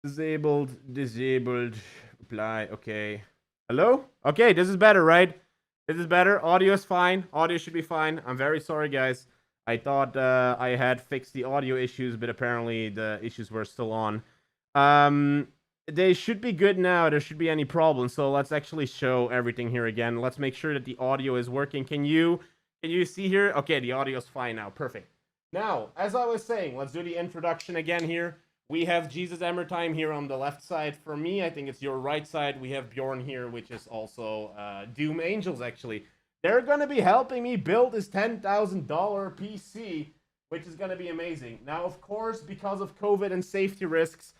Disabled, apply, okay. Hello? Okay, this is better, right? This is better. Audio is fine. Audio should be fine. I'm very sorry, guys. I thought I had fixed the audio issues, but apparently the issues were still on. They should be good now. There should be any problem. So let's actually show everything here again. Let's make sure that the audio is working. Can you see here? Okay, the audio is fine now. Perfect. Now, as I was saying, let's do the introduction again here. We have Jesus Time here on the left side. For me, I think it's your right side. We have Bjorn here, which is also Doom Angels, actually. They're going to be helping me build this $10,000 PC, which is going to be amazing. Now, of course, because of COVID and safety risks,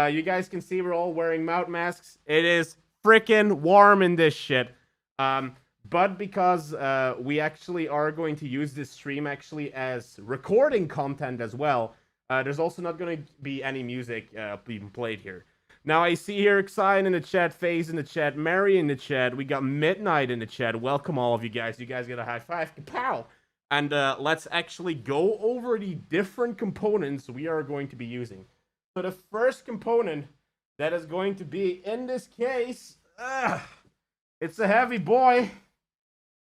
you guys can see we're all wearing mouth masks. It is freaking warm in this shit. But because we actually are going to use this stream actually as recording content as well, there's also not going to be any music being played here. Now I see here Xion in the chat, FaZe in the chat, Mary in the chat. We got Midnight in the chat. Welcome all of you guys. You guys get a high five. Kapow! And let's actually go over the different components we are going to be using. So the first component that is going to be in this case, it's a heavy boy.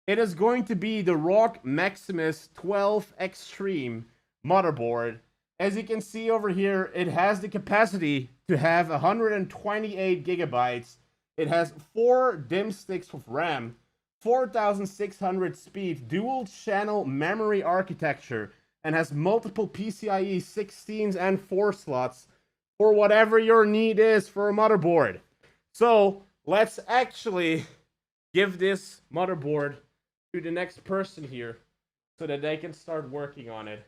It is going to be the ROG Maximus 12 Extreme motherboard. As you can see over here, it has the capacity to have 128 gigabytes. It has 4 DIMM sticks of RAM, 4600 speed, dual channel memory architecture, and has multiple PCIe 16s and 4 slots for whatever your need is for a motherboard. So let's actually give this motherboard to the next person here so that they can start working on it.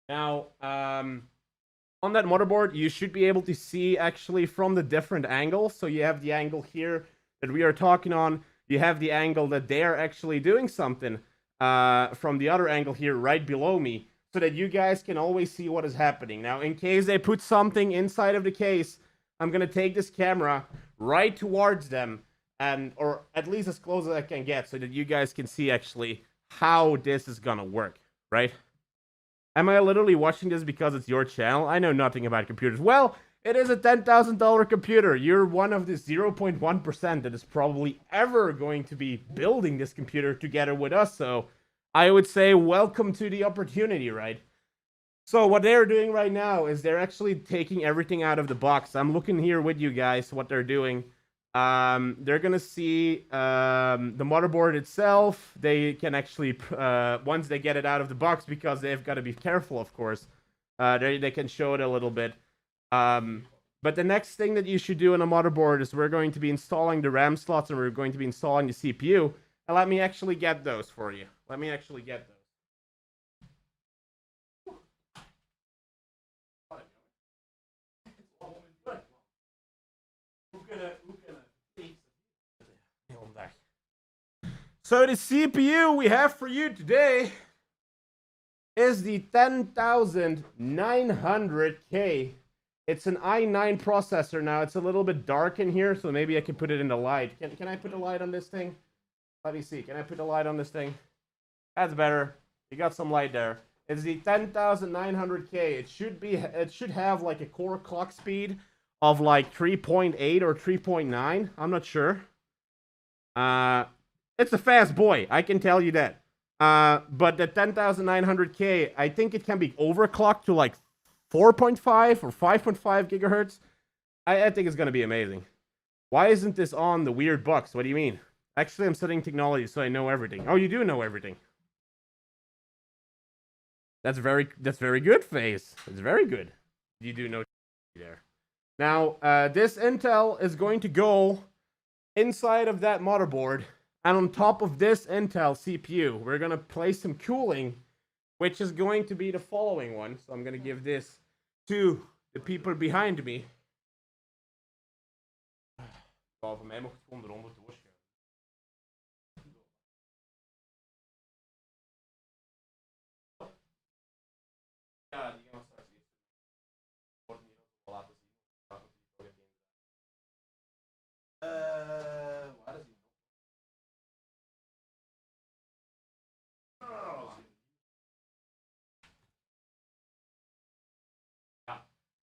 Now, on that motherboard, you should be able to see actually from the different angles. So you have the angle here that we are talking on. You have the angle that they are actually doing something from the other angle here right below me, so that you guys can always see what is happening. Now, in case they put something inside of the case, I'm going to take this camera right towards them, or at least as close as I can get, so that you guys can see actually how this is going to work, right? Am I literally watching this because it's your channel? I know nothing about computers. Well, it is a $10,000 computer. You're one of the 0.1% that is probably ever going to be building this computer together with us. So I would say welcome to the opportunity, right? So what they're doing right now is they're actually taking everything out of the box. I'm looking here with you guys what they're doing. They're gonna see the motherboard itself. They can actually, once they get it out of the box, because they've got to be careful, of course, they can show it a little bit. But the next thing that you should do on a motherboard is we're going to be installing the RAM slots, and we're going to be installing the CPU. And let me actually get those for you. Let me actually get those. So the CPU we have for you today is the 10900K. It's an i9 processor. Now it's a little bit dark in here, so maybe I can put it in the light. Can I put a light on this thing? Let me see. Can I put a light on this thing? That's better. You got some light there. It's the 10900K. It should have like a core clock speed of like 3.8 or 3.9. I'm not sure. It's a fast boy, I can tell you that. But the 10900K, I think it can be overclocked to like 4.5 or 5.5 gigahertz. I think it's going to be amazing. Why isn't this on the weird box? What do you mean? Actually, I'm studying technology, so I know everything. Oh, you do know everything. That's very good, FaZe. It's very good. You do know there. Now, this Intel is going to go inside of that motherboard. And on top of this Intel CPU, we're going to place some cooling, which is going to be the following one. So I'm going to give this to the people behind me.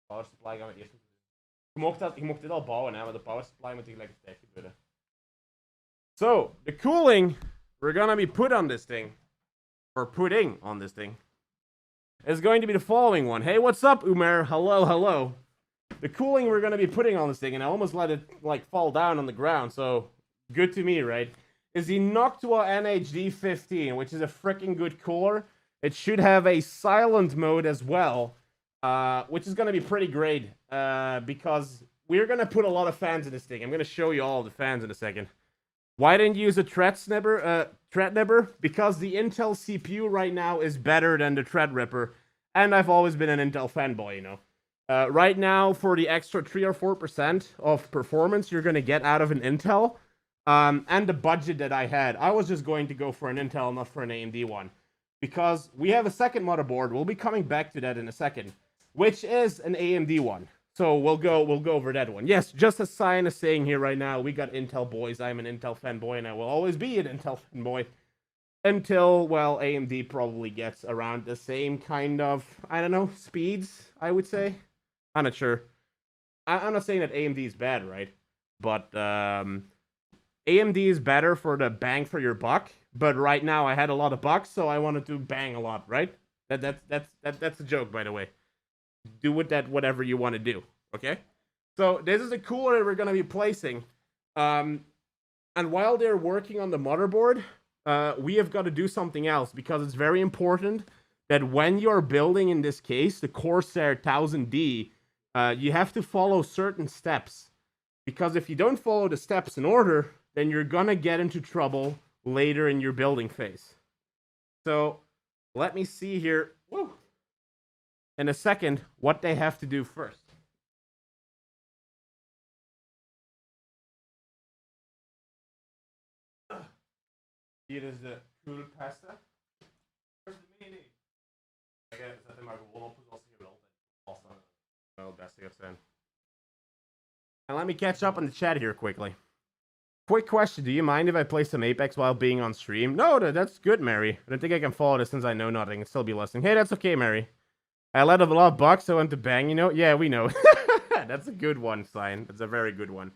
Power supply gaan we eerst Ik mocht dit al bouwen, hè, maar de power supply moet tegelijk gebeuren. So, the cooling we're gonna be putting on this thing, is going to be the following one. Hey, what's up, Umer? Hello, hello. The cooling we're gonna be putting on this thing, and I almost let it like fall down on the ground, so good to me, right? Is the Noctua NHD15, which is a freaking good cooler. It should have a silent mode as well, which is gonna be pretty great, because we're gonna put a lot of fans in this thing. I'm gonna show you all the fans in a second. Why didn't you use a Threadripper? Because the Intel CPU right now is better than the Threadripper, and I've always been an Intel fanboy, you know. Right now, for the extra 3 or 4% of performance you're going to get out of an Intel, and the budget that I had, I was just going to go for an Intel, not for an AMD one. Because we have a second motherboard, we'll be coming back to that in a second, which is an AMD one. So we'll go over that one. Yes, just as Cyan is saying here right now, we got Intel boys. I'm an Intel fanboy, and I will always be an Intel fanboy. Until, well, AMD probably gets around the same kind of, I don't know, speeds, I would say. I'm not sure. I'm not saying that AMD is bad, right? But AMD is better for the bang for your buck. But right now I had a lot of bucks, so I wanted to bang a lot, right? That's a joke, by the way. Do with that whatever you want to do, okay? So this is a cooler that we're gonna be placing. And while they're working on the motherboard, we have got to do something else, because it's very important that when you're building, in this case, the Corsair 1000D, you have to follow certain steps. Because if you don't follow the steps in order, then you're gonna get into trouble later in your building phase. So, let me see here, in a second, what they have to do first. Hier is de koelpasta. Where's the mini? Kijk, zet hem maar gewoon op zoals je wilt. Pasta wel het beste gaat zijn. And let me catch up on the chat here quickly. Quick question, do you mind if I play some Apex while being on stream? No, that's good, Mary. I don't think I can follow this since I know nothing and still be listening. Hey, that's okay, Mary. I let a lot of bucks, so I went to bang, you know? Yeah, we know. That's a good one, Sign. That's a very good one.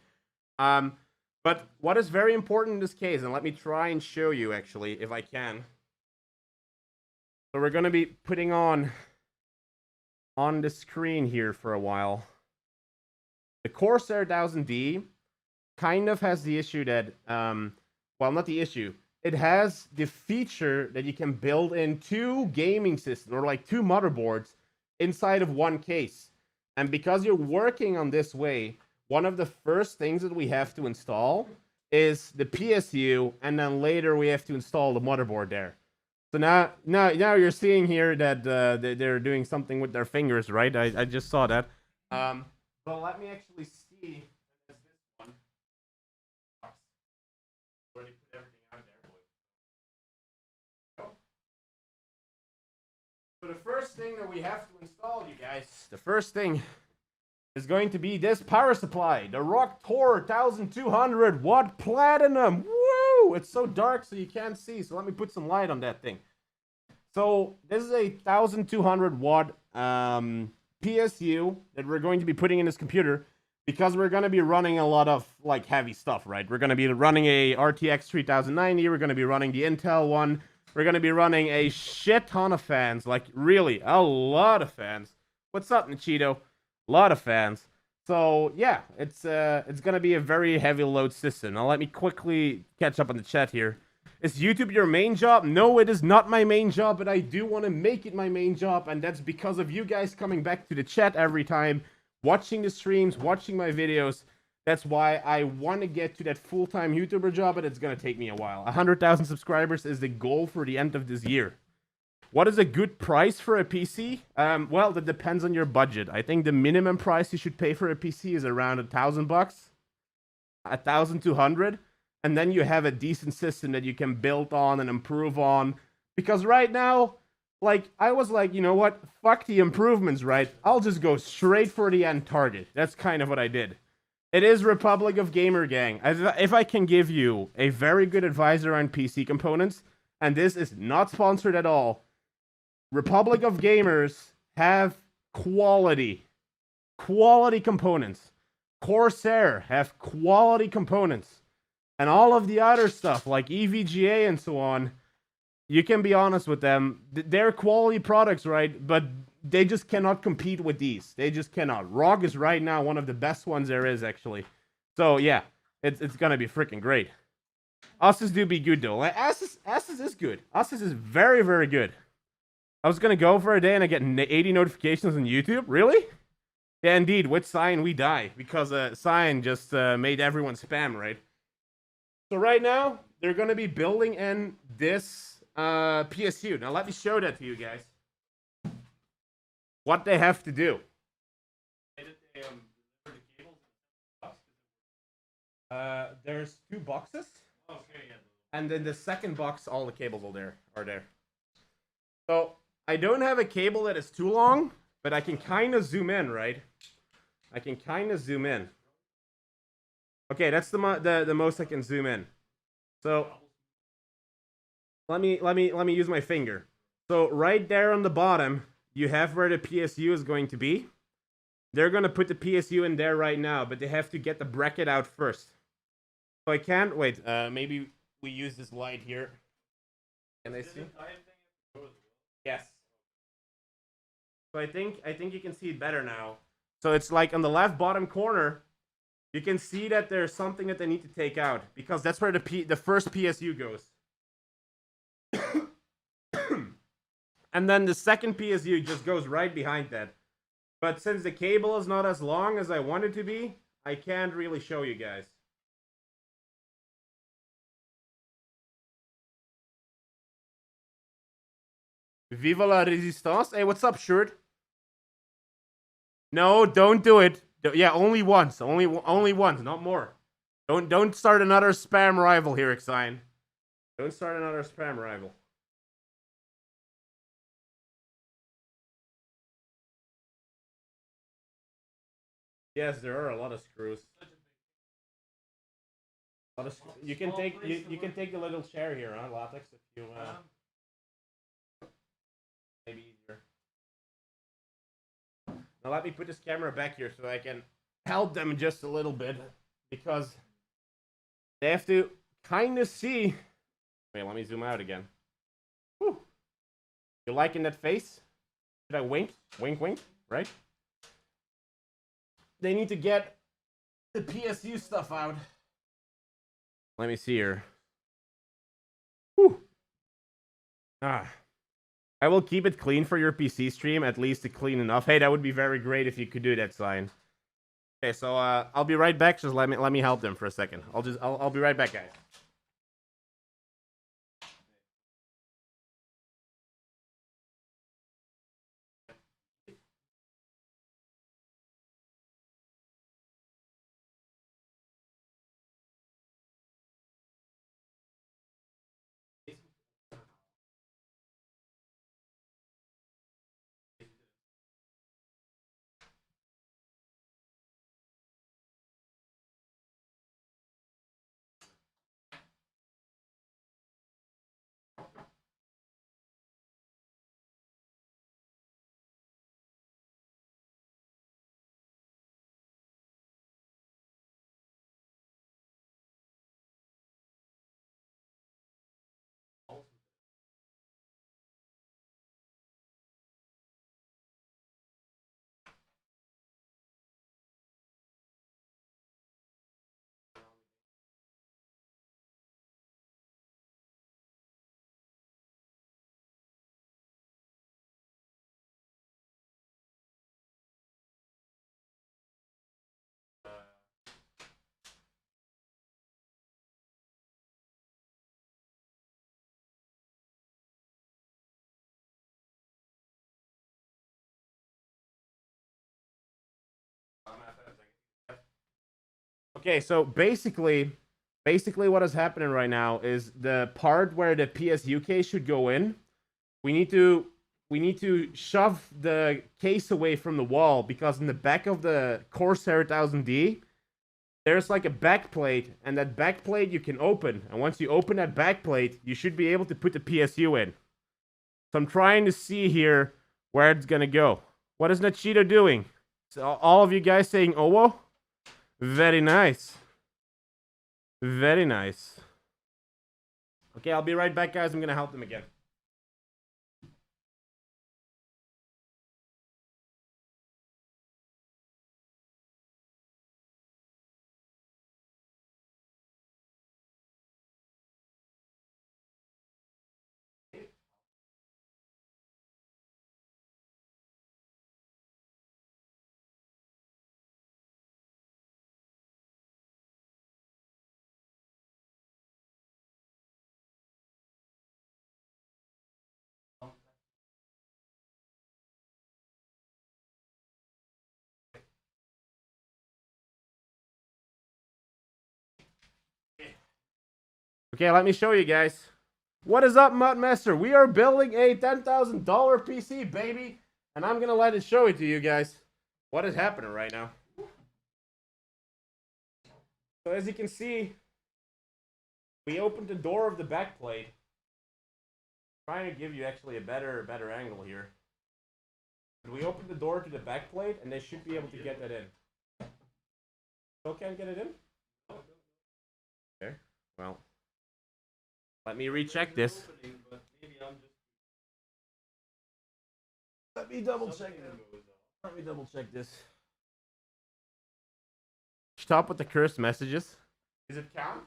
But what is very important in this case, and let me try and show you, actually, if I can. So we're going to be putting on the screen here for a while. The Corsair 1000D kind of has the issue that, well, not the issue. It has the feature that you can build in 2 gaming systems, or like 2 motherboards, inside of one case. And because you're working on this way, one of the first things that we have to install is the PSU, and then later we have to install the motherboard there. So now you're seeing here that they're doing something with their fingers, right? I just saw that. But let me actually see. This one. Already put everything out there. So the first thing that we have to install, you guys, the first thing is going to be this power supply, the Rocktor 1200 watt platinum. Woo! It's so dark so you can't see, so let me put some light on that thing. So this is a 1200 watt PSU that we're going to be putting in this computer, because we're going to be running a lot of like heavy stuff, right? We're going to be running a RTX 3090, we're going to be running the Intel one, we're going to be running a shit ton of fans, like really a lot of fans. What's up, Nachito? A lot of fans. So yeah, it's gonna be a very heavy load system. Now let me quickly catch up on the chat here. Is YouTube your main job? No, it is not my main job, but I do want to make it my main job, and that's because of you guys coming back to the chat every time, watching the streams, watching my videos. That's why I want to get to that full-time YouTuber job, but it's gonna take me a while. 100,000 subscribers is the goal for the end of this year. What is a good price for a PC? Well, that depends on your budget. I think the minimum price you should pay for a PC is around $1,000, 1,200, and then you have a decent system that you can build on and improve on. Because right now, like, I was like, you know what? Fuck the improvements, right? I'll just go straight for the end target. That's kind of what I did. It is Republic of Gamer Gang. If I can give you a very good advisor on PC components, and this is not sponsored at all, Republic of Gamers have quality components. Corsair have quality components. And all of the other stuff, like EVGA and so on, you can be honest with them. They're quality products, right? But they just cannot compete with these. They just cannot. ROG is right now one of the best ones there is, actually. So, yeah, it's going to be freaking great. Asus do be good, though. Like, Asus is good. Asus is very, very good. I was going to go for a day and I get 80 notifications on YouTube. Really? Yeah, indeed. With Cyan, we die. Because Cyan just made everyone spam, right? So right now, they're going to be building in this PSU. Now, let me show that to you guys. What they have to do. There's 2 boxes. Okay, yeah. And then the second box, all the cables are there. So, I don't have a cable that is too long, but I can kind of zoom in, right? I can kind of zoom in. Okay, that's the most I can zoom in. So let me use my finger. So right there on the bottom, you have where the PSU is going to be. They're gonna put the PSU in there right now, but they have to get the bracket out first. So I can't wait. Maybe we use this light here. Can I see? Yes. So I think you can see it better now. So it's like on the left bottom corner. You can see that there's something that they need to take out because that's where the first PSU goes. And then the second PSU just goes right behind that. But since the cable is not as long as I want it to be, I can't really show you guys. Viva la Resistance. Hey, what's up, shirt? No, don't do it. Yeah, only once. Only once, not more. Don't start another spam rival here, Xine. Don't start another spam rival. Yes, there are a lot of screws. You can take the little chair here, huh, Latex, if you maybe easier. Now let me put this camera back here so I can help them just a little bit because they have to kind of see. Wait, let me zoom out again. Whew. You liking that face? Should I wink? Wink, wink, right? They need to get the PSU stuff out. Let me see here. Whew. I will keep it clean for your PC stream, at least clean enough. Hey, that would be very great if you could do that, Sign. Okay, so I'll be right back. Just let me help them for a second. I'll be right back, guys. Okay, so basically what is happening right now is the part where the PSU case should go in. We need to shove the case away from the wall because in the back of the Corsair 1000D, there's like a backplate, and that backplate you can open. And once you open that backplate, you should be able to put the PSU in. So I'm trying to see here where it's gonna go. What is Nachito doing? So all of you guys saying Owo? Very nice. Very nice. Okay, I'll be right back, guys. I'm gonna help them again. Okay, let me show you guys. What is up, Muttmaster? We are building a $10,000 PC, baby. And I'm gonna let it show it to you guys. What is happening right now? So as you can see, we opened the door of the backplate. Trying to give you actually a better angle here. But we opened the door to the backplate, and they should be able to get that in. Still can't get it in? Okay, well. Let me recheck this. Let me double check it. Let me double check this. Stop with the cursed messages. Is it count?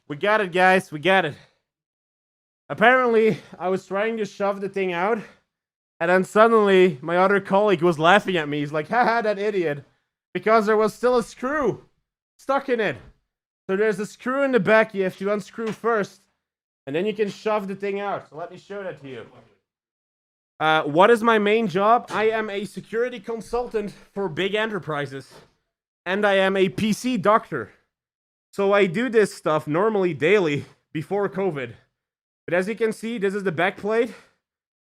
We got it, guys. We got it. Apparently, I was trying to shove the thing out, and then suddenly my other colleague was laughing at me. He's like, haha, that idiot. Because there was still a screw stuck in it. So there's a screw in the back you have to unscrew first, and then you can shove the thing out. So let me show that to you. What is my main job? I am a security consultant for big enterprises, and I am a PC doctor. So I do this stuff normally daily before COVID. But as you can see, this is the backplate.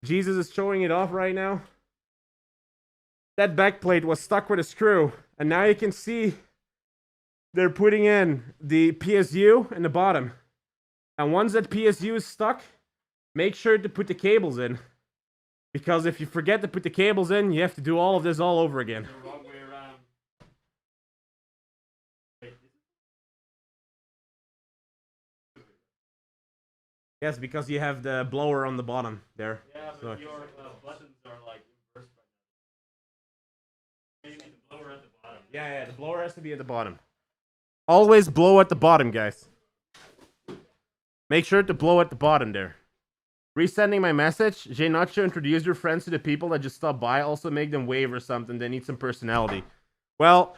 Jesus is showing it off right now. That backplate was stuck with a screw, and now you can see they're putting in the PSU in the bottom. And once that PSU is stuck, make sure to put the cables in. Because if you forget to put the cables in, you have to do all of this all over again. The wrong way around. Yes, because you have the blower on the bottom there. Yeah, but so your buttons are like inverse right now. Maybe the blower at the bottom. Yeah, the blower has to be at the bottom. Always blow at the bottom, guys. Make sure to blow at the bottom there. Resending my message. JNacho, introduce your friends to the people that just stop by. Also make them wave or something. They need some personality. Well,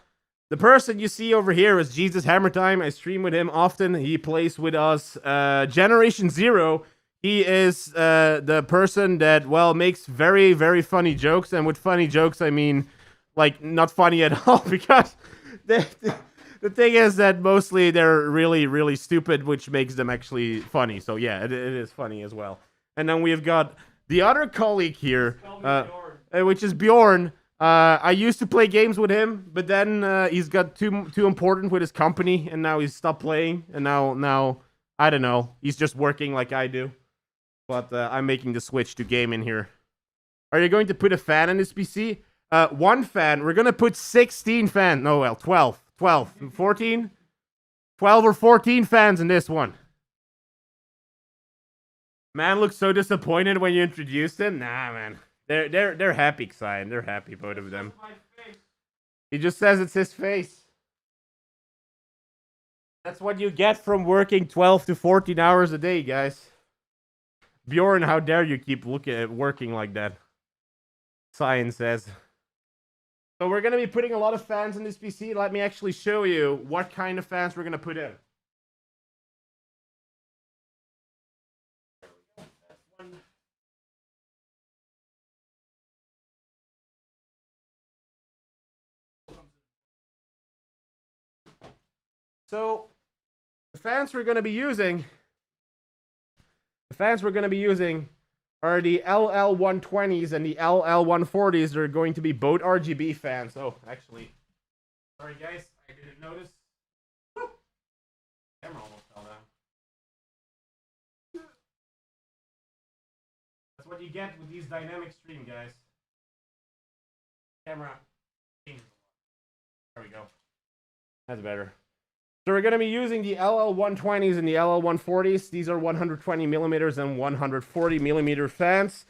the person you see over here is Jesus Hammer Time. I stream with him often. He plays with us. Generation Zero. He is the person that, well, makes very, very funny jokes. And with funny jokes, I mean, like, not funny at all. Because the thing is that mostly they're really, really stupid, which makes them actually funny. So, yeah, it is funny as well. And then we've got the other colleague here, which is Bjorn. I used to play games with him, but then he's got too important with his company, and now he's stopped playing. And now I don't know. He's just working like I do. But I'm making the switch to gaming here. Are you going to put a fan in this PC? One fan. We're gonna put 16 fans. No, well, 12, 14, 12 or 14 fans in this one. Man looks so disappointed when you introduced him. Nah, man. They're happy, Xion. They're happy, both of them. He just says it's his face. That's what you get from working 12 to 14 hours a day, guys. Bjorn, how dare you keep looking at working like that? Xion says. So we're gonna be putting a lot of fans in this PC. Let me actually show you what kind of fans we're gonna put in. So the fans we're gonna be using are the LL120s and the LL140s. They're going to be both RGB fans. Oh, actually, sorry guys, I didn't notice. Woo! Camera almost fell down. That's what you get with these dynamic stream, guys. Camera. There we go. That's better. So we're going to be using the LL120s and the LL140s. These are 120 millimeters and 140 millimeter fans.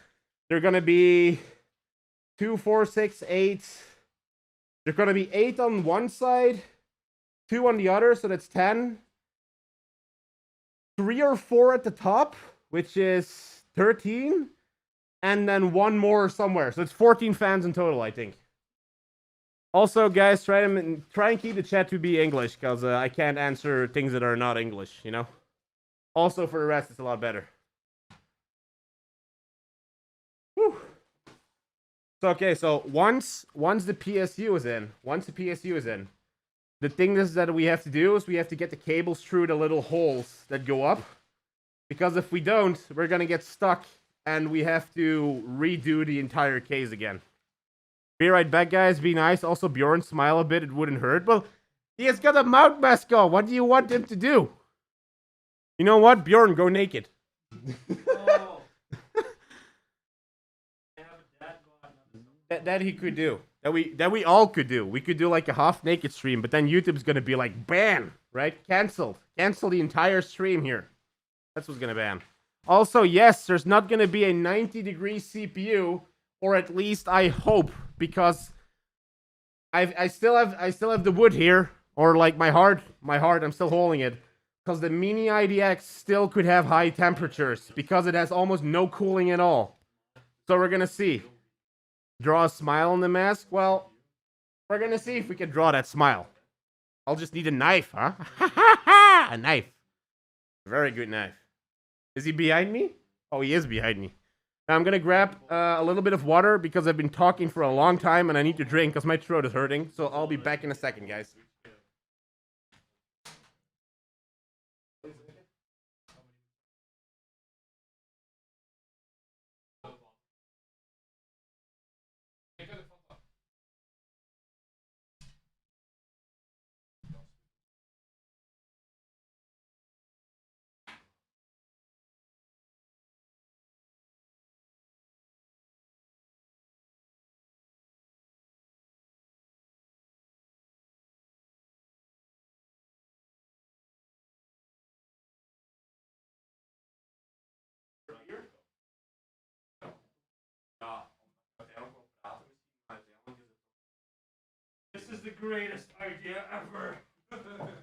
They're going to be 2, 4, 6, 8. They're going to be 8 on one side, 2 on the other, so that's 10. 3 or 4 at the top, which is 13. And then 1 more somewhere. So it's 14 fans in total, I think. Also, guys, try and keep the chat to be English, because I can't answer things that are not English, you know? Also, for the rest, it's a lot better. Whew. So, okay, so once the PSU is in, the thing is that we have to do is we have to get the cables through the little holes that go up. Because if we don't, we're going to get stuck, and we have to redo the entire case again. Be right back, guys. Be nice. Also, Bjorn, smile a bit. It wouldn't hurt. Well, he has got a mouth mask on. What do you want him to do? You know what? Bjorn, go naked. Oh. that he could do. That we all could do. We could do like a half naked stream, but then YouTube's gonna be like, ban, right? Cancelled. Cancel the entire stream here. That's what's gonna ban. Also, yes, there's not gonna be a 90-degree CPU, or at least I hope, because I still have the wood here, or like my heart, I'm still holding it, because the Mini IDX still could have high temperatures, because it has almost no cooling at all. So we're gonna see. Draw a smile on the mask? Well, we're gonna see if we can draw that smile. I'll just need a knife, huh? A knife. Very good knife. Is he behind me? Oh, he is behind me. Now I'm gonna grab a little bit of water because I've been talking for a long time and I need to drink because my throat is hurting. So I'll be back in a second, guys. This is the greatest idea ever.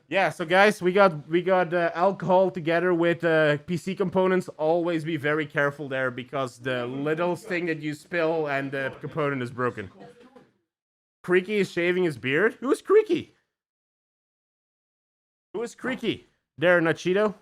Yeah, so guys, we got alcohol together with PC components. Always be very careful there because the littlest thing that you spill and the component is broken. Creaky is shaving his beard. Who's Creaky? Who is Creaky? There, Nachito.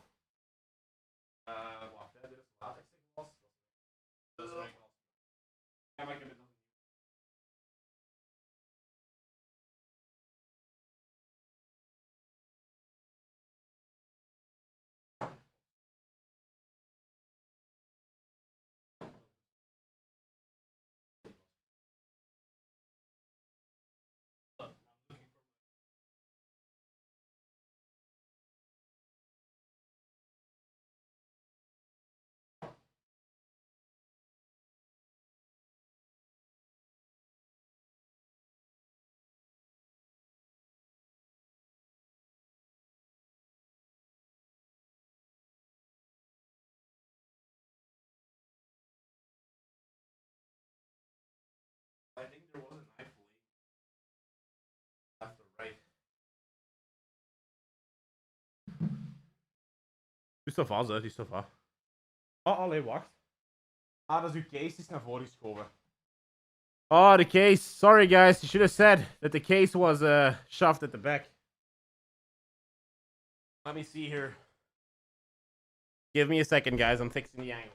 I think there was a knife left or right. Du staat vast, hè? Die staat vast. Oh, allee, wacht. Ah, dat is uw case, die is naar voren geschoven. Oh, the case. Sorry, guys. You should have said that the case was shoved at the back. Let me see here. Give me a second, guys. I'm fixing the angle.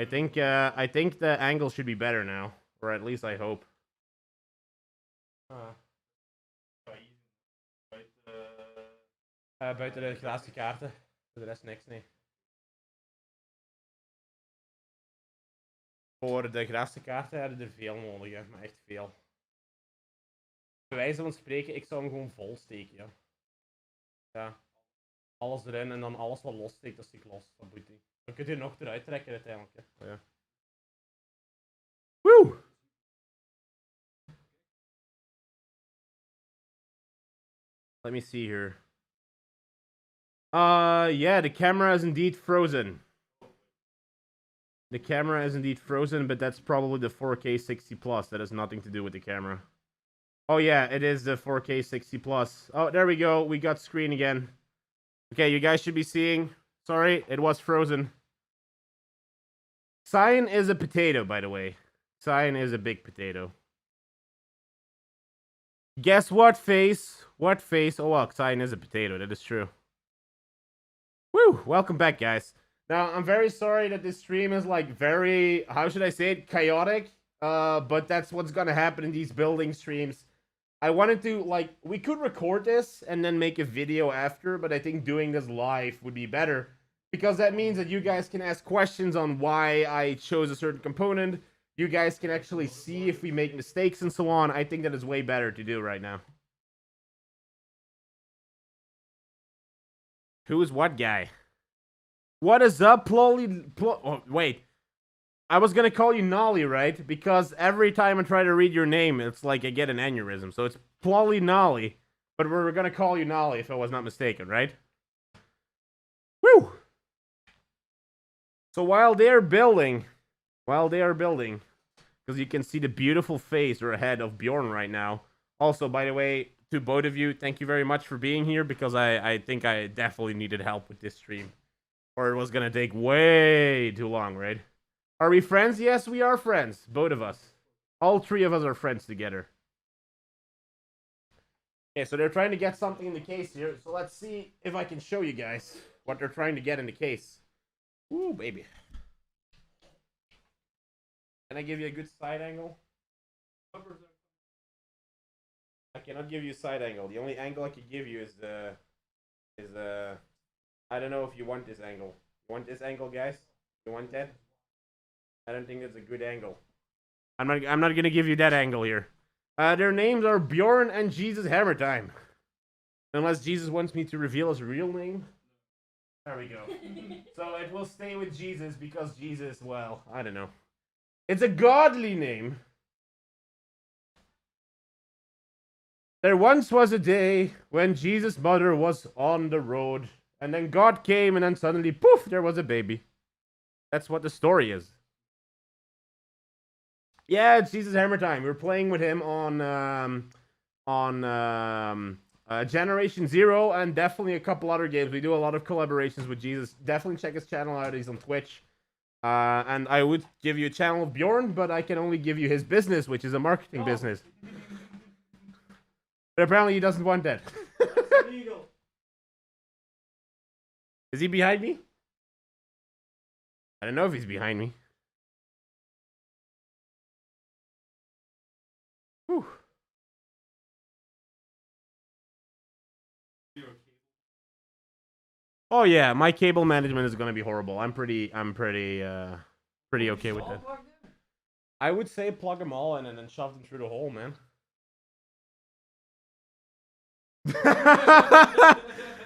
I think the angle should be better now, or at least I hope. Buiten de gratis kaarten. Voor de rest niks, nee. Voor de gratis kaarten hadden er veel nodig, hè, maar echt veel. Bij wijze van spreken, ik zou hem gewoon vol steken, ja. Ja. Alles erin en dan alles wat los steekt, dat steekt los. Dat moet niet. Dan kun je er nog eruit trekken uiteindelijk, hè. Oh, ja. Woo! Let me see here. Yeah, the camera is indeed frozen. The camera is indeed frozen, but that's probably the 4K 60 plus. That has nothing to do with the camera. Oh yeah, it is the 4K 60 plus. Oh, there we go. We got screen again. Okay, you guys should be seeing. Sorry, it was frozen. Cyan is a potato, by the way. Cyan is a big potato. Guess what face? What face? Oh, well, Cyan is a potato. That is true. Woo! Welcome back, guys. Now, I'm very sorry that this stream is, like, very, how should I say it, chaotic. But that's what's gonna happen in these building streams. I wanted to, like, we could record this and then make a video after, but I think doing this live would be better. Because that means that you guys can ask questions on why I chose a certain component. You guys can actually see if we make mistakes and so on. I think that is way better to do right now. Who is what guy? What is up, Plolly? Oh, wait. I was gonna call you Nolly, right? Because every time I try to read your name, it's like I get an aneurysm. So it's Plolly Nolly. But we're gonna call you Nolly if I was not mistaken, right? Woo! So while they're building, because you can see the beautiful face or head of Bjorn right now. Also, by the way, to both of you, thank you very much for being here, because I think I definitely needed help with this stream. Or it was gonna take way too long, right? Are we friends? Yes, we are friends. Both of us. All three of us are friends together. Okay, so they're trying to get something in the case here. So let's see if I can show you guys what they're trying to get in the case. Ooh, baby. Can I give you a good side angle? I cannot give you a side angle. The only angle I could give you is I don't know if you want this angle. You want this angle, guys? You want that? I don't think that's a good angle. I'm not gonna give you that angle here. Their names are Bjorn and Jesus Hammertime. Unless Jesus wants me to reveal his real name. There we go. So it will stay with Jesus because Jesus, well, I don't know. It's a godly name. There once was a day when Jesus' mother was on the road, and then God came, and then suddenly, poof, there was a baby. That's what the story is. Yeah, it's Jesus Hammer Time. We're playing with him on Generation Zero, and definitely a couple other games. We do a lot of collaborations with Jesus. Definitely check his channel out. He's on Twitch. And I would give you a channel of Bjorn, but I can only give you his business, which is a marketing business. But apparently he doesn't want that. Is he behind me? I don't know if he's behind me. Whew. Oh yeah, my cable management is gonna be horrible. I'm pretty okay with that. I would say plug them all in and then shove them through the hole, man.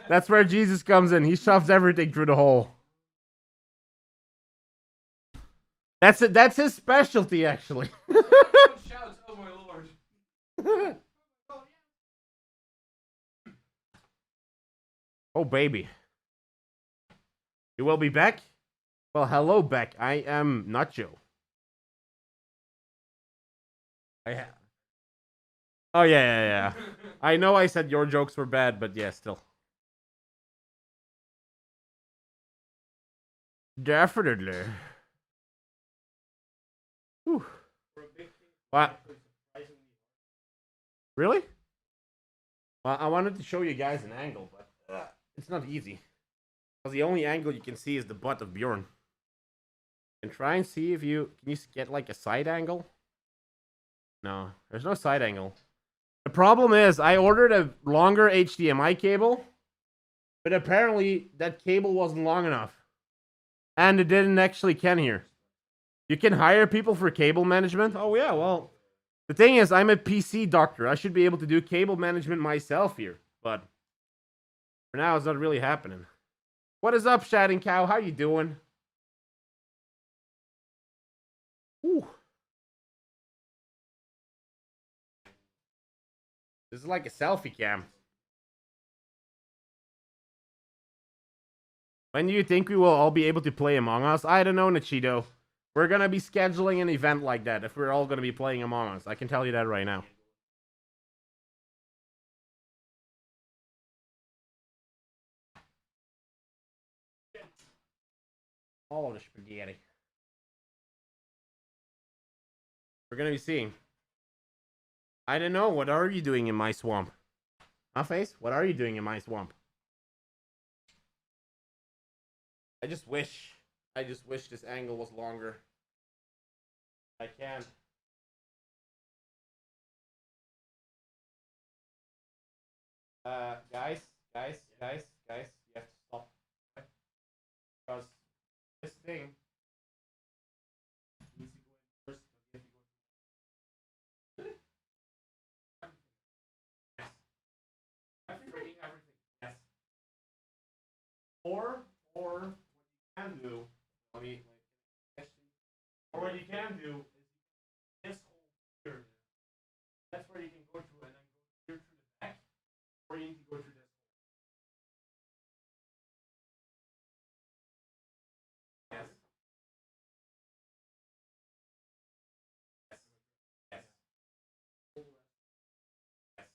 That's where Jesus comes in. He shoves everything through the hole. That's it. That's his specialty, actually. Shouts, oh my lord. Oh, baby. You will be back? Well, hello, Beck. I am Nacho. Oh, yeah. I know I said your jokes were bad, but yeah, still. Definitely. Whew. What? Really? Well, I wanted to show you guys an angle, but it's not easy. Because the only angle you can see is the butt of Bjorn. And try and see if you can get like a side angle. No, there's no side angle. The problem is I ordered a longer HDMI cable, but apparently that cable wasn't long enough. And it didn't actually can here. You can hire people for cable management? Oh yeah, well, the thing is I'm a PC doctor. I should be able to do cable management myself here, but for now it's not really happening. What is up, Shouting Cow? How you doing? Ooh. This is like a selfie cam. When do you think we will all be able to play Among Us? I don't know, Nachito. We're gonna be scheduling an event like that if we're all gonna be playing Among Us. I can tell you that right now. All of the spaghetti. We're gonna be seeing. I don't know. What are you doing in my swamp? Huh, Face? What are you doing in my swamp? I just wish this angle was longer. I can't. Guys, you have to stop. Because this thing needs to go in first. Really? Yes. I'm reading everything. Yes. Or what you can do, or what you can do is this whole here. That's where you can go through and then go here through the back, or you need to go through this. Yes. Yes. Yes. Yes.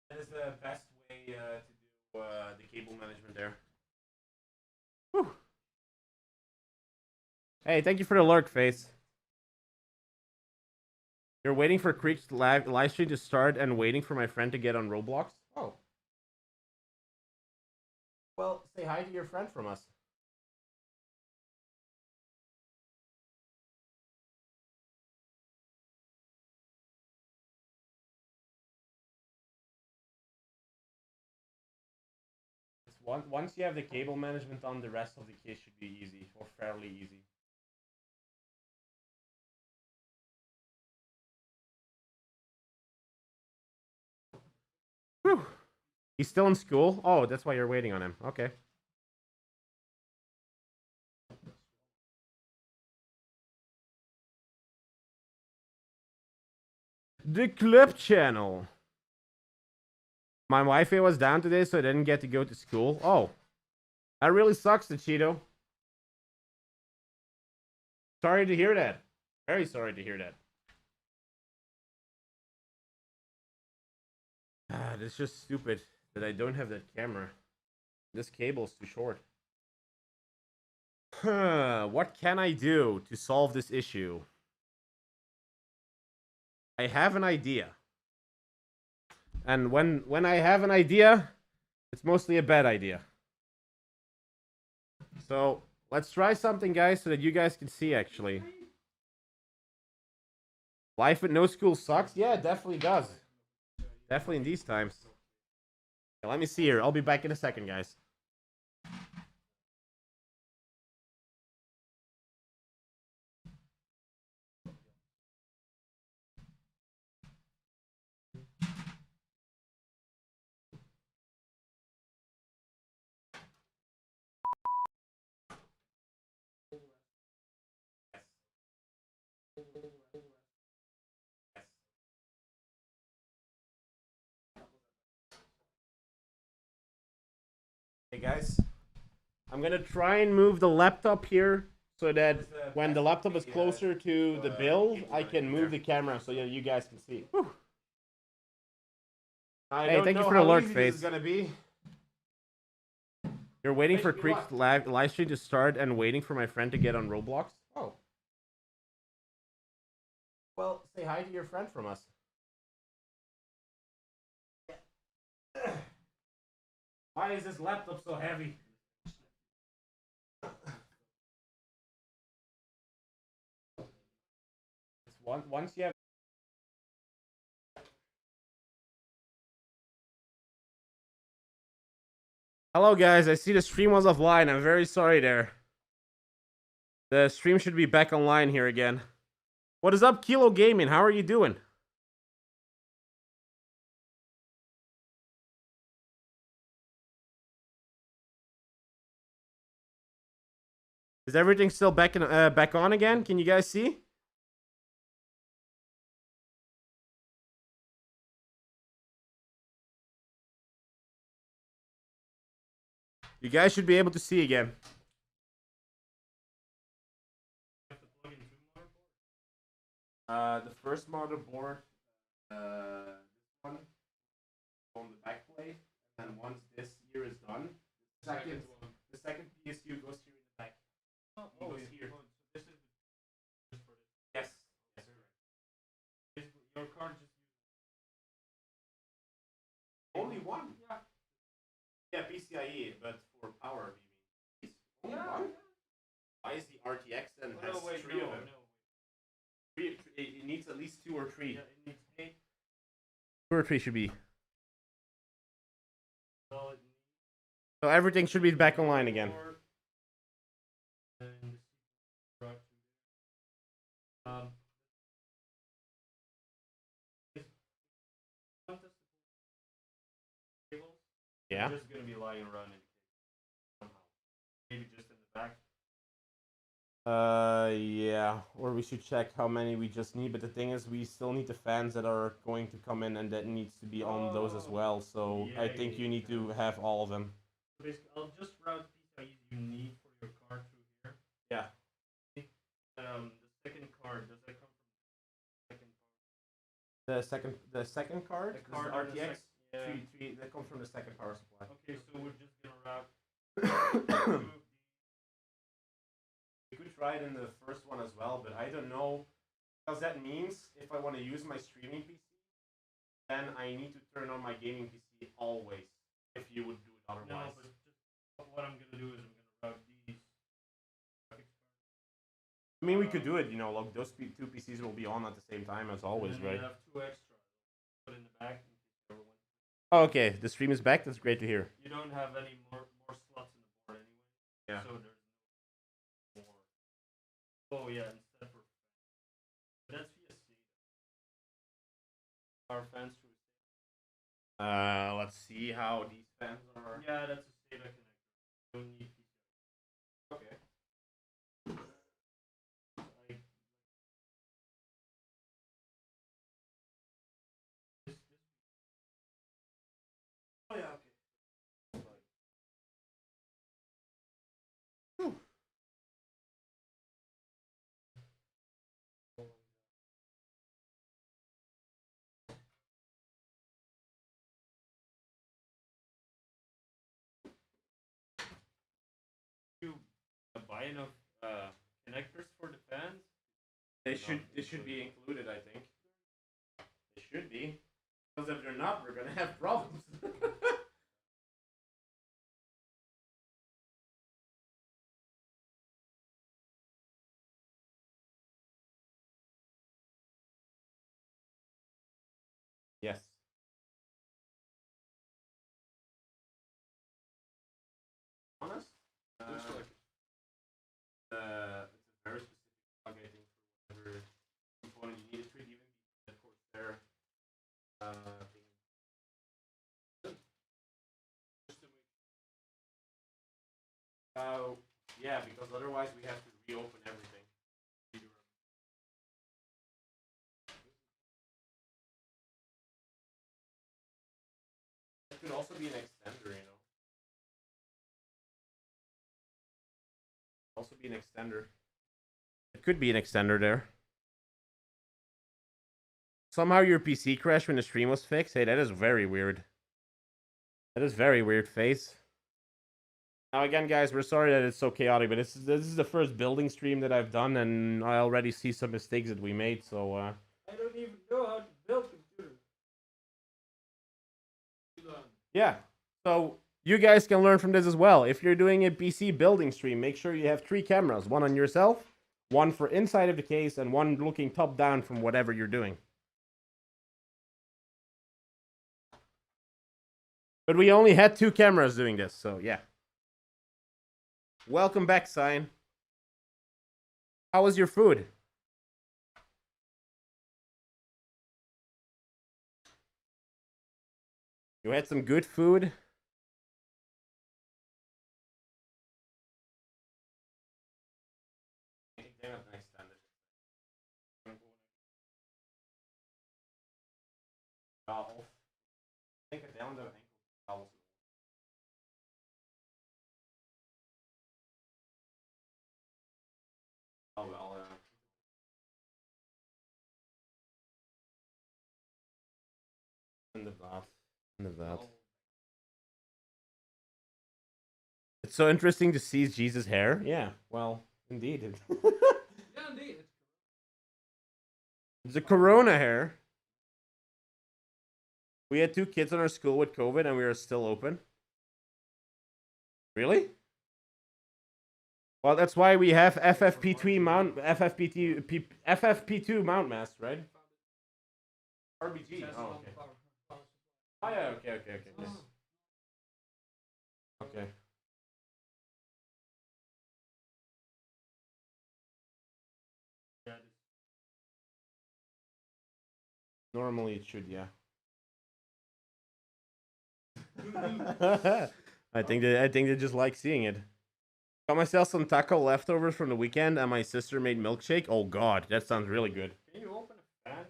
That is the best way to do the cable management there. Whew. Hey, thank you for the lurk, Face. You're waiting for Creek's live stream to start and waiting for my friend to get on Roblox? Oh. Well, say hi to your friend from us. Once you have the cable management on, the rest of the case should be easy, or fairly easy. Whew. He's still in school? Oh, that's why you're waiting on him. Okay. The Clip Channel. My Wi-Fi was down today, so I didn't get to go to school. Oh. That really sucks, Nachito. Sorry to hear that. Very sorry to hear that. It's just stupid that I don't have that camera. This cable's too short. What can I do to solve this issue? I have an idea. And when I have an idea, it's mostly a bad idea. So let's try something, guys, so that you guys can see, actually. Life at no school sucks? Yeah, it definitely does. Definitely in these times. Okay, let me see here. I'll be back in a second, guys. Hey guys, I'm gonna try and move the laptop here so that when the laptop is closer to the build, I can move the camera so you guys can see. Whew. Hey, thank you for the alert, Face. Gonna be. You're waiting for Creek's live stream to start and waiting for my friend to get on Roblox? Oh. Well, say hi to your friend from us. Why is this laptop so heavy? Once you have. Hello guys, I see the stream was offline. I'm very sorry there. The stream should be back online here again. What is up, Kilo Gaming? How are you doing? Is everything still back on again? Can you guys see? You guys should be able to see again. The first motherboard, this one on the back plate, and then once this here is done, the second PSU goes here in the back. Oh, goes here. This is yes, yes, sir. Your card just only one. Yeah. Yeah, PCIe, but for power, you mean? Only one. Why is the RTX then has three of them? No. It needs at least 2 or 3. Yeah, it needs 8. 2 or 3 should be. So everything should be back online again. Yeah. Just gonna be lying around in somehow. Maybe just in the back. Yeah, or we should check how many we just need, but the thing is we still need the fans that are going to come in and that needs to be on those as well, so yeah, I think you need to have all of them. So basically, I'll just route the PCIe you need for your card through here. Yeah. The second card, does that come from the second card? The second card? The card RTX? Yeah. 3, that comes from the second power supply. Okay, so we're just gonna route we could try it in the first one as well, but I don't know. Because that means if I want to use my streaming PC, then I need to turn on my gaming PC always. If you would do it otherwise. No, but just what I'm going to do is I'm going to route these. I mean, we could do it, you know, like those 2 PCs will be on at the same time as always, right? I have 2 extra. Put in the back. Oh, okay, the stream is back. That's great to hear. You don't have any more slots in the board anyway. Yeah. So there's no more. Oh yeah, instead for that's via SATA. Our fans through SATA. Let's see how these fans are. Yeah, that's a SATA connector. Don't need PCI. Okay. Oh yeah, okay. Whew. You buy enough connectors for the fans? They should be included, I think. They should be. Because if they're not, we're gonna have problems. Yes. Honest? Looks like it. It's a very specific plug, I think, for whatever component you need. It could even be the Corsair thing. Yeah, because otherwise we have to reopen everything. It could also be an extender, you know. Also be an extender. It could be an extender there. Somehow your PC crashed when the stream was fixed. Hey, that is very weird. That is very weird, face. Now again, guys, we're sorry that it's so chaotic, but this is the first building stream that I've done, and I already see some mistakes that we made. So I don't even know how to build computers. yeah, so you guys can learn from this as well. If you're doing a PC building stream, make sure you have 3 cameras: one on yourself, one for inside of the case, and one looking top down from whatever you're doing. But we only had 2 cameras doing this, so yeah. Welcome back, Sign. How was your food? You had some good food? Inderdaad. It's so interesting to see Jesus' hair. Yeah, well, indeed. Yeah, indeed. It's a corona hair. We had 2 kids in our school with COVID and we are still open. Really? Well, that's why we have FFP2 mount mask, right? RBG. Oh, okay. Oh yeah, okay. Okay. Normally it should, yeah. I think they just like seeing it. Got myself some taco leftovers from the weekend, and my sister made milkshake. Oh god, that sounds really good. Can you open a fan?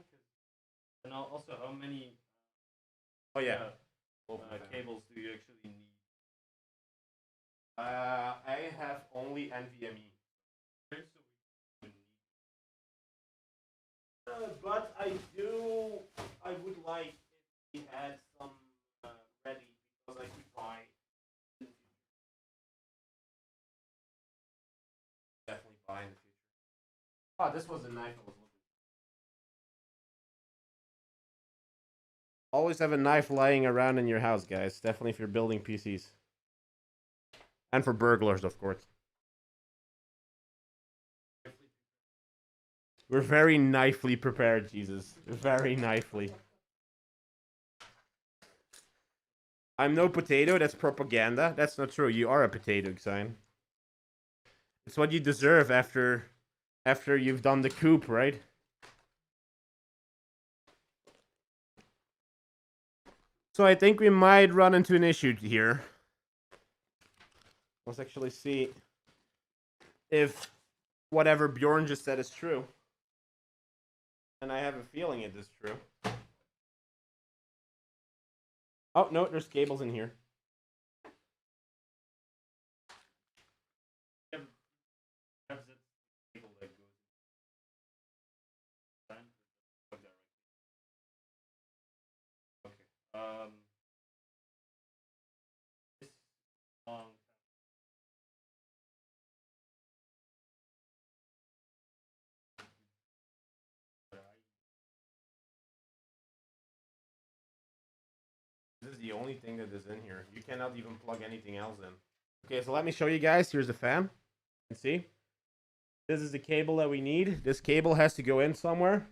And also, how many? Oh yeah. Cables do you actually need? I have only NVMe. But I would like if we had some ready, because I could buy. Definitely buy in the future. Oh, this was a knife I was looking for. Always have a knife lying around in your house, guys. Definitely if you're building PCs. And for burglars, of course. We're very knifely prepared, Jesus. Very knifely. I'm no potato, that's propaganda. That's not true. You are a potato, Xine. It's what you deserve after you've done the coup, right? So I think we might run into an issue here. Let's actually see if whatever Bjorn just said is true. And I have a feeling it is true. Oh, no, there's cables in here. This is the only thing that is in here. You cannot even plug anything else in. Okay, so let me show you guys. Here's the fan. You can see? This is the cable that we need. This cable has to go in somewhere.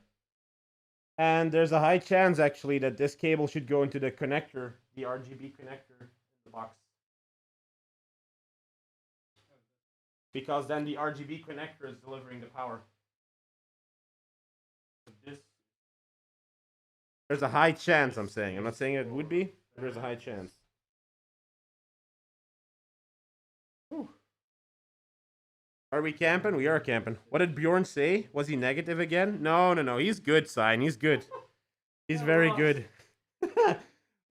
And there's a high chance, actually, that this cable should go into the connector, the RGB connector in the box. Because then the RGB connector is delivering the power. There's a high chance, I'm saying. I'm not saying it would be, but there's a high chance. Whew. Are we camping? We are camping. What did Bjorn say? Was he negative again? No. He's good, Sign. He's good. He's very good.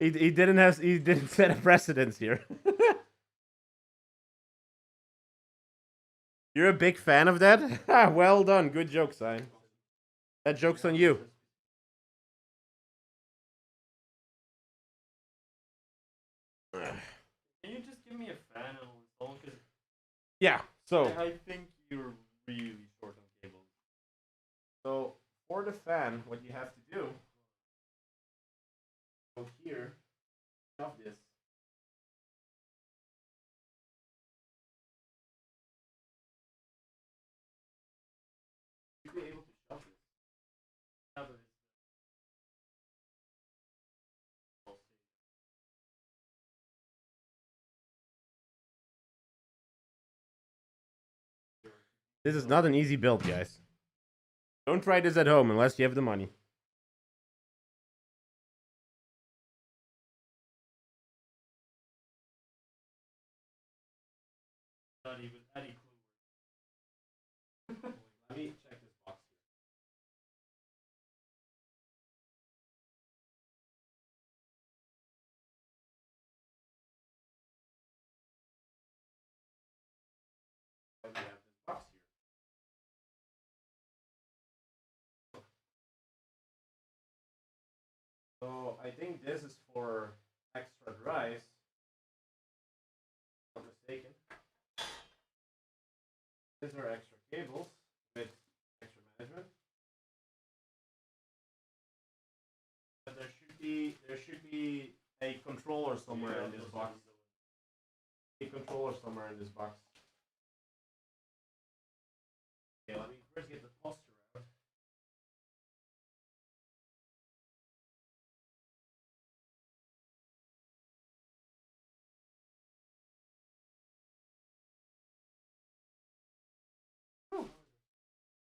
he didn't set a precedence here. You're a big fan of that? Well done. Good joke, Sign. That joke's on you. Can you just give me a fan and I'll install it? 'Cause Yeah, so I think you're really short on cables. so for the fan, what you have to do, go here, shove this. You'll be able to shove this. Yeah, but This is not an easy build, guys. Don't try this at home unless you have the money. not even any clue. Let me check this box here. Why do you have this box here? So I think this is for extra drives. If I'm not mistaken. These are extra cables with extra management. But there should be a controller somewhere in this box. A controller somewhere in this box. Okay, let me first get the poster out.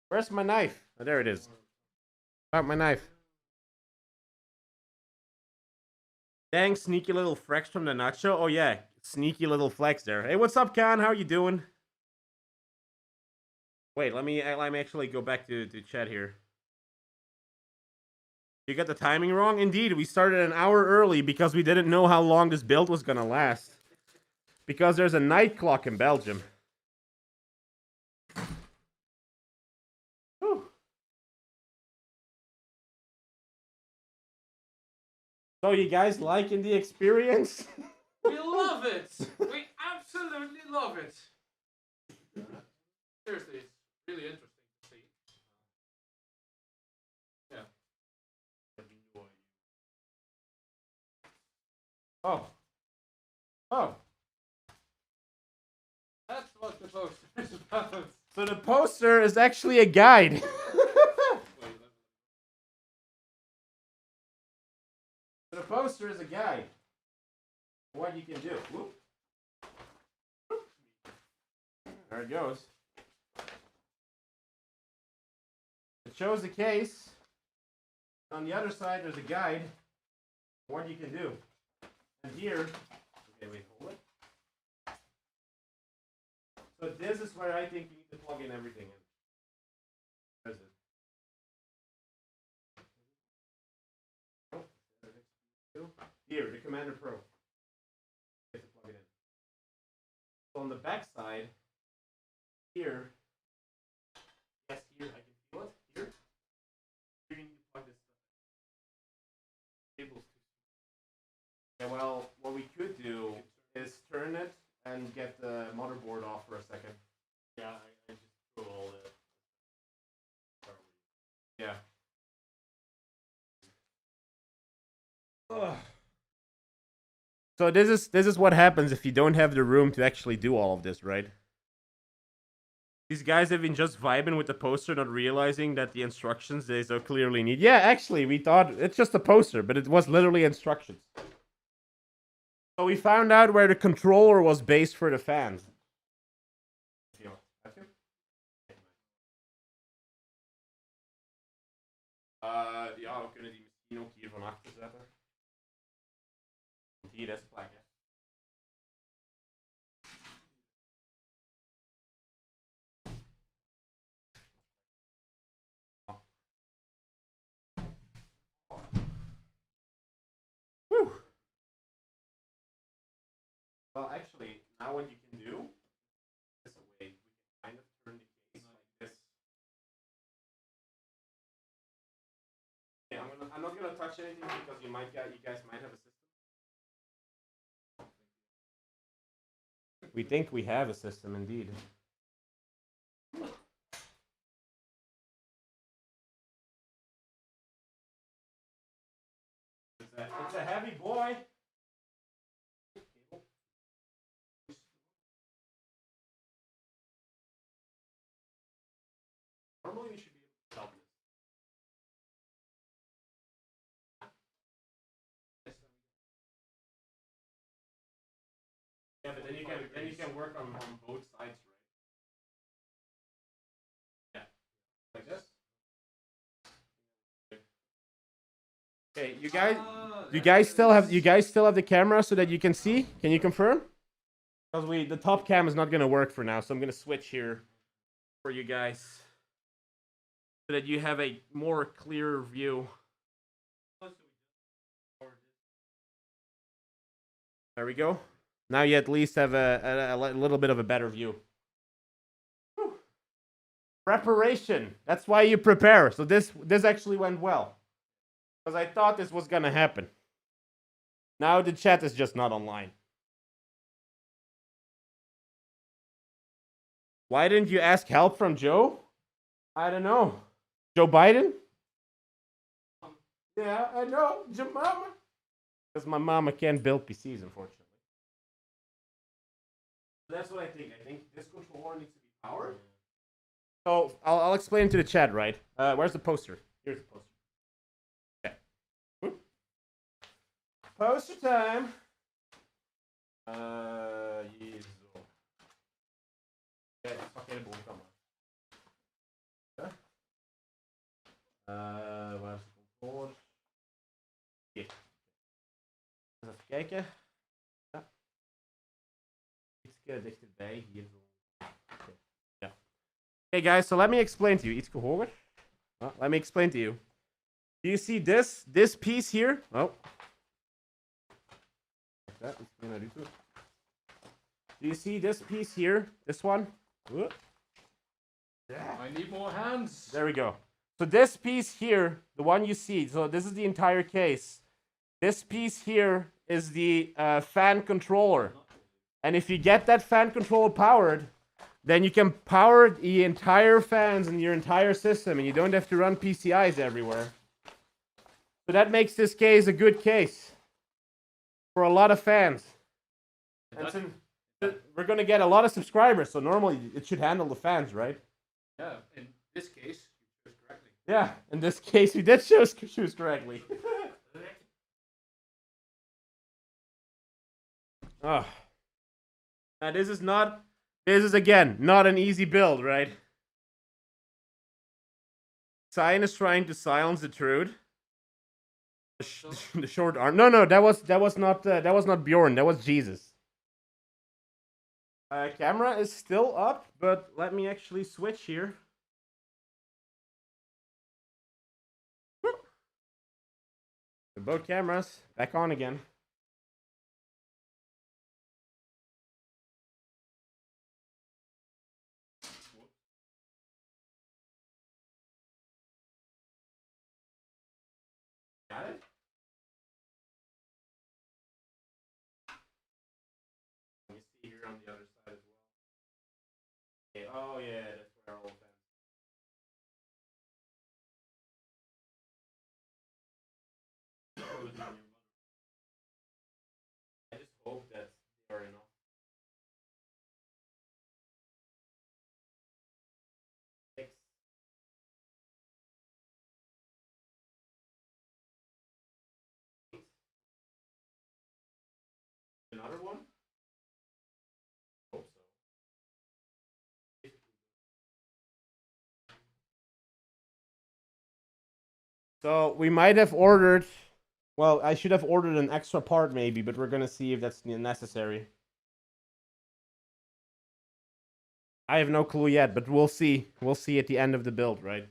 Where's my knife? Oh, there it is. Found my knife. Dang, sneaky little flex from the Nacho. Oh yeah, sneaky little flex there. Hey, what's up, Khan? How you doing? Wait, let me actually go back to chat here. You got the timing wrong? Indeed, we started an hour early because we didn't know how long this build was gonna last. Because there's a night clock in Belgium. Whew. So you guys liking the experience? We love it. We absolutely love it. Seriously, it's really interesting to see. Yeah. Oh. Oh. That's what the poster is about. So the poster is actually a guide. The poster is a guide. What you can do. Whoop. There it goes. It shows the case. On the other side, there's a guide. What you can do. And here, okay, wait, hold it. So this is where I think you need to plug in everything in. There's it. Here, the Commander Pro. You have to plug it in. So on the back side, here, yes, here, I can feel it. Here, you need to plug this stuff in. Cable's too small. Yeah, well, what we could do is turn it and get the motherboard off for a second. Yeah, I just threw all the. Yeah. Ugh. So this is what happens if you don't have the room to actually do all of this, right? These guys have been just vibing with the poster, not realizing that the instructions they so clearly need. Yeah, actually, we thought it's just a poster, but it was literally instructions. So we found out where the controller was based for the fans. Ja, we kunnen die misschien ook hier van achter zetten. Want hier is plek, hè. Whew. Well, actually, now what you can do is a way we can kind of touch anything because you guys might have a system. We think we have a system, indeed. It's a heavy boy. Normally you should be able to tell this. Yeah, but then you can work on both sides, right? Yeah. Like this. Okay, you guys still have the camera so that you can see? Can you confirm? Because the top cam is not gonna work for now, so I'm gonna switch here for you guys so that you have a more clear view. There we go. Now you at least have a little bit of a better view. Whew. Preparation. That's why you prepare. So this actually went well. Because I thought this was gonna happen. Now the chat is just not online. Why didn't you ask help from Joe? I don't know. Joe Biden? Yeah, I know. Your mama. Because my mama can't build PCs, unfortunately. That's what I think. I think this controller needs to be powered. So I'll explain to the chat, right? Where's the poster? Here's the poster. Okay. Poster time. Yes. Ja, ik pak hele bovenkamera. Ja. Waar is de controller? Hier. Even kijken. Ja. Iets dichterbij. Hier zo. Okay. Yeah. Okay, guys, so let me explain to you. Iets hoger. Let me explain to you. Do you see this piece here? Oh. Like that. Do you see this piece here? This one? Yeah. I need more hands. There we go. So this piece here, the one you see, so this is the entire case. This piece here is the fan controller. And if you get that fan controller powered, then you can power the entire fans in your entire system and you don't have to run PCIs everywhere. So that makes this case a good case for a lot of fans. And since we're going to get a lot of subscribers, so normally it should handle the fans, right? Yeah, in this case, you chose correctly. Yeah, in this case, we did choose correctly. Oh. Now this is again, not an easy build, right? Cyan is trying to silence the truth. The short arm. No, that was not Bjorn. That was Jesus. Camera is still up, but let me actually switch here. Both cameras back on again. Got it? Let me see here on the other side as well. Okay. Oh yeah, that's where our old fans. I just hope that they are enough. Another one? Hope so. So we might have ordered. Well, I should have ordered an extra part maybe, but we're gonna see if that's necessary. I have no clue yet, but we'll see. We'll see at the end of the build, right?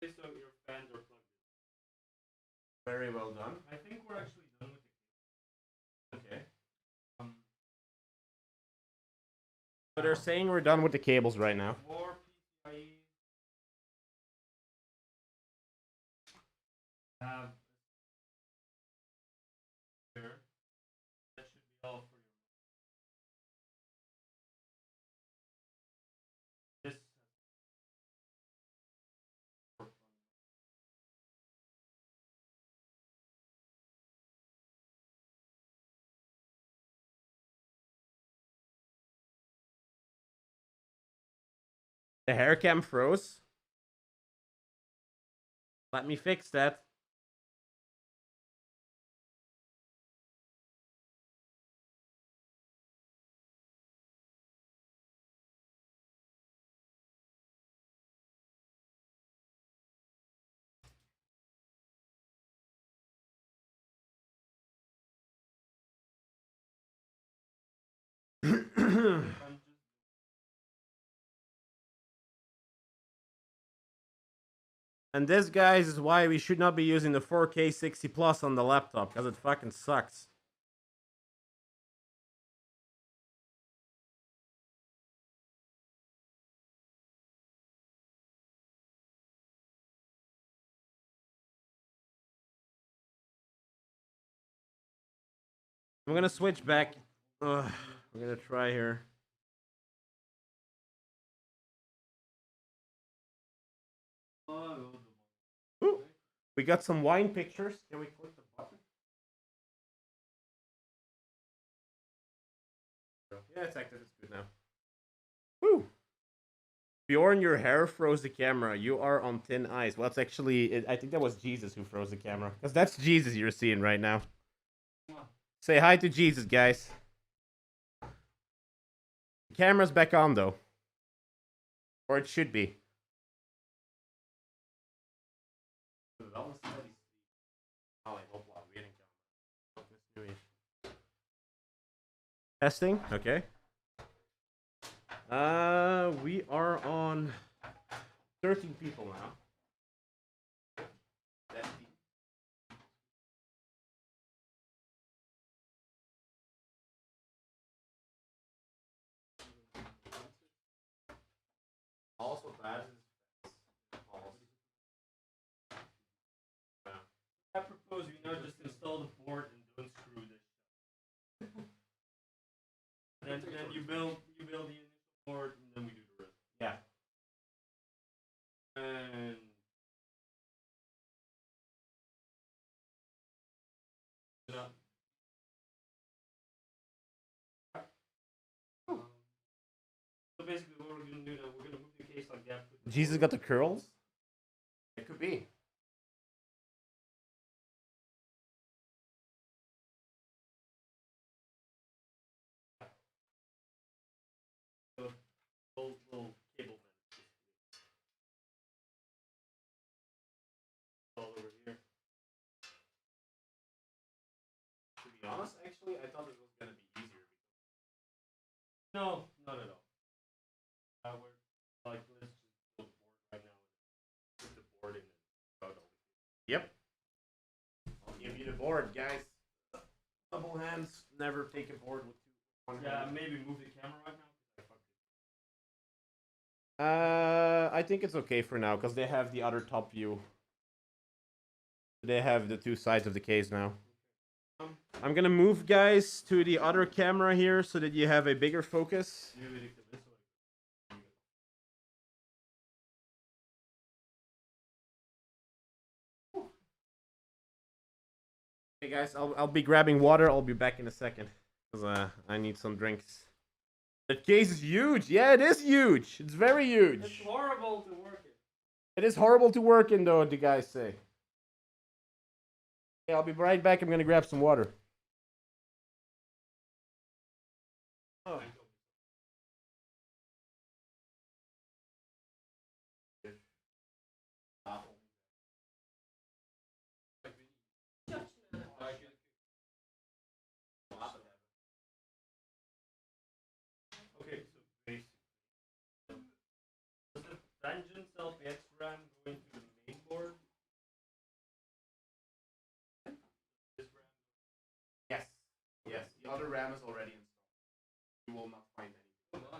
So your fans are plugged in. Very well done. I think we're actually done with the Okay. So they're saying we're done with the cables right now. more PCIe. The hair cam froze. Let me fix that. And this, guys, is why we should not be using the 4K 60 plus on the laptop, because it fucking sucks. I'm gonna switch back. We're gonna try here. Ooh, we got some wine pictures. Can we click the button? Yeah, it's active. It's good now. Woo! Bjorn, your hair froze the camera. You are on thin ice. Well, it's actually, I think that was Jesus who froze the camera. Because that's Jesus you're seeing right now. Say hi to Jesus, guys. The camera's back on, though. Or it should be. Testing, okay. We are on 13 people now. Also, that is I propose we now just install the board and don't screw this. And then you build the initial board and then we do the rest. Yeah. And so basically what we're gonna do now, we're gonna move the case like that. Jesus got the curls? It could be. Little cable all over here. To be honest, actually, I thought it was gonna be easier. No, not at all. We're like, let's just build the board right now. Put the board in and Yep. I'll give you the board, guys. Double hands. Never take a board with one hand. maybe move the camera right now. I think it's okay for now because they have the other top view. They have the two sides of the case now. I'm gonna move, guys, to the other camera here so that you have a bigger focus. Hey guys, I'll be grabbing water. I'll be back in a second because I need some drinks. The case is huge. Yeah, it is huge. It's very huge. It's horrible to work in. It is horrible to work in, though, the guys say. Okay, I'll be right back. I'm gonna grab some water. Oh. Okay, so basically, does the tangent LPX RAM go into the main board? This RAM? Yes. Yes. The other RAM is already installed. You will not find any. Oh my.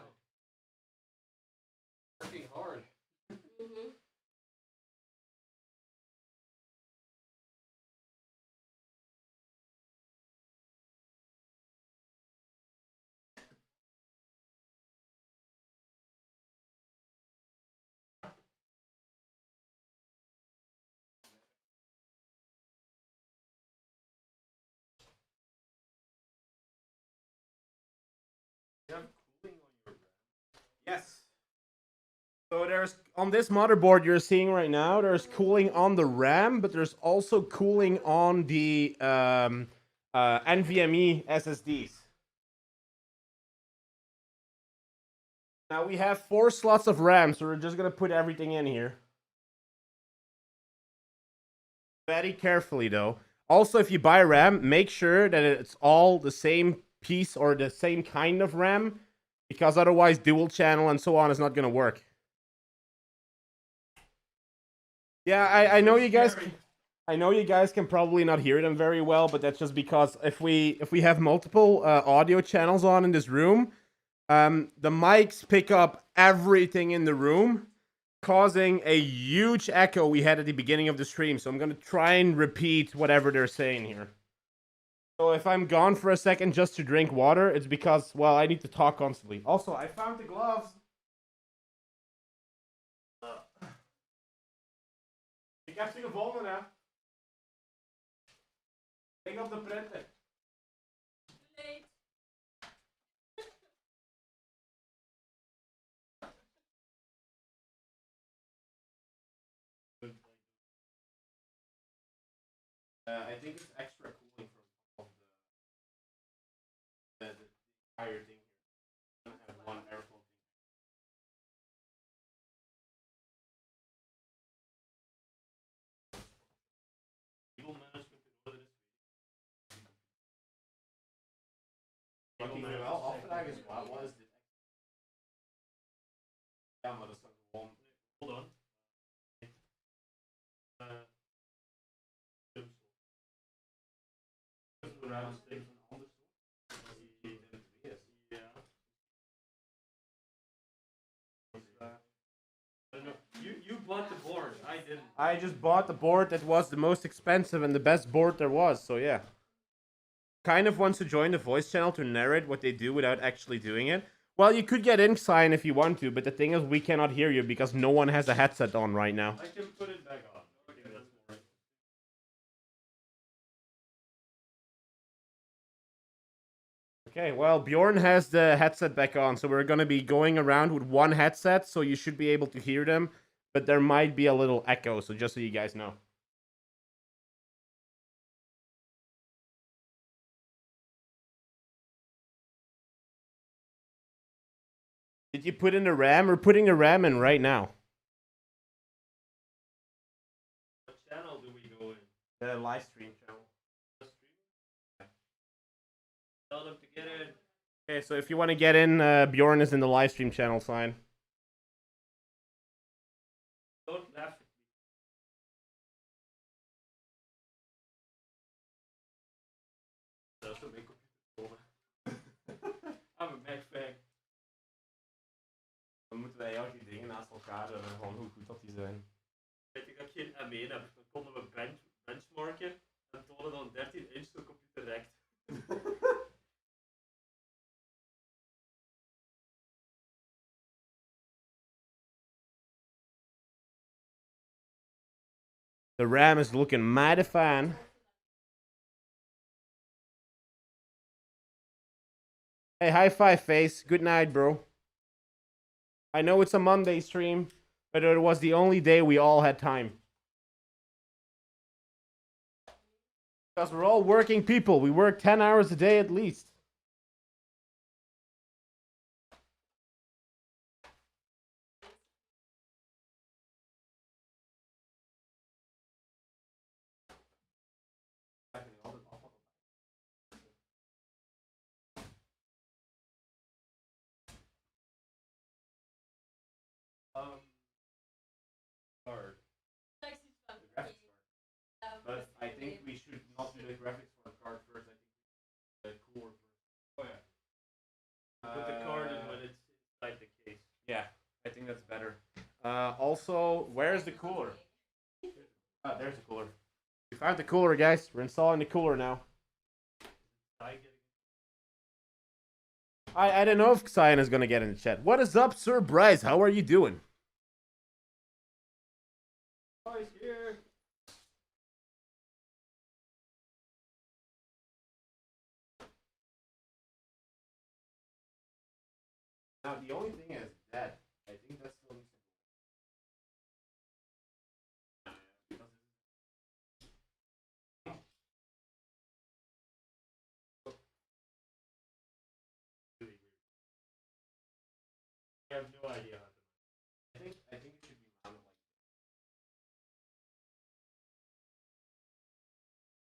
Working hard. Mm-hmm. You have cooling on your RAM? Yes. So there's on this motherboard you're seeing right now, there's cooling on the RAM, but there's also cooling on the NVMe SSDs. Now we have 4 slots of RAM, so we're just gonna put everything in here. Very carefully though. Also, if you buy RAM, make sure that it's all the same piece or the same kind of RAM, because otherwise dual channel and so on is not gonna work. Yeah, I know you guys. I know you guys can probably not hear them very well, but that's just because if we have multiple audio channels on in this room, the mics pick up everything in the room, causing a huge echo we had at the beginning of the stream. So I'm gonna try and repeat whatever they're saying here. So if I'm gone for a second just to drink water, it's because, well, I need to talk constantly. Also, I found the gloves. Ik heb ze gevonden, hè. Ik op de printer. Late. I think it's extra cooling from the entire thing here. I'm gonna have one airflow thing. People management in order is Wat ik me wel afvraag is, wat is dit? Ja, maar dat is dan gewoon... hold on. You bought the board. I didn't. I just bought the board that was the most expensive and the best board there was, so yeah. Kind of wants to join the voice channel to narrate what they do without actually doing it. Well, you could get in, Sign, if you want to, but the thing is, we cannot hear you because no one has a headset on right now. I can put it back on. Okay, that's more. Okay, well, Bjorn has the headset back on, so we're gonna be going around with one headset, so you should be able to hear them, but there might be a little echo, so just so you guys know. Did you put in the RAM? We're putting the RAM in right now. What channel do we go in? The live stream channel. Tell them to get in. Okay, so if you want to get in, Bjorn is in the live stream channel, Sign. Don't laugh at me. Dat is een beetje computer. I'm a Mac fan. Dan moeten wij elke dingen naast elkaar en gewoon hoe goed dat die zijn. Weet ik dat ik geen M1 heb, dan konden we benchmarken en tonen dan 13 inch de computer rekt. The RAM is looking mighty fine. Hey, high five, Face. Good night, bro. I know it's a Monday stream, but it was the only day we all had time. Because we're all working people. We work 10 hours a day at least. Hard. But I think we should not do the graphics for the card first. I think the cooler first. Oh yeah. Put the card in when it's inside the case. Yeah, I think that's better. Also, where's the cooler? Oh, there's the cooler. We found the cooler, guys. We're installing the cooler now. I don't know if Cyan is gonna get in the chat. What is up, Sir Bryce? How are you doing? Oh, he's here. Now the only thing is that I think that's still needs have no idea how to. I think it should be mounted like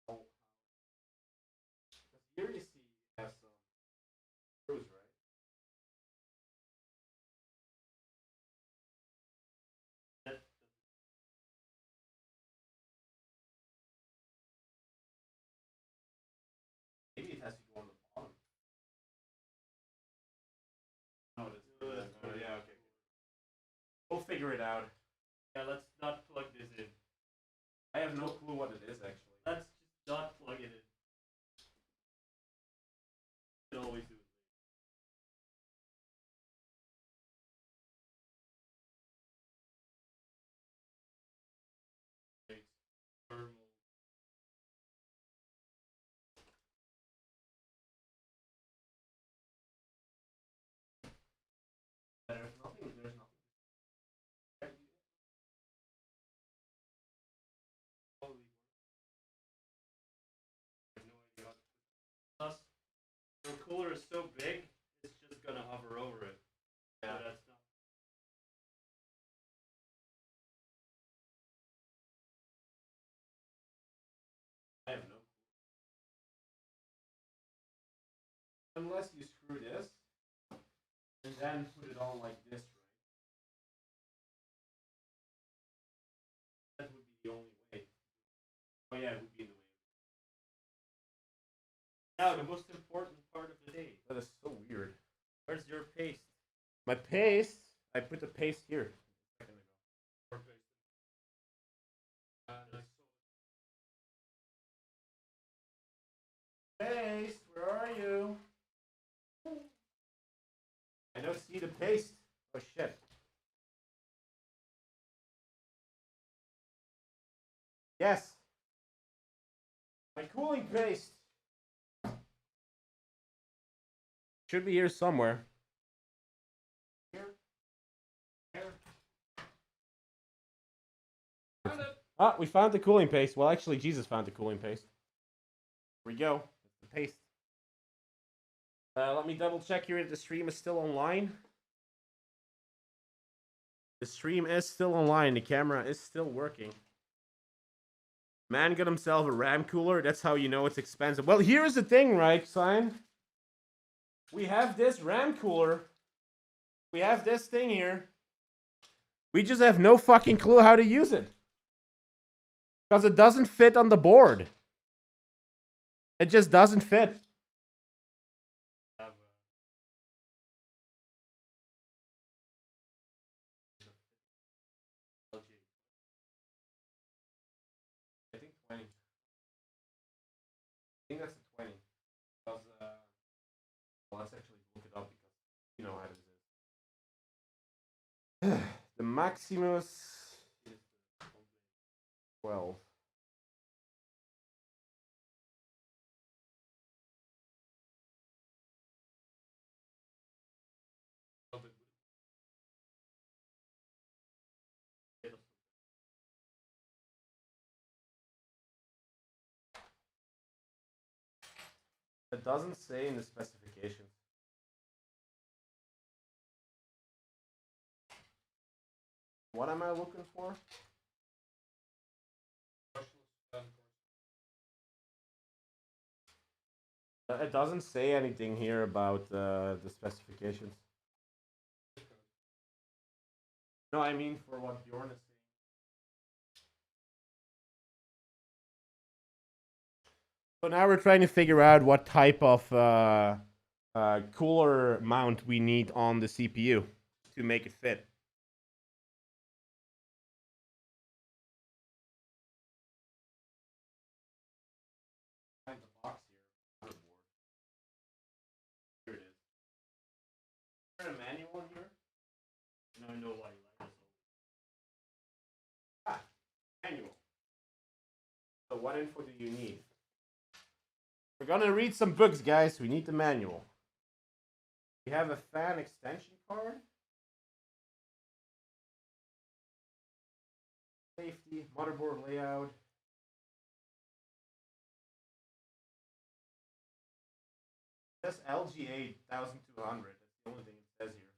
oh, here you see you have some screws, right? That, Maybe it has to go on the bottom. No, it is. Yeah, okay. We'll figure it out. yeah, let's not plug this in. I have no clue what it is actually. Let's just not plug it in. You can always do it. Thermal. There's nothing. There's nothing. Holy. I have no idea how to put that. Plus, your cooler is so big, it's just gonna hover over it. Yeah. So that's not. I have no clue. Unless you screw this and then put it on like this, right? That would be the only way. Oh yeah, it would be in the way. Now, the most important part of the day. That is so weird. Where's your paste? My paste. I put the paste here. Or paste? Nice. Paste, where are you? I don't see the paste. Oh shit. Yes. My cooling paste. Should be here somewhere. Here. Here. Found it. Ah, we found the cooling paste. Well, actually, Jesus found the cooling paste. Here we go. That's the paste. Let me double check here if the stream is still online. The stream is still online. The camera is still working. Man got himself a RAM cooler. That's how you know it's expensive. Well, here's the thing, right, Sign? We have this RAM cooler. We have this thing here. We just have no fucking clue how to use it. Because it doesn't fit on the board. It just doesn't fit. I think 20. I think that's a 20. Because, well, let's actually look it up because you know how it is. The Maximus is 12. It doesn't say in the specifications. What am I looking for? It doesn't say anything here about the specifications. No, I mean for what Bjorn is saying. So now we're trying to figure out what type of cooler mount we need on the CPU to make it fit. Find the box here. Here it is. Is there a manual in here? Now I know why you like this. Ah, manual. So what info do you need? We're gonna read some books, guys. We need the manual. We have a fan extension card. Safety, motherboard layout. That's LGA 1200. That's the only thing it says here.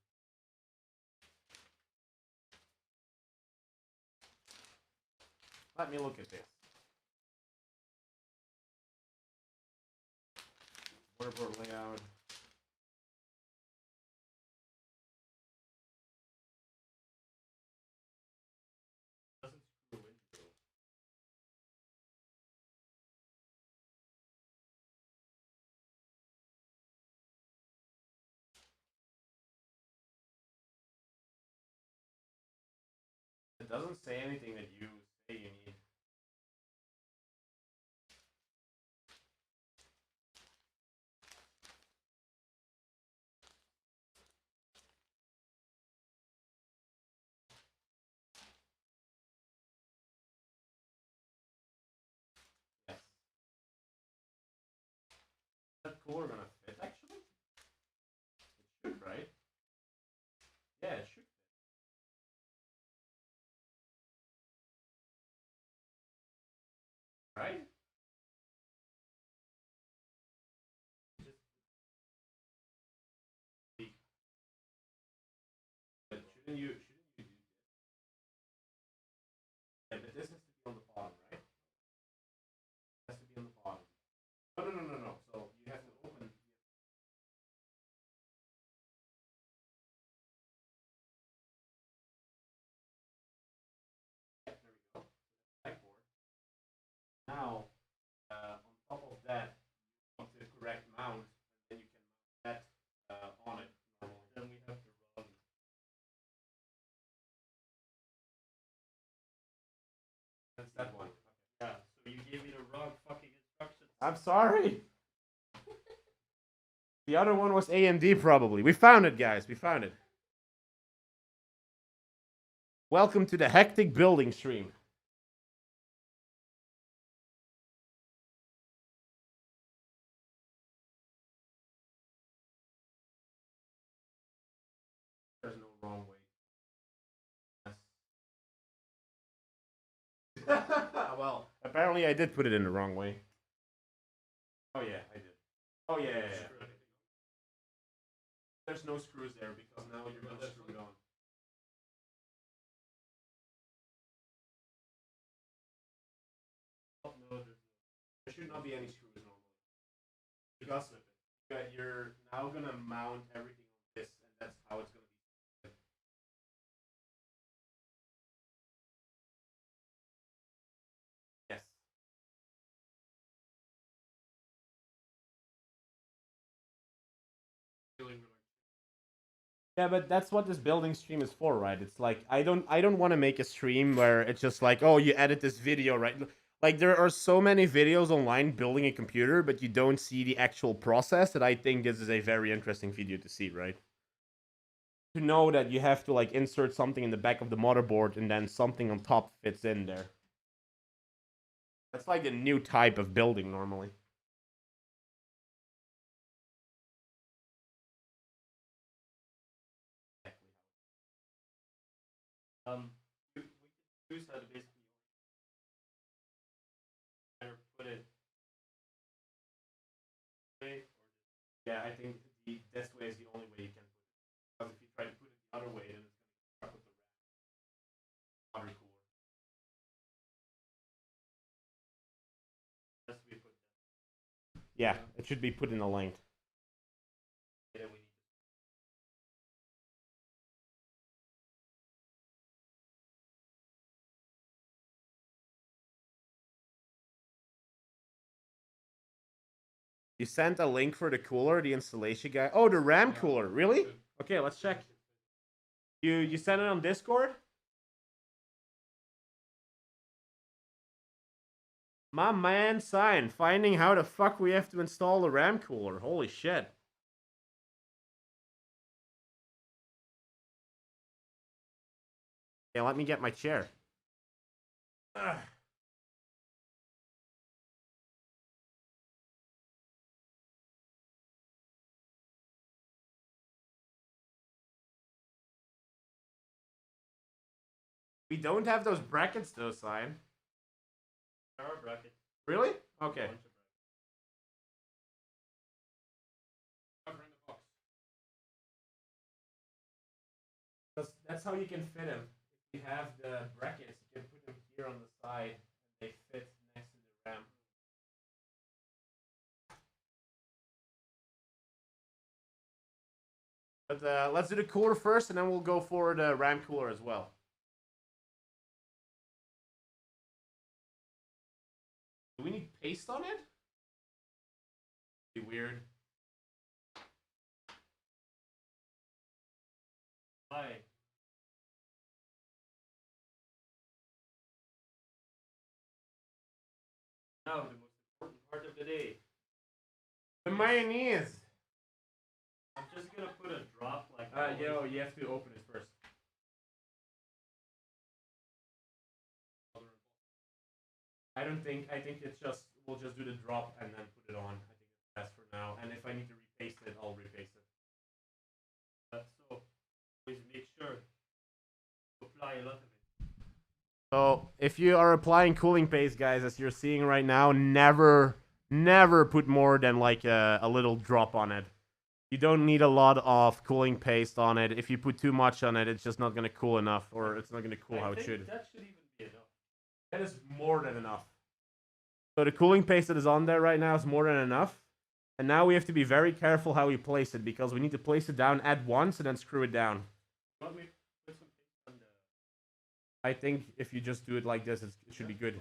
Let me look at this. Waterboard layout. Doesn't screw into. It doesn't say anything that you say you need. Yes. Is that cooler gonna fit actually? It should, right? Yeah, it should. Right? But shouldn't you do this? Yeah, but this has to be on the bottom, right? It has to be on the bottom. No. So you have to open. Yeah, there we go. Backboard. Now, on top of that, you want the correct mount, and then you can mount that on it normally. Then we have to run. That's that one. Yeah, so you gave me the wrong fucking instructions. I'm sorry. The other one was AMD probably. We found it, guys. We found it. Welcome to the hectic building stream. There's no wrong way. Yes. Well, apparently I did put it in the wrong way. Oh yeah, I did. Oh yeah. There's no screws there because now you're gonna screw it on. Oh, no, There should not be any screws normally. Because you're now gonna mount everything on this, and that's how it's gonna be. Yes. Yeah, but that's what this building stream is for, right? It's like I don't want to make a stream where it's just like, oh, you edit this video, right? Like there are so many videos online building a computer, but you don't see the actual process that I think this is a very interesting video to see, right? To know that you have to like insert something in the back of the motherboard and then something on top fits in there. That's like a new type of building normally. we can choose how to basically either put it way Yeah, I think this way is the only way you can put it. Because if you try to put it the other way, then it's going to get stuck with the water cooler. or has to be put down. Yeah, it should be put in a length. Yeah, we need You sent a link for the cooler, the installation guy. Oh, the RAM cooler, really? Okay, let's check. You sent it on Discord? My man, Sign, finding how the fuck we have to install the RAM cooler. Holy shit. Yeah, let me get my chair. Ugh. We don't have those brackets though, Sign. power bracket. Really? Okay. Cover in the box. That's how you can fit them. If you have the brackets, you can put them here on the side. They fit next to the RAM. But let's do the cooler first, and then we'll go for the RAM cooler as well. Do we need paste on it? Be weird. Hi. Now, the most important part of the day. The mayonnaise. I'm just gonna put a drop like Yo, you have to open it first. I think it's just, we'll just do the drop and then put it on. I think it's best for now. And if I need to repaste it, I'll repaste it. So, always make sure to apply a lot of it. So, if you are applying cooling paste, guys, as you're seeing right now, never put more than like a little drop on it. You don't need a lot of cooling paste on it. If you put too much on it, it's just not going to cool enough, or it's not going to cool how it should. That should even be enough. That is more than enough. So the cooling paste that is on there right now is more than enough. And now we have to be very careful how we place it, because we need to place it down at once and then screw it down. You want me to put some paste on the... I think if you just do it like this, it should be good.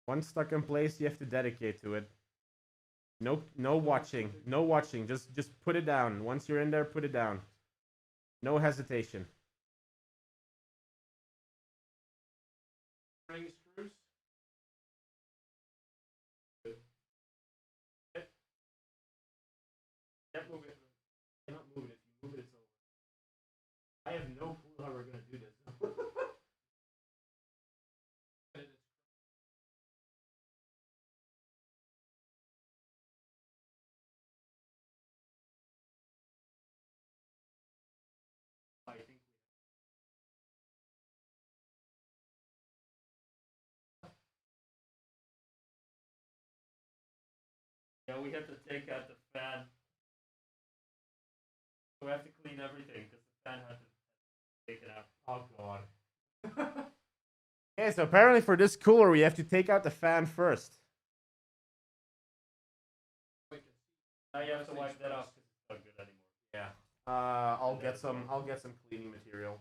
Once stuck in place, you have to dedicate to it. No watching. No watching. Just put it down. Once you're in there, put it down. No hesitation. Ring screws. Can't move it. Cannot move it. If you move it, it's over. I have no clue how we're gonna do this. I think yeah, we have to take out the fan. We have to clean everything because the fan has to take it out. Oh god. Okay, so apparently for this cooler we have to take out the fan first. Now you have to wipe that off because it's not good anymore. Yeah. I'll get some cleaning material.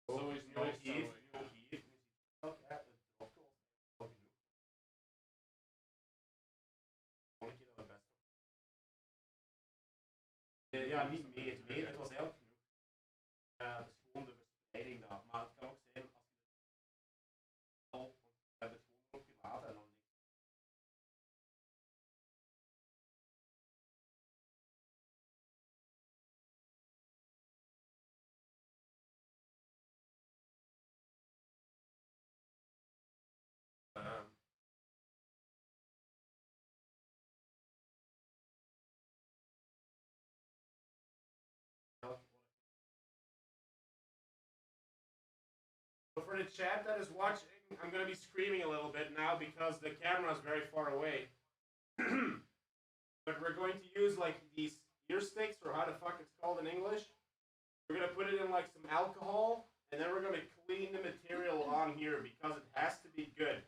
So is no heat. Ja, niet meer. Het was heel genoeg. Het is gewoon de bestrijding daar. Maar het kan ook zijn als je het al, we hebben het gewoon op gelaten en dan niks. So for the chat that is watching, I'm going to be screaming a little bit now because the camera is very far away. But we're going to use like these ear sticks, or how the fuck it's called in English. We're gonna put it in like some alcohol, and then we're gonna clean the material on here because it has to be good.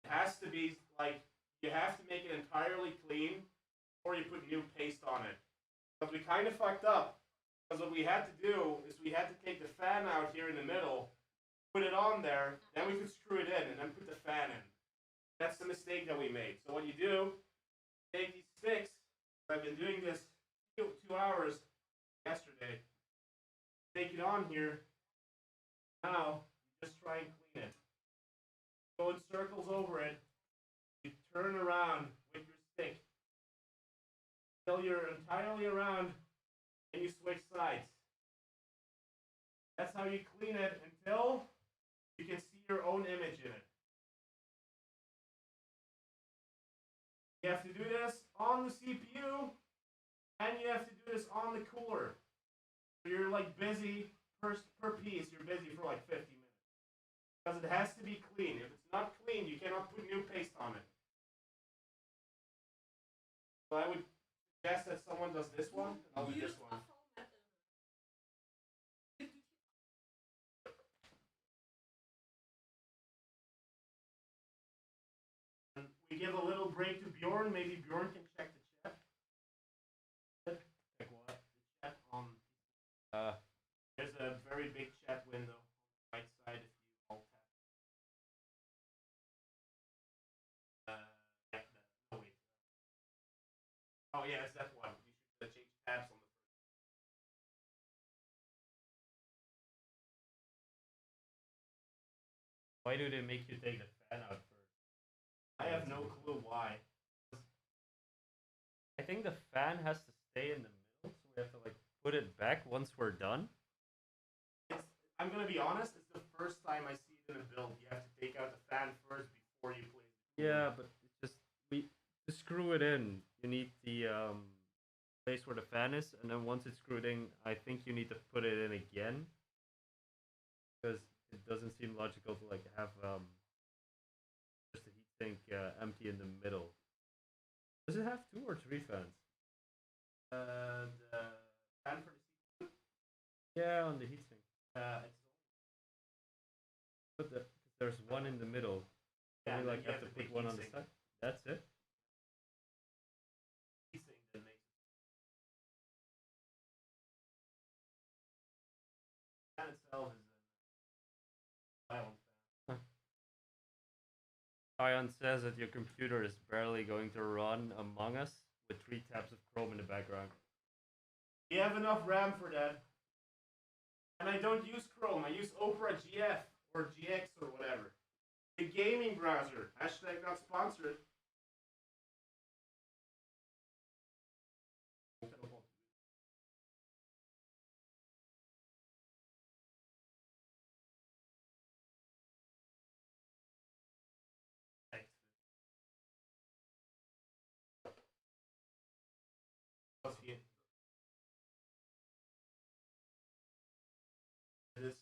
It has to be like you have to make it entirely clean before you put new paste on it. Because we kind of fucked up. Because what we had to do is we had to take the fan out here in the middle, put it on there, then we could screw it in, and then put the fan in. That's the mistake that we made. So what you do, take these sticks. I've been doing this 2 hours yesterday. Take it on here. Now, just try and clean it. Go in circles over it. You turn around with your stick until you're entirely around, and you switch sides. That's how you clean it until you can see your own image in it. You have to do this on the CPU, and you have to do this on the cooler. So you're like busy per piece. You're busy for like 50 minutes because it has to be clean. If it's not clean, you cannot put new paste on it. So I would suggest that someone does this one, and I'll do this one. And we give a little break to Bjorn. Maybe Bjorn can check the chat. Check what? The chat on. There's a very big chat window on the right side if you alt tab. Yeah, no wait. Oh yeah, it's that one. You should change tabs on the first. Why do they make you take the fan out first? I have no clue why. I think the fan has to stay in the middle, so we have to like put it back once we're done. I'm gonna be honest. It's the first time I see it in a build. You have to take out the fan first before you place it. Yeah, but it's just to screw it in, you need the place where the fan is, and then once it's screwed in, I think you need to put it in again because it doesn't seem logical to like have just the heatsink empty in the middle. Does it have 2 or 3 fans? The fan for the CPU. Yeah, on the heatsink. It's But there's one in the middle. yeah, We and like you have to put one on the heatsink. side. That's it. Heatsink that makes it. The fan itself is a violent fan. Ion says that your computer is barely going to run Among Us with 3 tabs of Chrome in the background. You have enough RAM for that. And I don't use Chrome. I use Opera GF or GX or whatever. The gaming browser. Hashtag not sponsored. This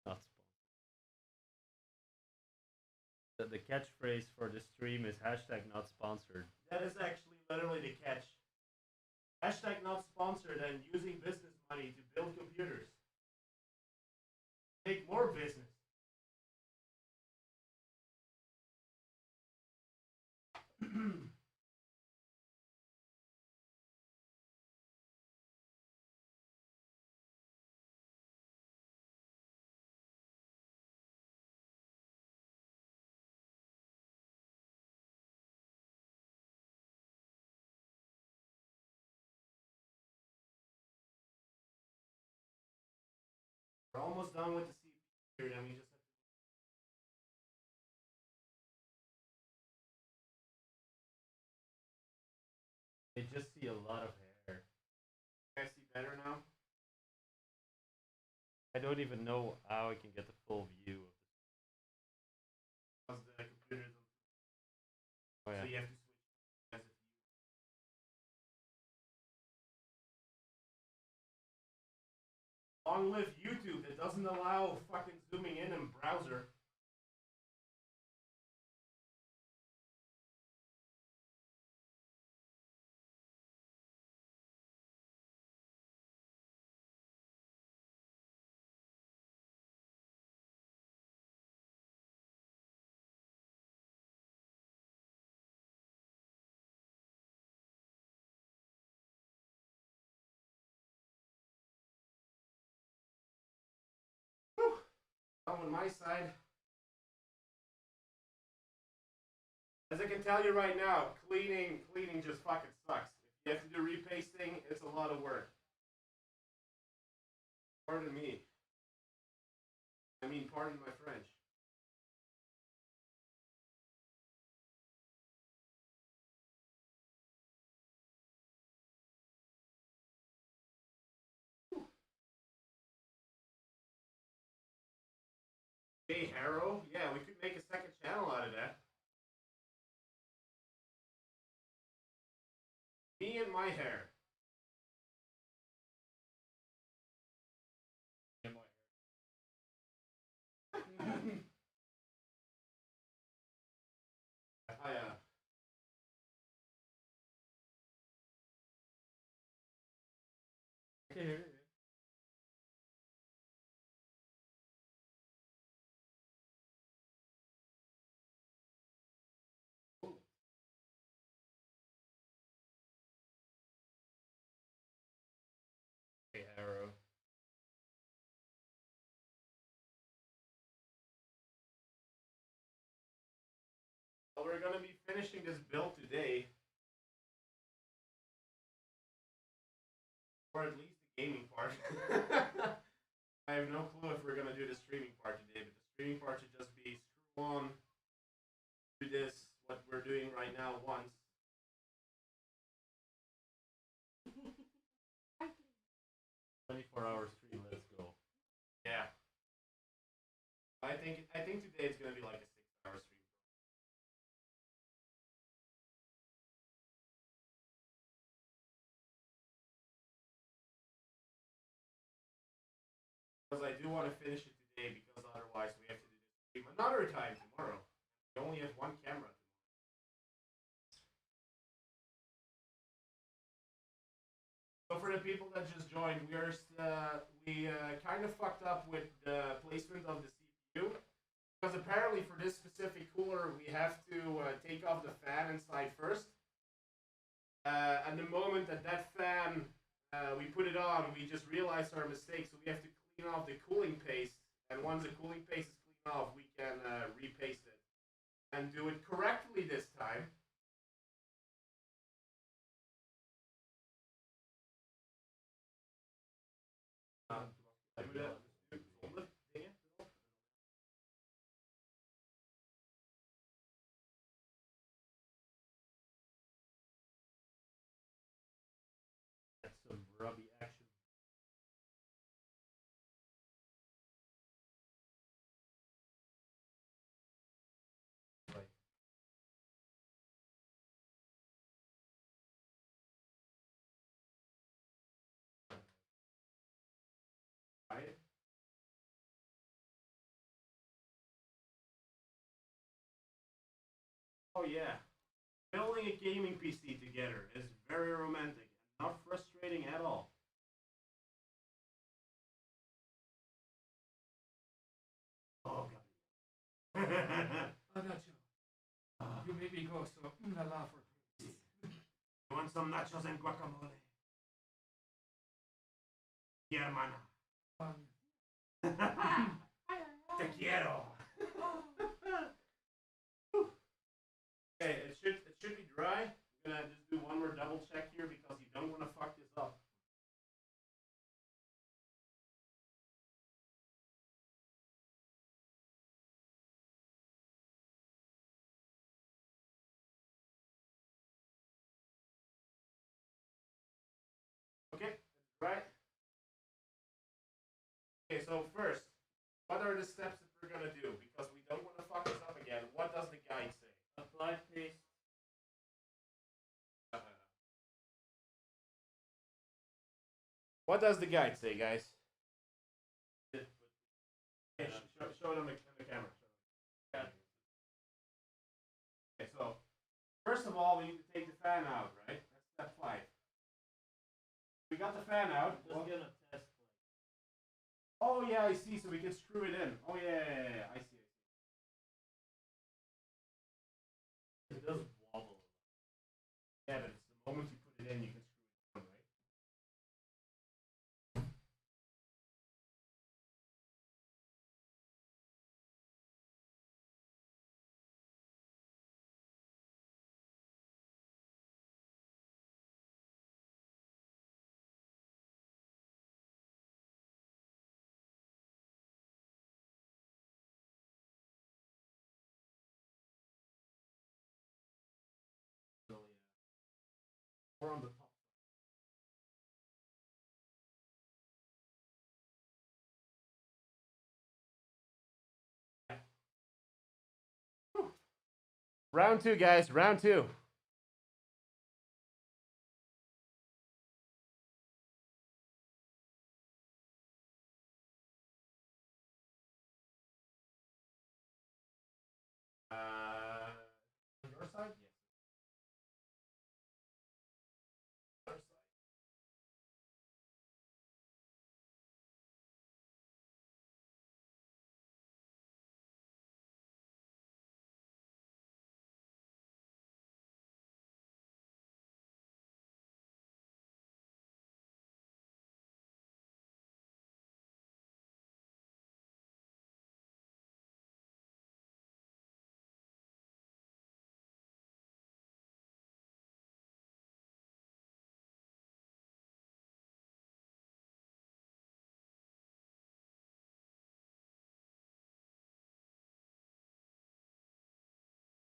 Not sponsored. The catchphrase for the stream is hashtag not sponsored. That is actually literally the catch. Hashtag not sponsored and using business money to build computers. Make more business. We're almost done with the CPU here, and we just have They just see a lot of hair. to see better now. I don't even know how I can get the full view of this. Because the computer's on. Oh, yeah. So you have to Long live YouTube that doesn't allow fucking zooming in browser. On my side, as I can tell you right now, cleaning just fucking sucks. If you have to do repasting, it's a lot of work. Pardon me. I mean, pardon my French. Hey, Harrow? Yeah, we could make a second channel out of that. Me and my hair. Hey, Arrow. Well, we're gonna be finishing this build today. Or at least the gaming part. I have no clue if we're gonna do the streaming part today, but the streaming part should just be screw on, do this, what we're doing right now once. 24-hour stream, let's go. Yeah. I think today it's gonna be like a 6-hour stream. Because I do want to finish it today, because otherwise we have to do this stream another time tomorrow. We only have one camera tomorrow. So for the people that just joined, we kind of fucked up with the placement of the CPU. Because apparently for this specific cooler, we have to take off the fan inside first. And the moment that fan, we put it on, we just realized our mistake, so we have to clean off the cooling paste. And once the cooling paste is cleaned off, we can repaste it. And do it correctly this time. That's some rubby action. Right. Right? Oh yeah. Building a gaming PC together is very romantic and not frustrating at all. Oh god. Nacho, you made me go so la la for praise. You want some nachos and guacamole? Yeah, hermana. Te quiero. Okay, it should be dry. I'm gonna just do one more double check here because you don't want to fuck this up. Okay, right. Okay, so first, what are the steps that we're gonna do? Because we don't want to fuck this up again. What does the guide say? Apply paste. What does the guide say, guys? show it on the camera. Okay, so first of all, we need to take the fan out, right? That's step 5. We got the fan out. Just gonna test. Oh yeah, I see. So we can screw it in. Oh yeah, I see. It does wobble. Yeah, but it's the moment you put it in, you can screw it in, right? So yeah, or on the top. Round 2, guys. Round 2. On your side? Yes. Other side.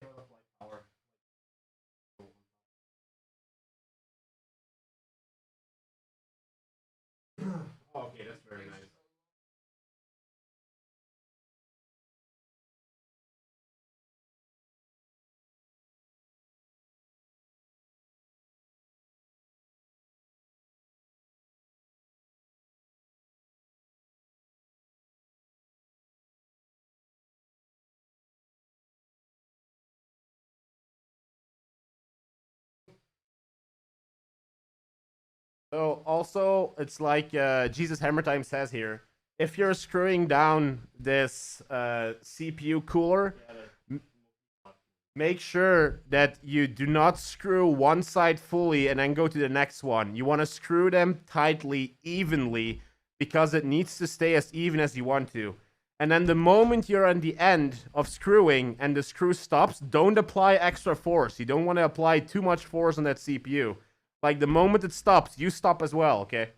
Apply power. Okay, that's very nice. So also, it's like Jesus Hammer Time says here. If you're screwing down this CPU cooler, make sure that you do not screw one side fully and then go to the next one. You want to screw them tightly, evenly, because it needs to stay as even as you want to. And then the moment you're on the end of screwing and the screw stops, don't apply extra force. You don't want to apply too much force on that CPU. Like, the moment it stops, you stop as well, okay?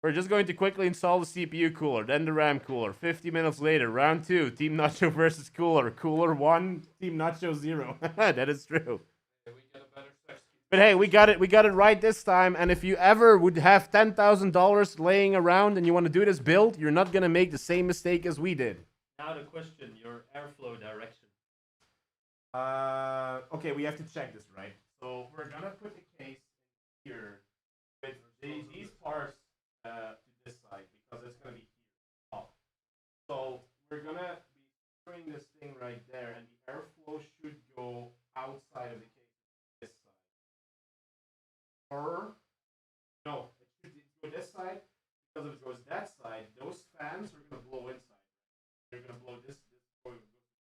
We're just going to quickly install the CPU cooler, then the RAM cooler. 50 minutes later, round 2, Team Nacho versus Cooler. Cooler 1, Team Nacho 0. That is true. But hey, we got it right this time. And if you ever would have $10,000 laying around and you want to do this build, you're not gonna make the same mistake as we did. Now the question, your airflow direction. Okay, we have to check this, right? So we're gonna put the case here with these parts to this side because it's gonna be here up. So we're gonna be screwing this thing right there, and the airflow should go outside of the case this side. Or no, it should go this side because if it goes that side, those fans are gonna blow inside. They're gonna blow this going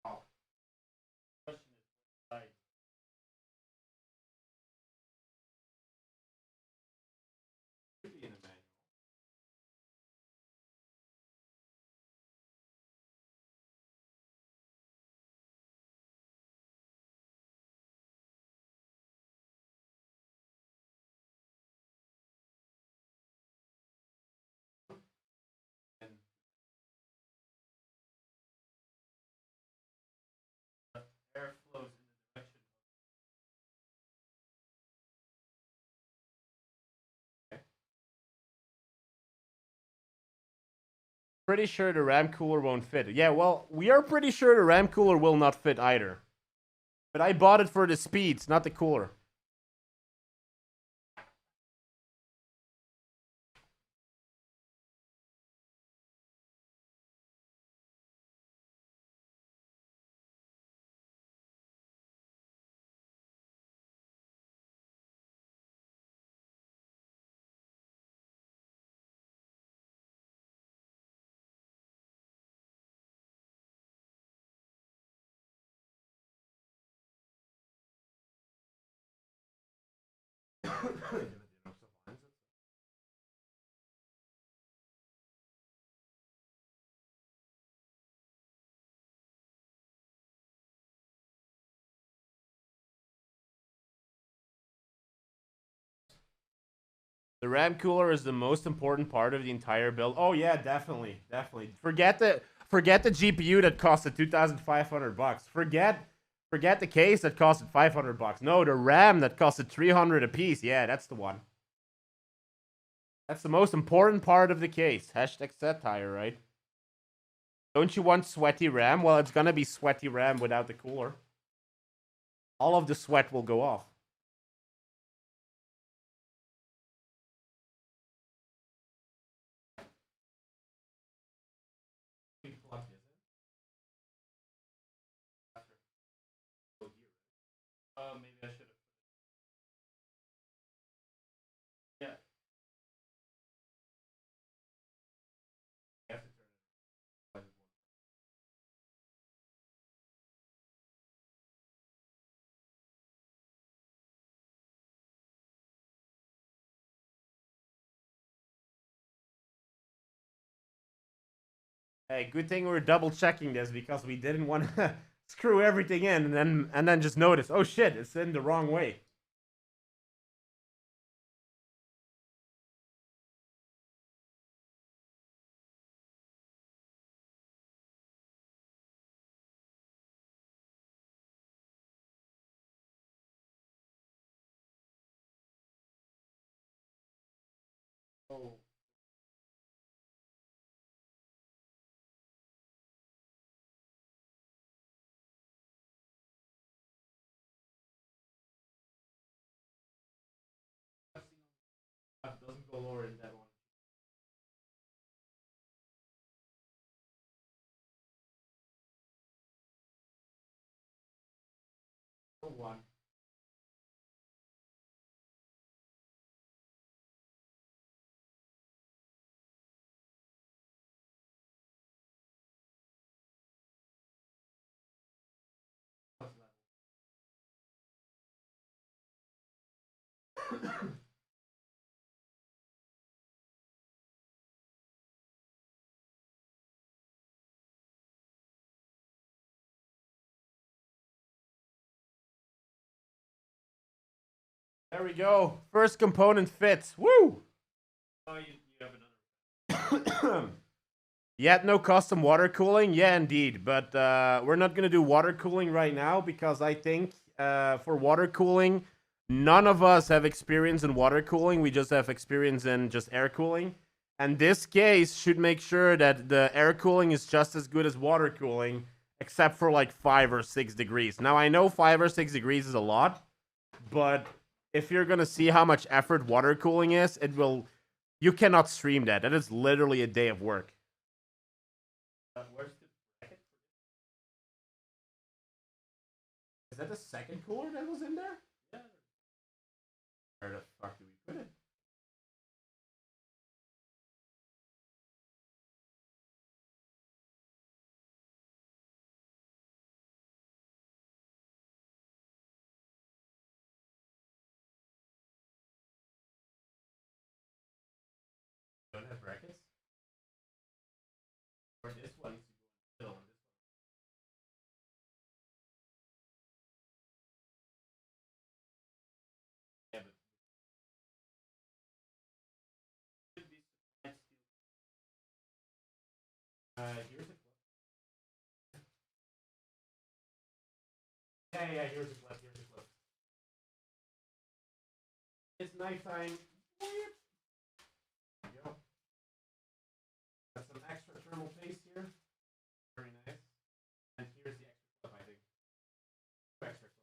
out. Question is what side? Should be in the manual. And Air flows in the direction. pretty sure the RAM cooler won't fit. Yeah, well, we are pretty sure the RAM cooler will not fit either. But I bought it for the speeds, not the cooler. The RAM cooler is the most important part of the entire build. Oh yeah, definitely. Forget the GPU that costed $2,500. Forget the case that costed $500. No, the RAM that costed $300 a piece. Yeah, that's the one. That's the most important part of the case. Hashtag satire, right? Don't you want sweaty RAM? Well, it's gonna be sweaty RAM without the cooler. All of the sweat will go off. Maybe I should have. Yeah. Hey, good thing we're double checking this because we didn't want to screw everything in and then just notice, oh shit, it's in the wrong way. Oh. Doesn't go lower in that one. One. There we go. First component fits. Woo! Oh, you have another. Yet no custom water cooling? Yeah, indeed. But we're not going to do water cooling right now because I think for water cooling, none of us have experience in water cooling. We just have experience in just air cooling. And this case should make sure that the air cooling is just as good as water cooling, except for like 5 or 6 degrees. Now, I know 5 or 6 degrees is a lot, but if you're going to see how much effort water cooling is, you cannot stream that. That is literally a day of work. Where's the bracket? Is that the second cooler that was in there? Yeah. Where the fuck do we put it? Don't have brackets? Or this one needs to go in the middle and this one. Yeah, but Should be supplied steel. here's a clip. Yeah, here's a clip. It's nighttime. There you go. Got some extra thermal paste here. Very nice. And here's the extra clip, I think. Two extra clips.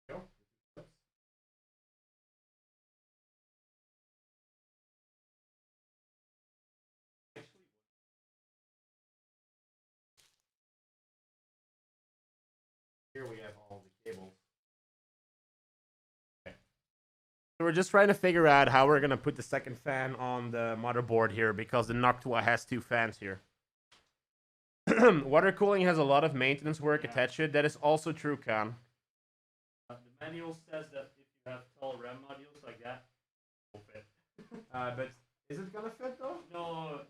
There you go. Clips. Actually, here we have all the cables. Okay. So we're just trying to figure out how we're gonna put the second fan on the motherboard here because the Noctua has 2 fans here. Water cooling has a lot of maintenance work attached to it. That is also true, Khan. The manual says that if you have tall RAM modules like that, it will fit. But is it gonna fit though? No.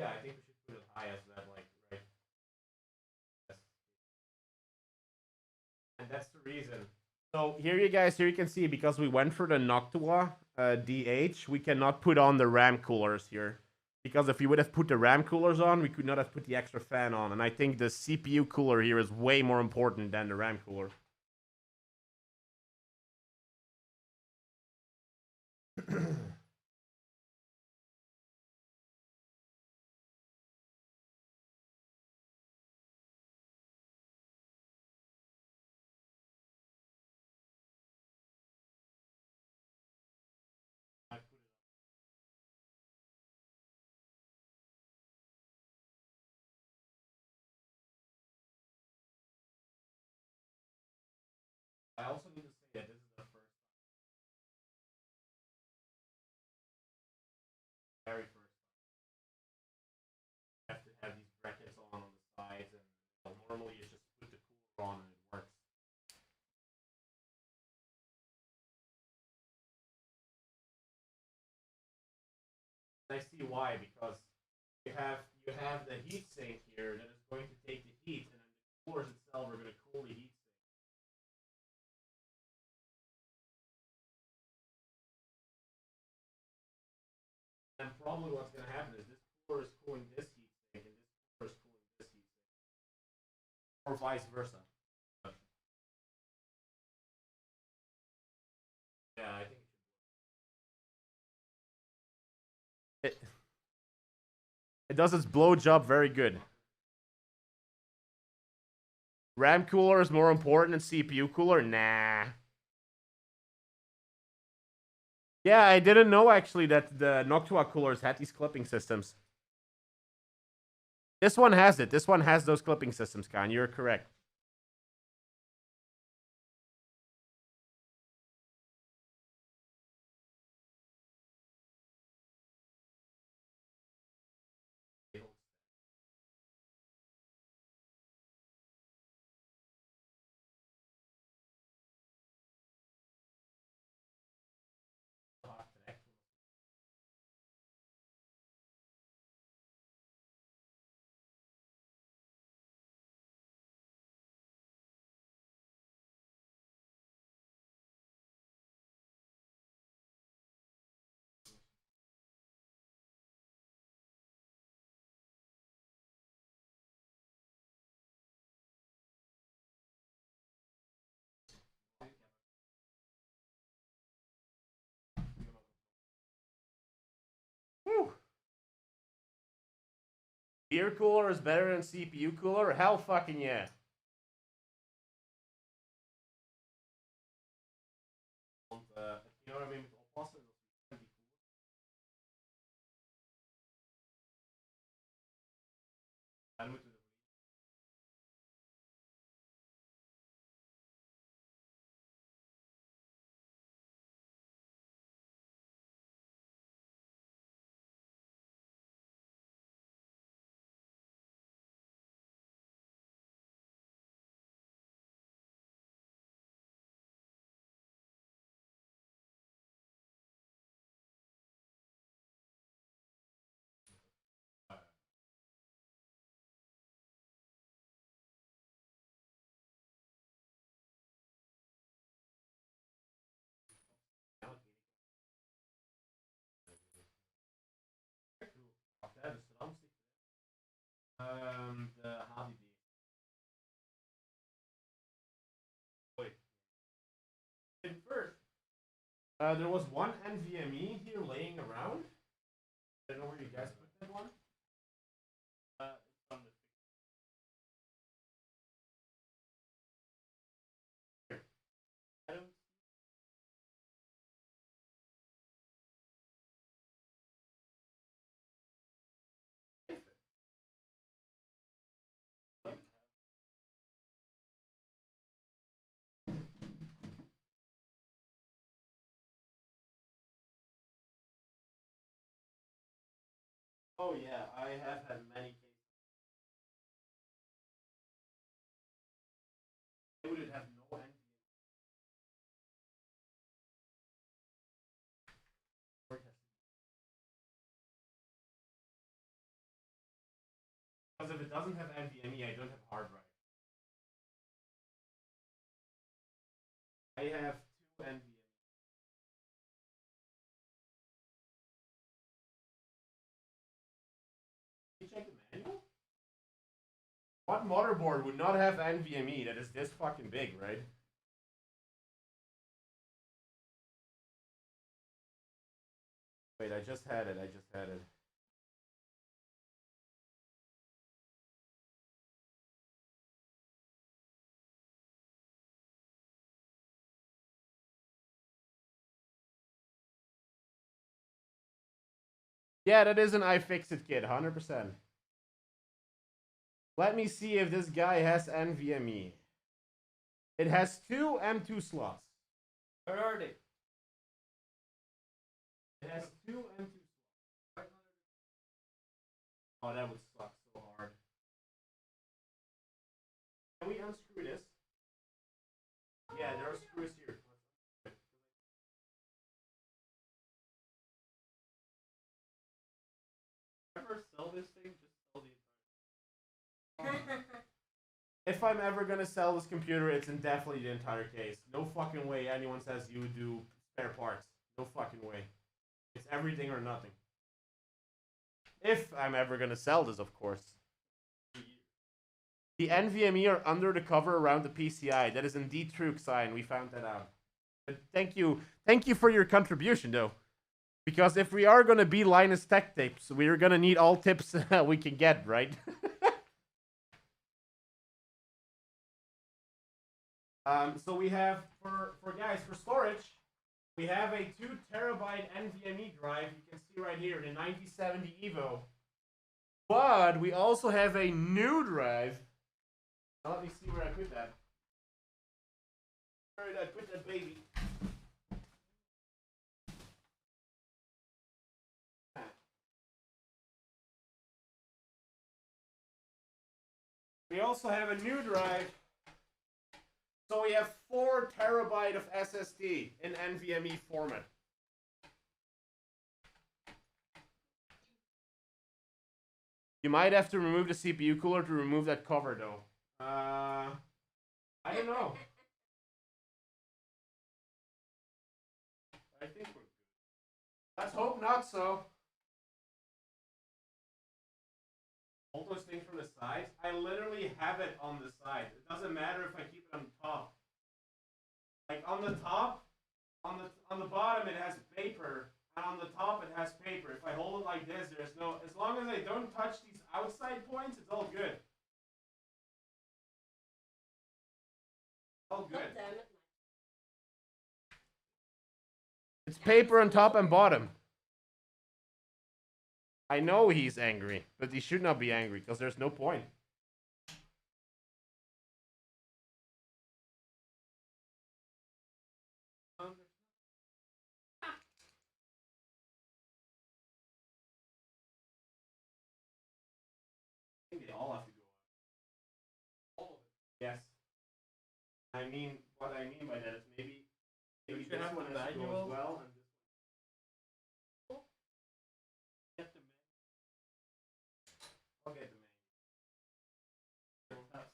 Yeah, I think we should put it high as that, like, right? Yes. And that's the reason. So here you can see, because we went for the Noctua DH, we cannot put on the RAM coolers here. Because if we would have put the RAM coolers on, we could not have put the extra fan on. And I think the CPU cooler here is way more important than the RAM cooler. I also need to say that this is the first, very first time. You have to have these brackets on the sides, and normally you just put the cooler on and it works. I see why, because you have the heat sink here that is going to take the heat, and then the coolers itself are going to cool the heat sink. And probably what's going to happen is this cooler is cooling this heat sink, and this cooler is cooling this heat sink, or vice versa. Yeah, I think it does its blow job very good. RAM cooler is more important than CPU cooler? Nah. Yeah, I didn't know actually that the Noctua coolers had these clipping systems. This one has it. This one has those clipping systems, Khan. You're correct. Whew. Beer cooler is better than CPU cooler? Hell fucking yeah. You know what I mean? The hobby. First, there was one NVMe here laying around. I don't know where you guys put that one. It's on the here. I don't. Oh yeah, I have had many cases. I would have no NVMe. Because if it doesn't have NVMe, I don't have hard drive. I have 2 NVMe. Can you check the manual? What motherboard would not have NVMe that is this fucking big, right? Wait, I just had it. Yeah, that is an iFixit kit, 100%. Let me see if this guy has NVMe. It has 2 M2 slots. Where are they? It has 2 M2 slots. Oh, that would suck so hard. Can we unscrew this? Yeah, there are screws here. Ever sell this thing? Just sell the entire. If I'm ever gonna sell this computer, it's indefinitely the entire case. No fucking way anyone says you do spare parts. No fucking way. It's everything or nothing. If I'm ever gonna sell this, of course. The NVMe are under the cover around the PCI. That is indeed true, Xine. We found that out. But thank you for your contribution, though. Because if we are gonna be Linus Tech Tips, we're gonna need all tips we can get, right? So we have for storage, we have a 2 terabyte NVMe drive. You can see right here, the 9070 Evo. But we also have a new drive. Now let me see where I put that. Where did I put that baby? We also have a new drive. So we have 4 terabyte of SSD in NVMe format. You might have to remove the CPU cooler to remove that cover, though. I don't know. I think we're good. Let's hope not so. All those things from the sides, I literally have it on the side. It doesn't matter if I keep it on top. Like on the top, on the bottom it has paper, and on the top it has paper. If I hold it like this, there's no. As long as I don't touch these outside points, it's all good. All good. It's paper on top and bottom. I know he's angry, but he should not be angry because there's no point. I think they all have to go on. All of it. Yes. I mean, what I mean by that is maybe this one has to go as well, and this one. Get the I'll get the Slavic.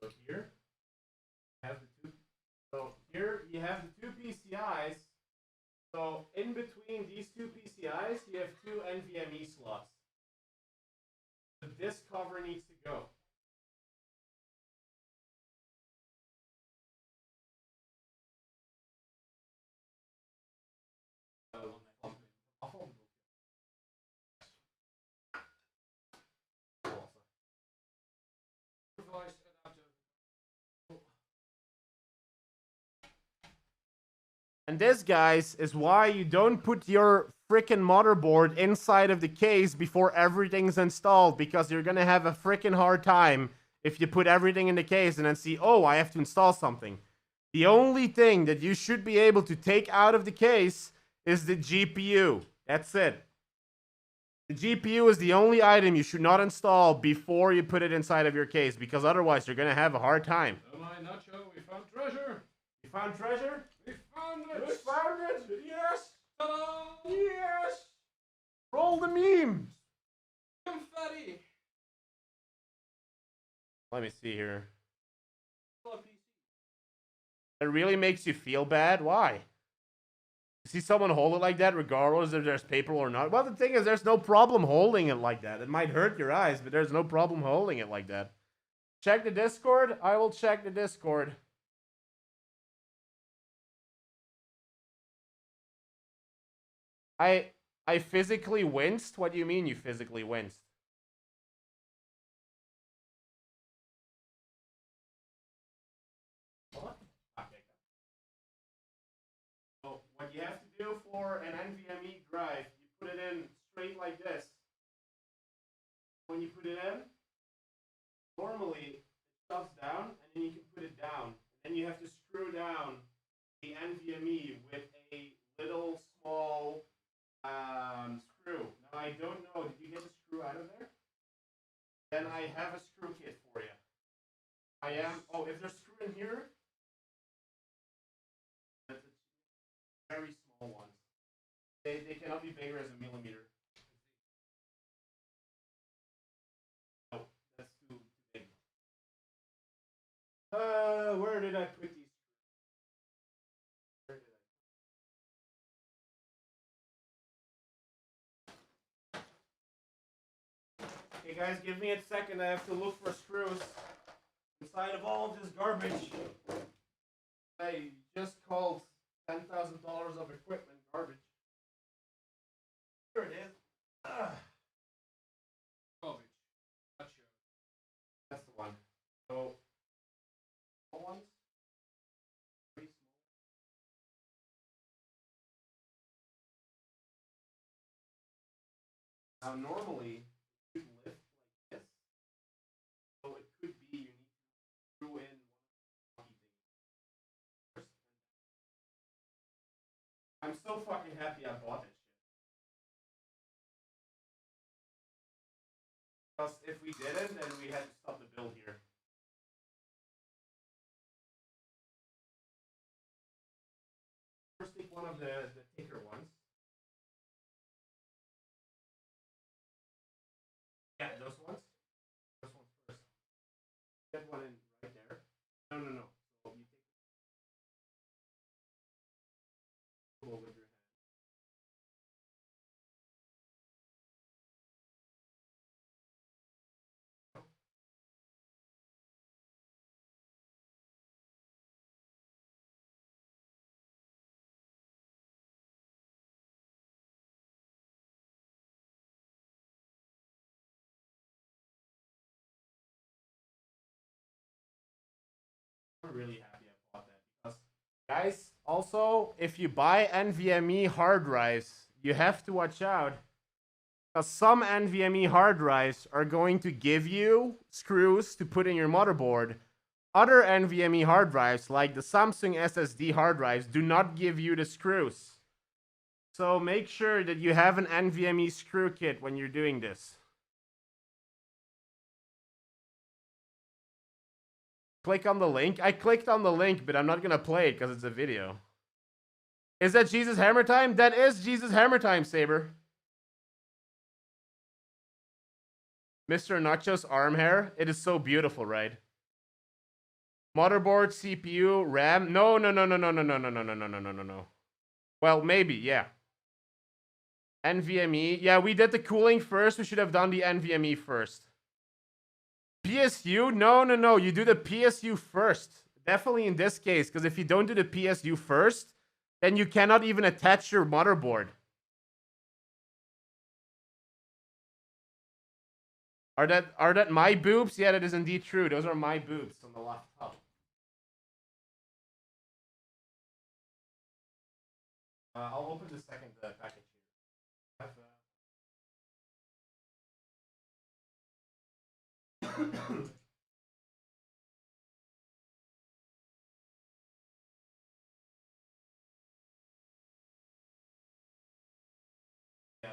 So here, have the two. So here you have the 2 PCIs. So in between these 2 PCIs, you have 2 NVMe slots. So this cover needs to go. And this, guys, is why you don't put your freaking motherboard inside of the case before everything's installed, because you're gonna have a freaking hard time if you put everything in the case and then see, oh, I have to install something. The only thing that you should be able to take out of the case is the GPU. That's it. The GPU is the only item you should not install before you put it inside of your case, because otherwise you're gonna have a hard time. Oh my Nacho, we found treasure! You found treasure? We found it! We found it! Yes! Ta-da! Yes! Roll the memes! Confetti! Let me see here. It really makes you feel bad? Why? See someone hold it like that regardless if there's paper or not? Well, the thing is, there's no problem holding it like that. It might hurt your eyes, but there's no problem holding it like that. Check the Discord. I will check the Discord. I physically winced? What do you mean you physically winced? What you have to do for an NVMe drive, you put it in straight like this. When you put it in, normally it shoves down, and then you can put it down. And then you have to screw down the NVMe with a little small screw. Now I don't know, did you get the screw out of there? Then I have a screw kit for you. Oh, if there's screw in here, very small ones. They cannot be bigger as a millimeter. No, that's too big. Where did I put these? Where did I? Okay, guys, give me a second. I have to look for screws inside of all of this garbage. I just called $10,000 of equipment garbage. Here it is. Garbage. Gotcha. That's the one. So, small ones. Very small. Now, normally, you lift like this. So it could be you need to screw in one of the things. I'm so fucking happy I bought this shit. Because if we didn't, then we had to stop the build here. First, take one of the thicker ones. Yeah, those ones. Those ones first. Get one in right there. No. So you take it with your hand. I'm really happy I bought that because, guys, also, if you buy NVMe hard drives, you have to watch out because some NVMe hard drives are going to give you screws to put in your motherboard. Other NVMe hard drives, like the Samsung SSD hard drives, do not give you the screws. So make sure that you have an NVMe screw kit when you're doing this. Click on the link. I clicked on the link, but I'm not gonna play it because it's a video. Is that Jesus Hammer Time? That is Jesus Hammer Time, Saber. Mr. Nacho's arm hair. It is so beautiful, right? Motherboard, CPU, RAM. No. Well, maybe, yeah. NVMe. Yeah, we did the cooling first. We should have done the NVMe first. PSU? No. You do the PSU first. Definitely in this case, because if you don't do the PSU first, then you cannot even attach your motherboard. Are that my boobs? Yeah, that is indeed true. Those are my boobs on the laptop. I'll open the second package here. Yeah,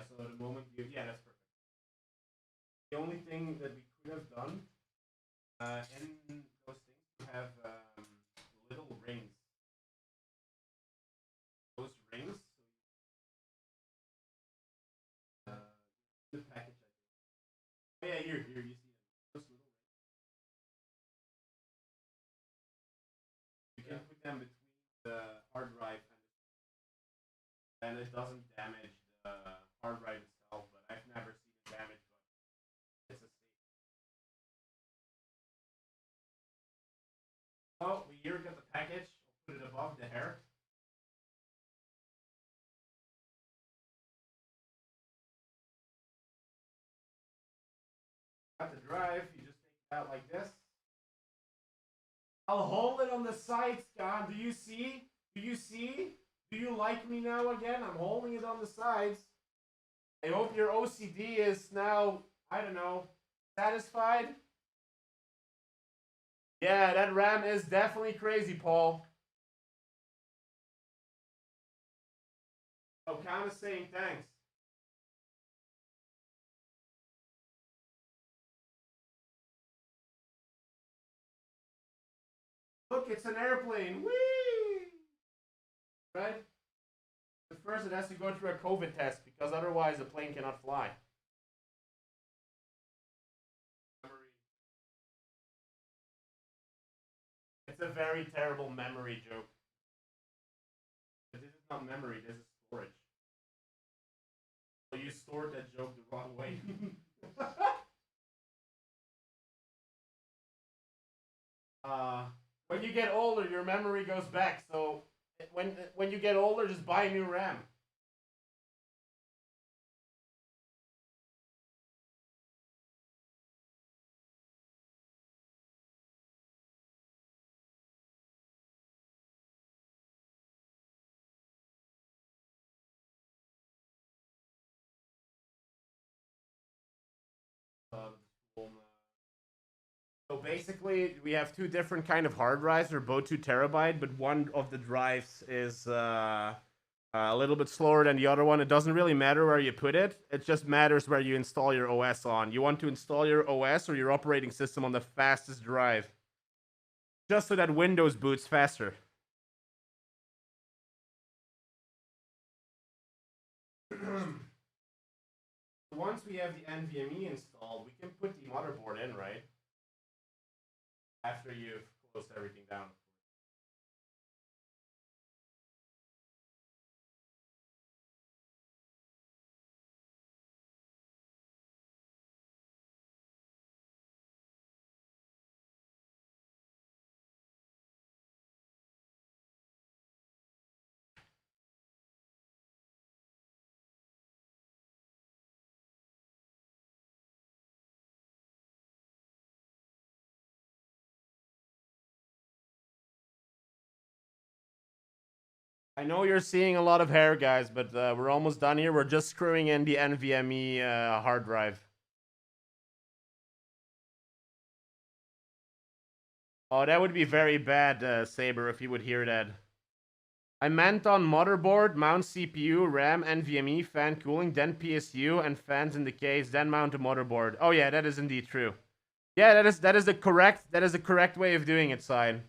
so the moment you, yeah, that's perfect. The only thing that we could have done in those things, you have little rings. Those rings, the package. Oh yeah, here, you see them. Those little rings. You can put them between the hard drive and it doesn't damage the hard drive itself. But I've never seen it damage. But it's a safe. Oh, we here got the package. I'll put it above the hair. Got the drive. You just take it out like this. I'll hold it on the side, Scott. Do you see? Do you see? Do you like me now again? I'm holding it on the sides. I hope your OCD is now, I don't know, satisfied. Yeah, that RAM is definitely crazy, Paul. Oh, Count is saying thanks. Look, it's an airplane. Whee! Right? But first, it has to go through a COVID test because otherwise the plane cannot fly. It's a very terrible memory joke. But this is not memory, this is storage. So you stored that joke the wrong way. When you get older, your memory goes back. So when you get older, just buy a new RAM. So basically, we have two different kind of hard drives. They're both 2 TB, but one of the drives is a little bit slower than the other one. It doesn't really matter where you put it. It just matters where you install your OS on. You want to install your OS or your operating system on the fastest drive, just so that Windows boots faster. Once we have the NVMe installed, we can put the motherboard in, right? After you've closed everything down. I know you're seeing a lot of hair, guys, but we're almost done here. We're just screwing in the NVMe hard drive. Oh, that would be very bad, Saber, if you would hear that. I meant on motherboard, mount CPU, RAM, NVMe, fan cooling, then PSU, and fans in the case, then mount the motherboard. Oh yeah, that is indeed true. Yeah, that is the correct way of doing it, Side.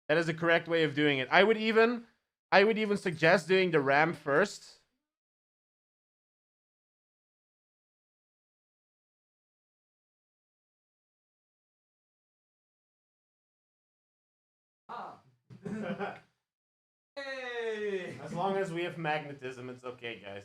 That is the correct way of doing it. I would even suggest doing the RAM first. Hey! As long as we have magnetism, it's okay, guys.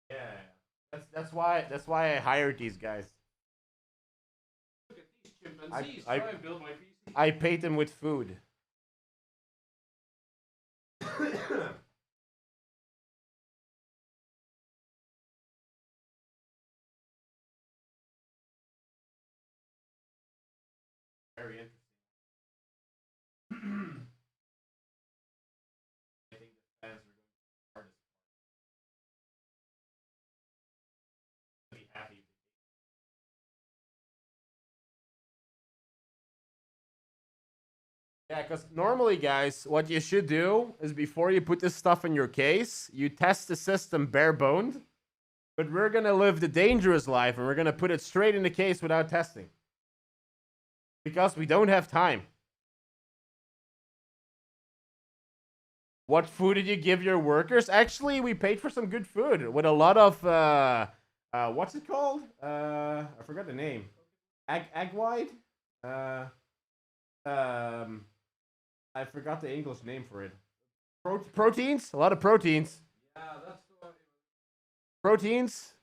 Yeah, that's why I hired these guys. Look at these chimpanzees I try and build my PC. I paid them with food. Very interesting. fans are going to be the hardest part. Be happy. Yeah, because normally, guys, what you should do is before you put this stuff in your case, you test the system bare boned. But we're going to live the dangerous life and we're going to put it straight in the case without testing. Because we don't have time. What food did you give your workers? Actually, we paid for some good food with a lot of, what's it called? I forgot the name. Egg white? I forgot the English name for it. Proteins? A lot of proteins. Yeah, that's the one. Proteins.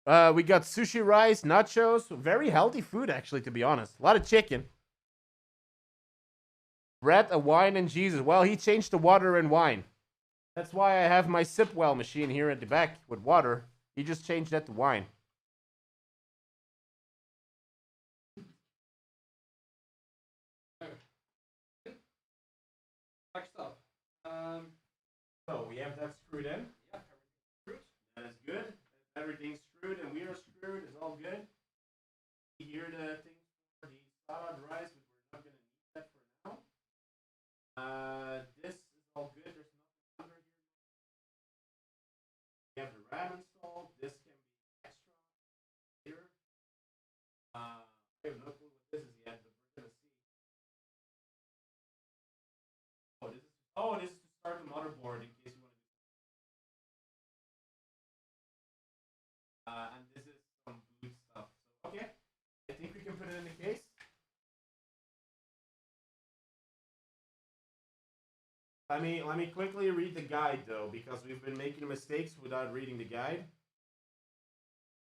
We got sushi rice, nachos. Very healthy food, actually, to be honest. A lot of chicken. Bread, a wine, and Jesus. Well, he changed the water and wine. That's why I have my sip well machine here at the back with water. He just changed that to wine. Next up. So we have that screwed in. Yeah, screwed. That is good. Everything's screwed and we are screwed. It's all good. Here the things for the salad rice, but we're not going to need that for now. This is all good. There's nothing under here. We have the RAM installed. This can be extra later. I have no clue what this is yet, but we're going to see. Oh, this is to start the motherboard in case you want to. And this is some boot stuff. So, okay, I think we can put it in the case. Let me quickly read the guide though, because we've been making mistakes without reading the guide.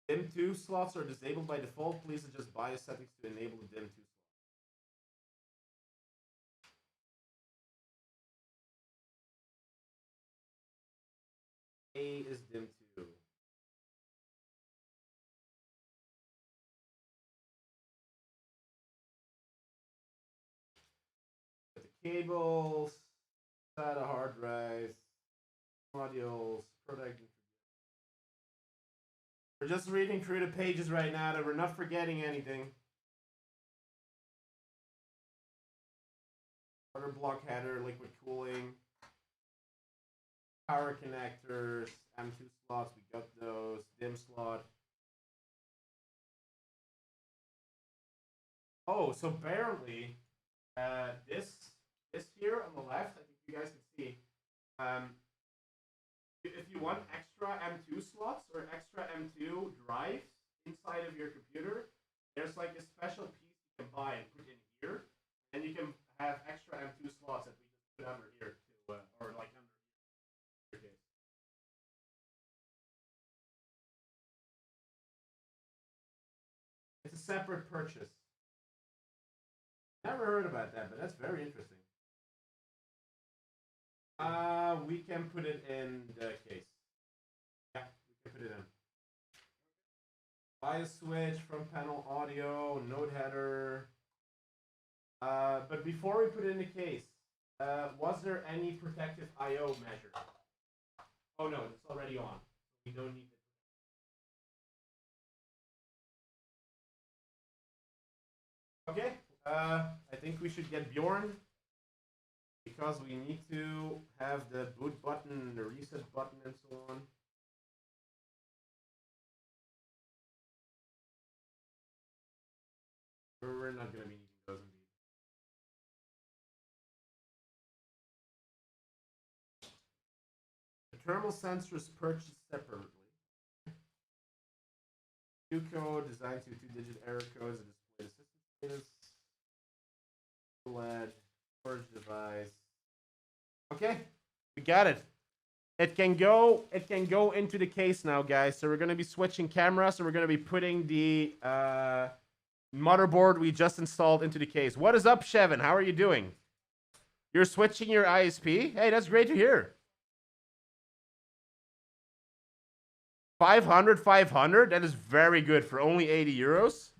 DIMM 2 slots are disabled by default. Please adjust BIOS settings to enable the DIMM 2 slot. A is DIMM 2. Put the cables, SATA hard drives, modules, product. We're just reading through the pages right now that we're not forgetting anything. Water block header, liquid cooling, power connectors, M2 slots, we got those, DIMM slot. Oh, so apparently, this here on the left, I think you guys can see, if you want extra M2 slots or extra M2 drives inside of your computer, there's like a special piece you can buy and put in here, and you can have extra M2 slots that we just put under here too, or like under here. It's a separate purchase. Never heard about that, but that's very interesting. We can put it in the case. Yeah, we can put it in. BIOS switch, front panel audio, node header. But before we put it in the case, was there any protective I/O measure? Oh no, it's already on. We don't need it. Okay, I think we should get Bjorn. Because we need to have the boot button, the reset button, and so on. We're not going to be needing those indeed. The thermal sensor is purchased separately. Q code designed to 2-digit error codes and display the system status. LED. Storage device. Okay, we got it. It can go into the case now, guys. So we're gonna be switching cameras, and we're gonna be putting the motherboard we just installed into the case. What is up, Shevin? How are you doing? You're switching your ISP? Hey, that's great to hear. 500. That is very good for only 80 euros.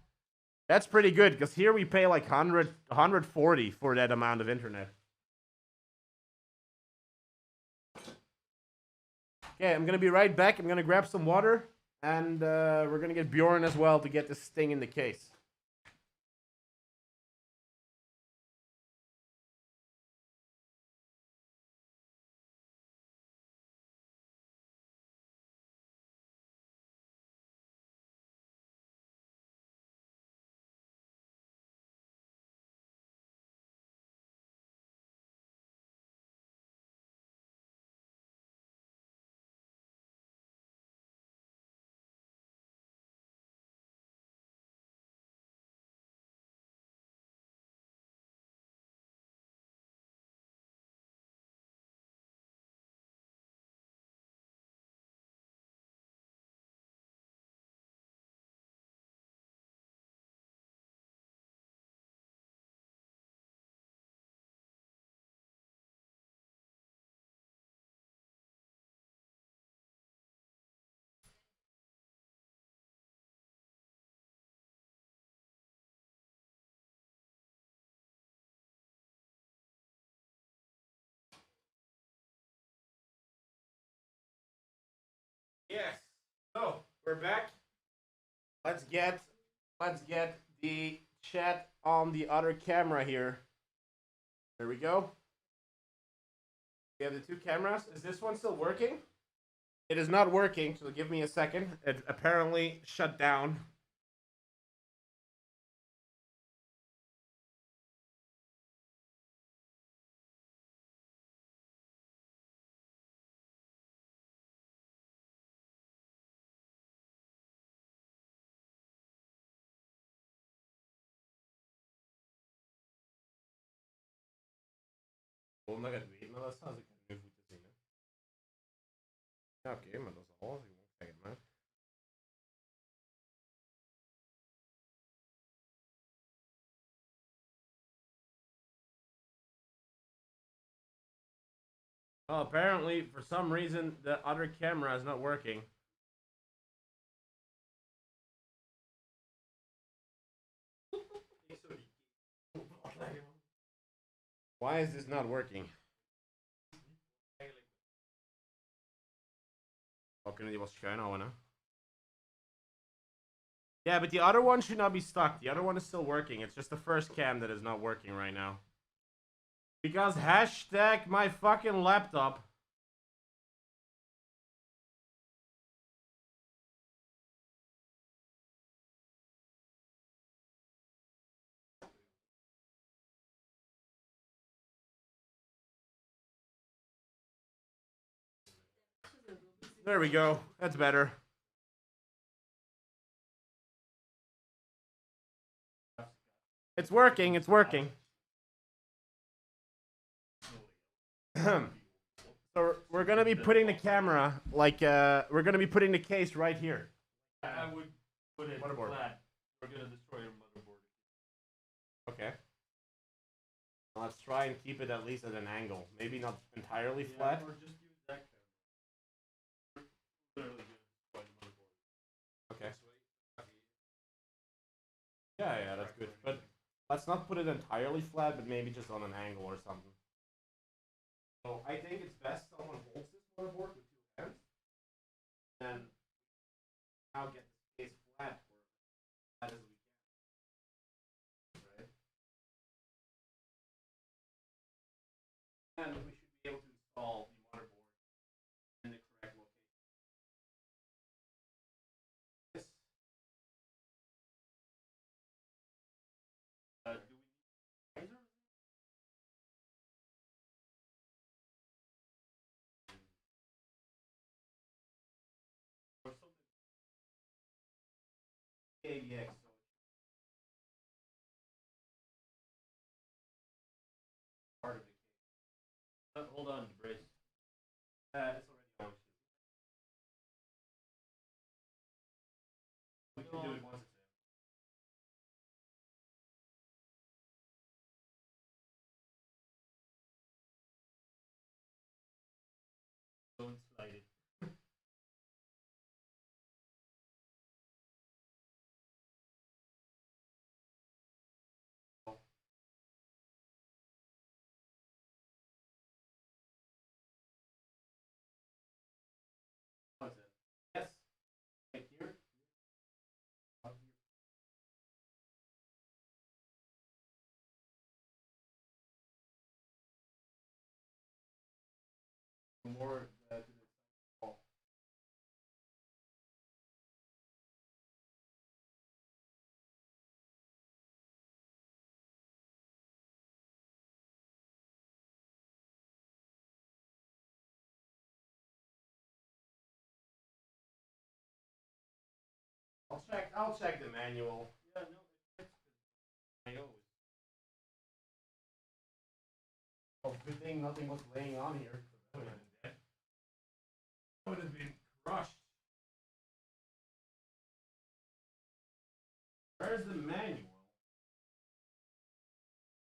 That's pretty good, because here we pay like 140 for that amount of internet. Okay, I'm gonna be right back. I'm gonna grab some water, and we're gonna get Bjorn as well to get this thing in the case. Yes. So we're back. Let's get the chat on the other camera here. There we go. We have the two cameras. Is this one still working? It is not working, so give me a second. It apparently shut down. Volgende gaat weten, maar dat als ik het nu goed te zien. Hè. Ja, oké, maar dat is alles. Je moet kijken, maar. Well, apparently, for some reason, the other camera is not working. Why is this not working? Oh, kunnen die wel schuin houden, hè? Yeah, but the other one should not be stuck. The other one is still working. It's just the first cam that is not working right now. Because hashtag my fucking laptop. There we go. That's better. It's working. It's working. So we're gonna be putting the camera like we're gonna be putting the case right here. I would put it Motherboard. flat. We're gonna destroy your motherboard. Okay. Let's try and keep it at least at an angle. Maybe not entirely flat. Or just use that camera. Literally gonna destroy the motherboard. Okay. Yeah, that's good. But let's not put it entirely flat, but maybe just on an angle or something. So I think it's best someone holds this motherboard with two hands, and now get the case flat or flat as we can. Right? And we should be able to install the motherboard in the correct location. Yes. Do we need laser? Or something? AVX. Part of the case. Hold on, brace. It's already on. We can do it once it's in. Don't slide it. board to the wall. I'll check the manual. Yeah, no, it's I always. Oh, good thing nothing was laying on here. That would have been dead. That would have been crushed. Where's the manual?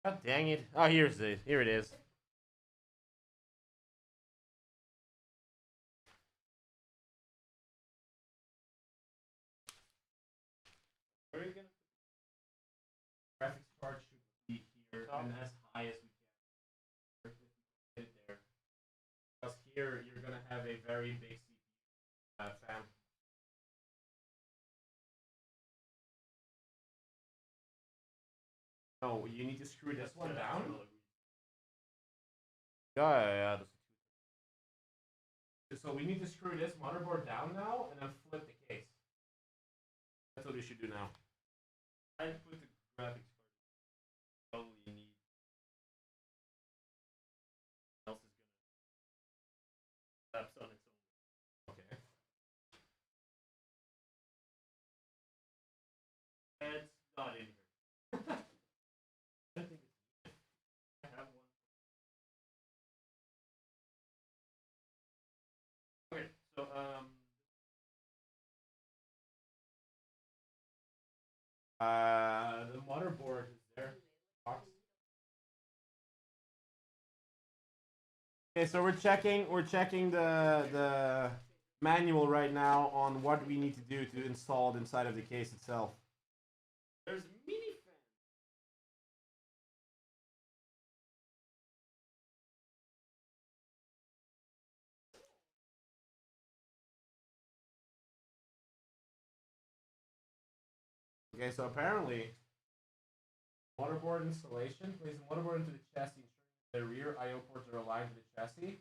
God dang it. Oh, here it is. Where are you gonna Graphics card should be here Top? and as high as we can. If we get it there. Because here you're gonna have a very big CPU fan. No, you need to screw this one down. Yeah. So we need to screw this motherboard down now and then flip the case. That's what we should do now. I put the graphics card. Probably you need. Else is gonna collapse on its own. Okay. It's not in here. I think it's. I have one. Okay, so The motherboard is there. Box. Okay, so we're checking the manual right now on what we need to do to install it inside of the case itself. there's mini fan. Okay, so apparently, motherboard installation. Place the motherboard into the chassis, ensuring the rear I/O ports are aligned to the chassis.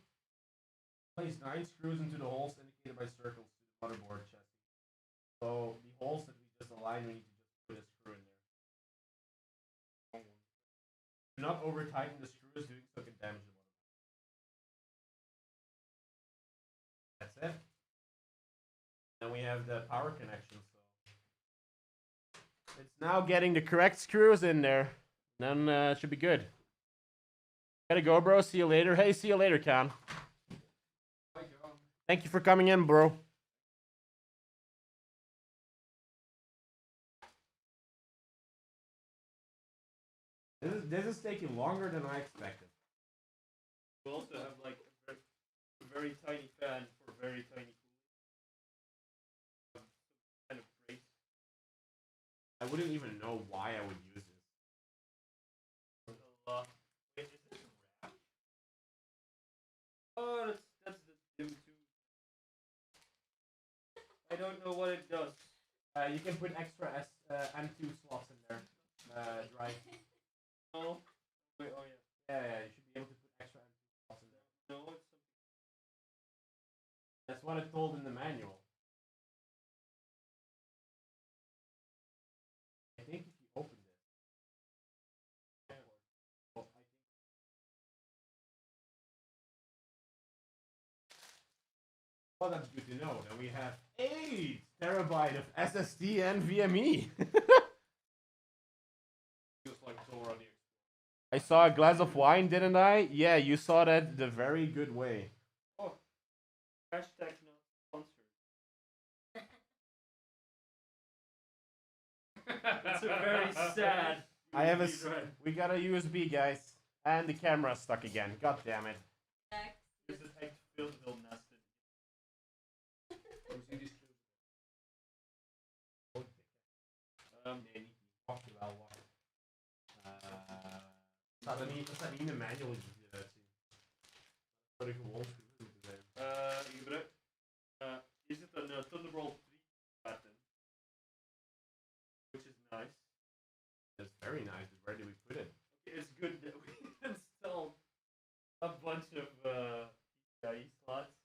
Place 9 screws into the holes indicated by circles to the motherboard chassis. So the holes that we just aligned, we need to just put a screw in there. Do not over tighten the screws, doing so can damage the motherboard. That's it. Then we have the power connection. So it's now getting the correct screws in there. Then it should be good. Gotta go, bro. See you later. Hey, see you later, Cam. Thank you for coming in, bro. This is taking longer than I expected. We also have like a very tiny fan for very tiny cooling. Some kind of brace. I wouldn't even know why I would use this. Wait, is this a wrap? Oh, that's the dim too. I don't know what it does. You can put extra M2 slots in there. Drive. Oh, wait, oh yeah. Yeah, you should be able to put extra M2 slots in there. No, it's something. That's what it told in the manual. I think if you opened it. Well, I think. Well, that's good to know. Then we have 8 terabyte of SSD and VME. Just like it's over on the. I saw a glass of wine, didn't I? Yeah, you saw that the very good way. Oh, hashtag not sponsored. It's a very sad. I have a. USB drive. We got a USB, guys, and the camera's stuck again. God damn it. Here's the tech field build nested. Staat er niet in de manual die eruit zien. Wat ik gewoon screws moeten zijn. Je gebruikt. Hier zit een Thunderbolt 3 button. Which is nice. That's very nice, but where do we put it? Okay, it's good that we installed a bunch of PCIe slots.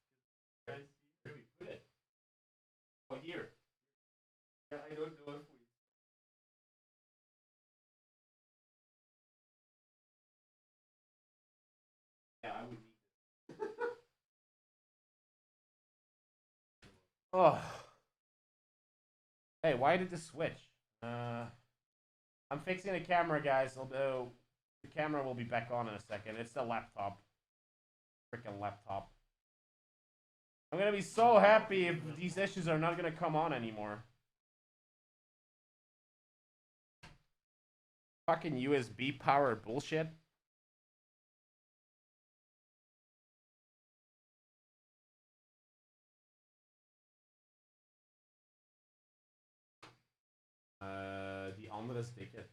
Oh. Hey, why did this switch? I'm fixing the camera, guys, although the camera will be back on in a second. It's the laptop. Freaking laptop. I'm gonna be so happy if these issues are not gonna come on anymore. Fucking USB powered bullshit. Die andere sticker.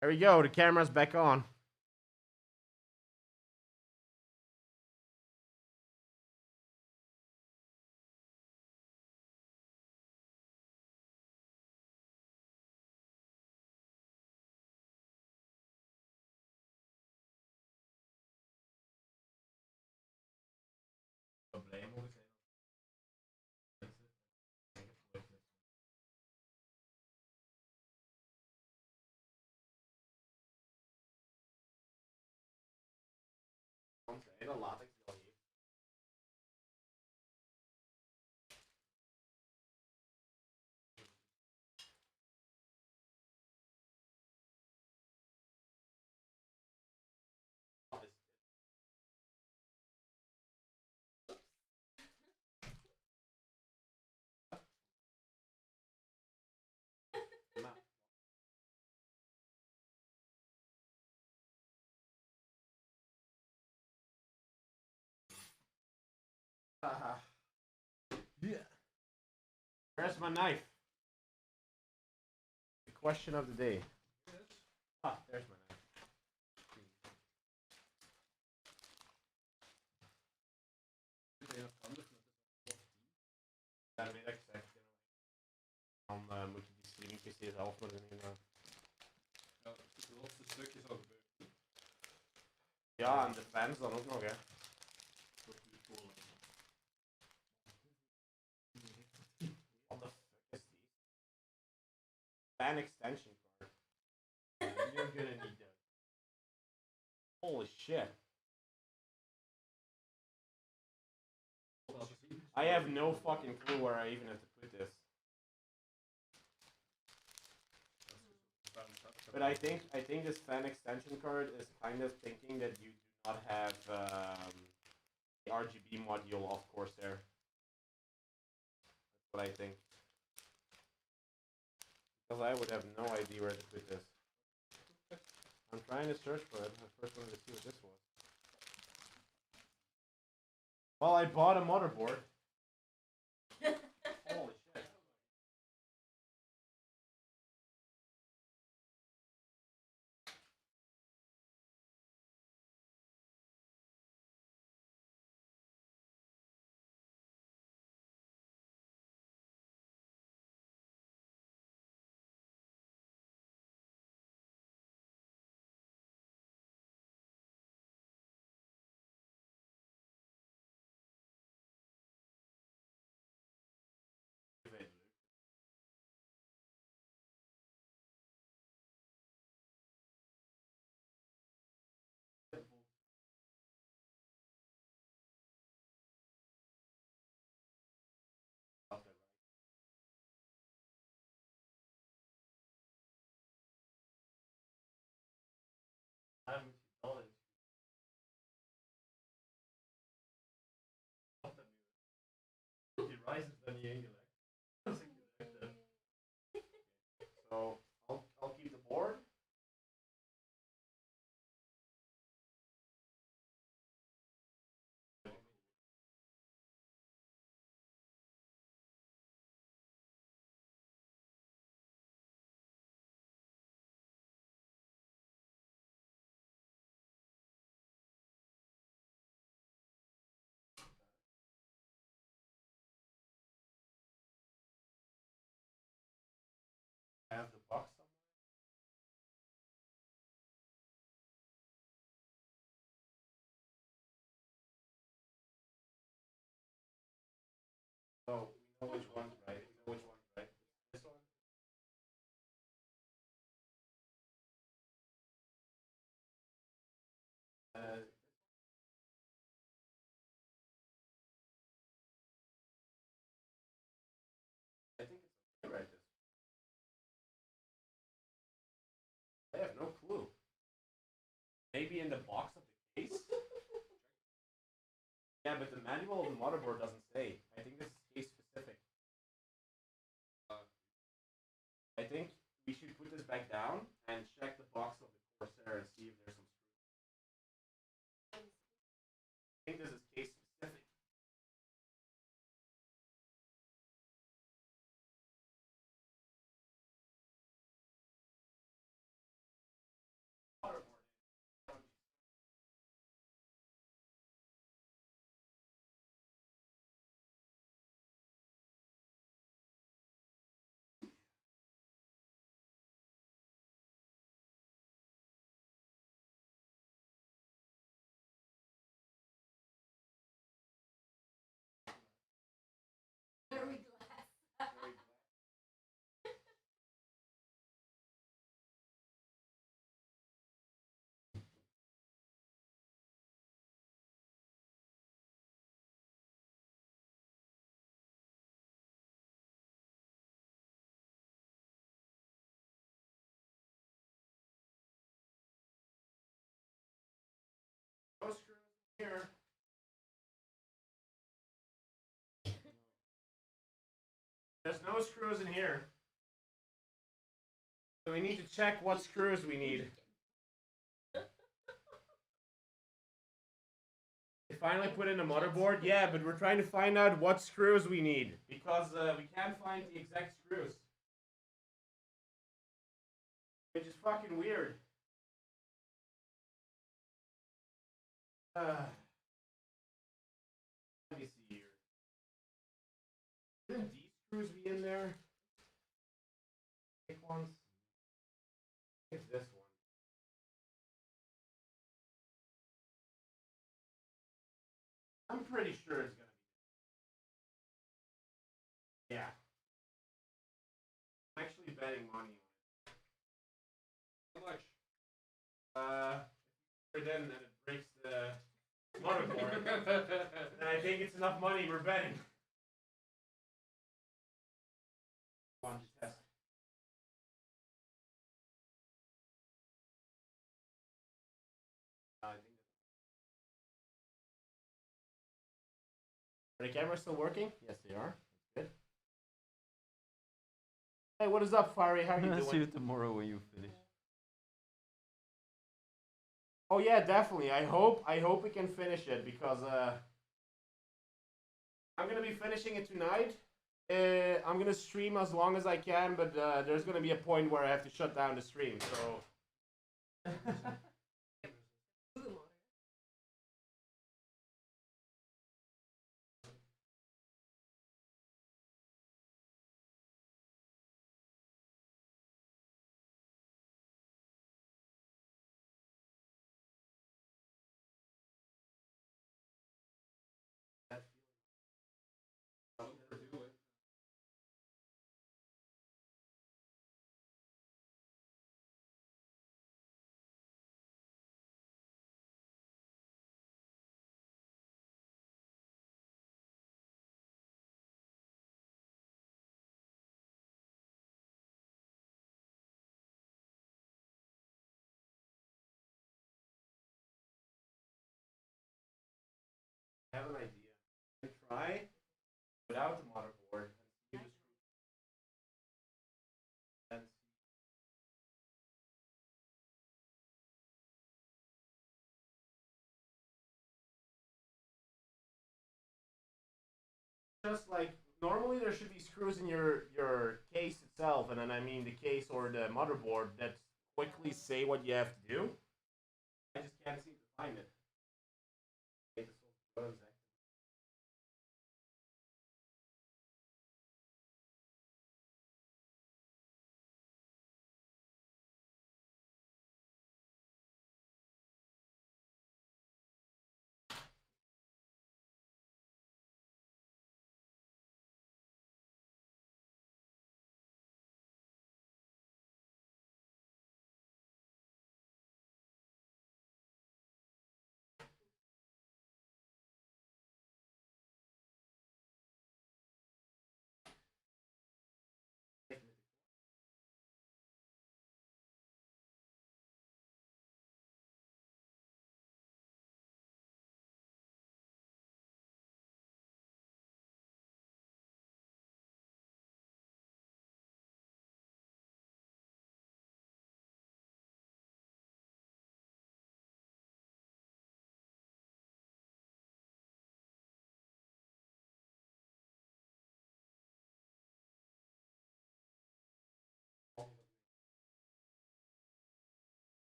There we go. The camera's back on. Yeah. Where's my knife? The question of the day. Ah, there's my knife. Daarmee dat ik zeg, dan moet je die streaming PC zelf nog in. Ja, het laatste stukje zou gebeuren. Ja, en de fans dan ook nog, hè. What the fuck is this? Fan extension card. You're gonna need that. Holy shit. I have no fucking clue where I even have to put this. But I think this fan extension card is kind of thinking that you do not have the RGB module of Corsair. That's what I think. Because I would have no idea where to put this. I'm trying to search for it. I first wanted to see what this was. Well, I bought a motherboard. Holy shit. Rises dan niet ingelegd. Als ik gezegd heb. So I'll keep the board. I have the box somewhere. So we know which one's right. We know which one's right. This one. I think it's okay right this. I have no clue. Maybe in the box of the case? Yeah, but the manual of the motherboard doesn't say. I think this is case specific. I think we should put this back down and check the box of the Corsair and see if there's some screws. I think this is case specific. Very glass. No screws here. There's no screws in here. So we need to check what screws we need. They finally put in a motherboard? Yeah, but we're trying to find out what screws we need. Because we can't find the exact screws. Which is fucking weird. Let me see here. Shouldn't these screws be in there? Big ones. I think it's this one. I'm pretty sure it's gonna be. Yeah. I'm actually betting money on it. How much? If then it breaks the motherboard. And I think it's enough money we're betting. Come on, just test. I think are the cameras still working? Yes, they are. That's good. Hey, what is up, Fiery? How are you doing? See you tomorrow when you finish. Oh yeah, definitely. I hope we can finish it because I'm gonna be finishing it tonight. I'm gonna stream as long as I can, but there's gonna be a point where I have to shut down the stream. So. I have an idea. I can try without the motherboard and see the screw. And just like normally there should be screws in your case itself, and then I mean the case or the motherboard that quickly say what you have to do. I just can't seem to find it. Okay, this will go exactly.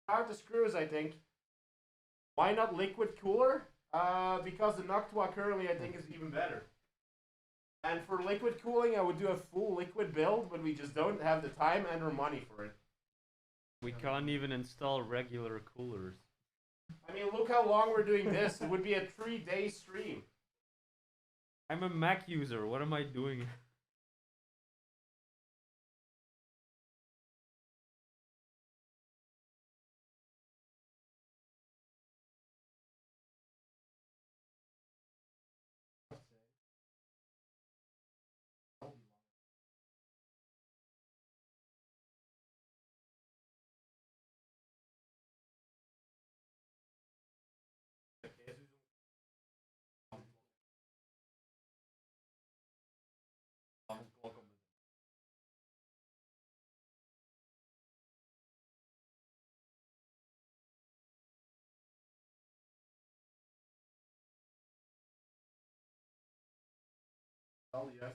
Without the screws, I think. Why not liquid cooler? Because the Noctua currently, I think, is even better. And for liquid cooling, I would do a full liquid build, but we just don't have the time and or money for it. We can't even install regular coolers. I mean, look how long we're doing this. It would be a 3-day stream. I'm a Mac user. What am I doing? Oh, yes.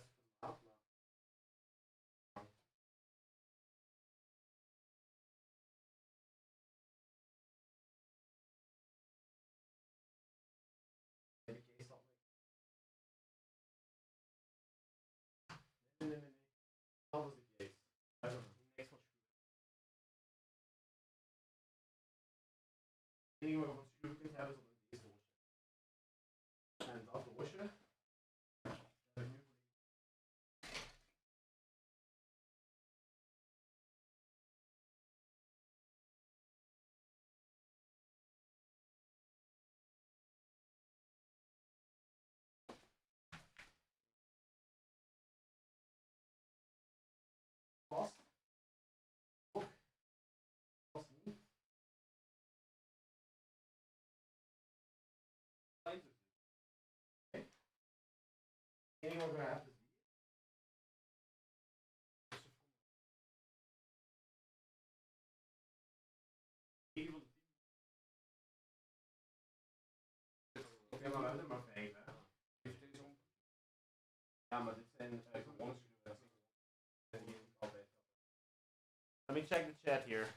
Dat was de case. Niks van schroeven. Het enige wat je van schroeven kunt hebben is op een deze losje. En dat losje. Vast. Vast niet. Het enige wat we hebben is die. Oké, maar we hebben er maar 5, hè. Ja, maar dit zijn gewone schroeven. Let me check the chat here.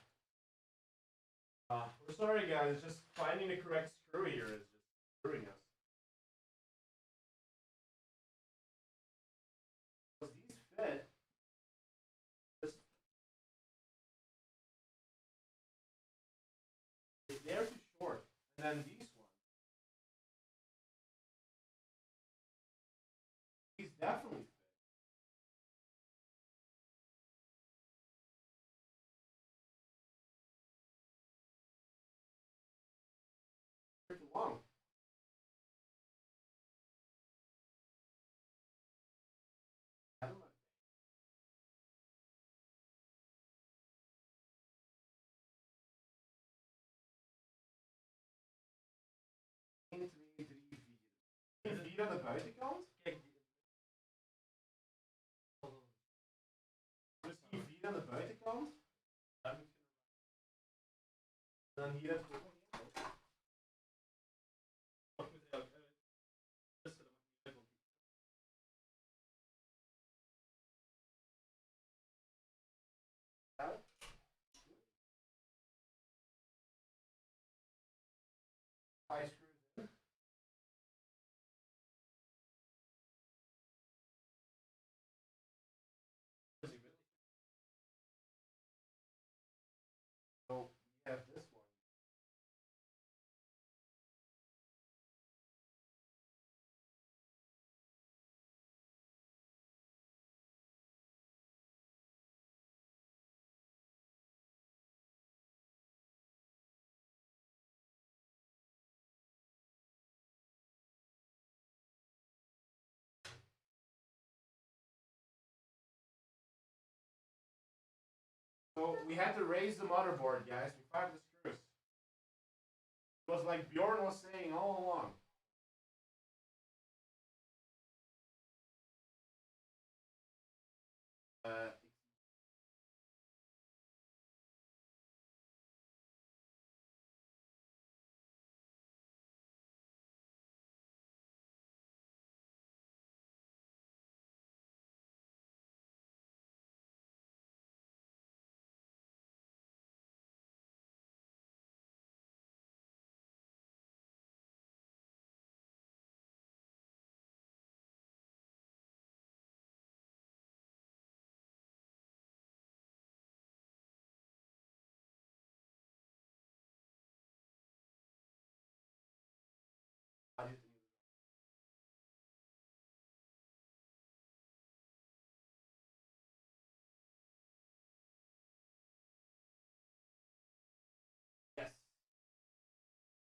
We're sorry, guys. Just finding the correct screw here is just screwing us. Because these fit. Just they're too short, and then these ones. These definitely fit. They're too long. Vier aan de buitenkant. Kijk, misschien 4 aan de buitenkant. En dan hier heb je ook nog I screws in. So we have this one. So we had to raise the motherboard, guys. We found the screws. It was like Bjorn was saying all along.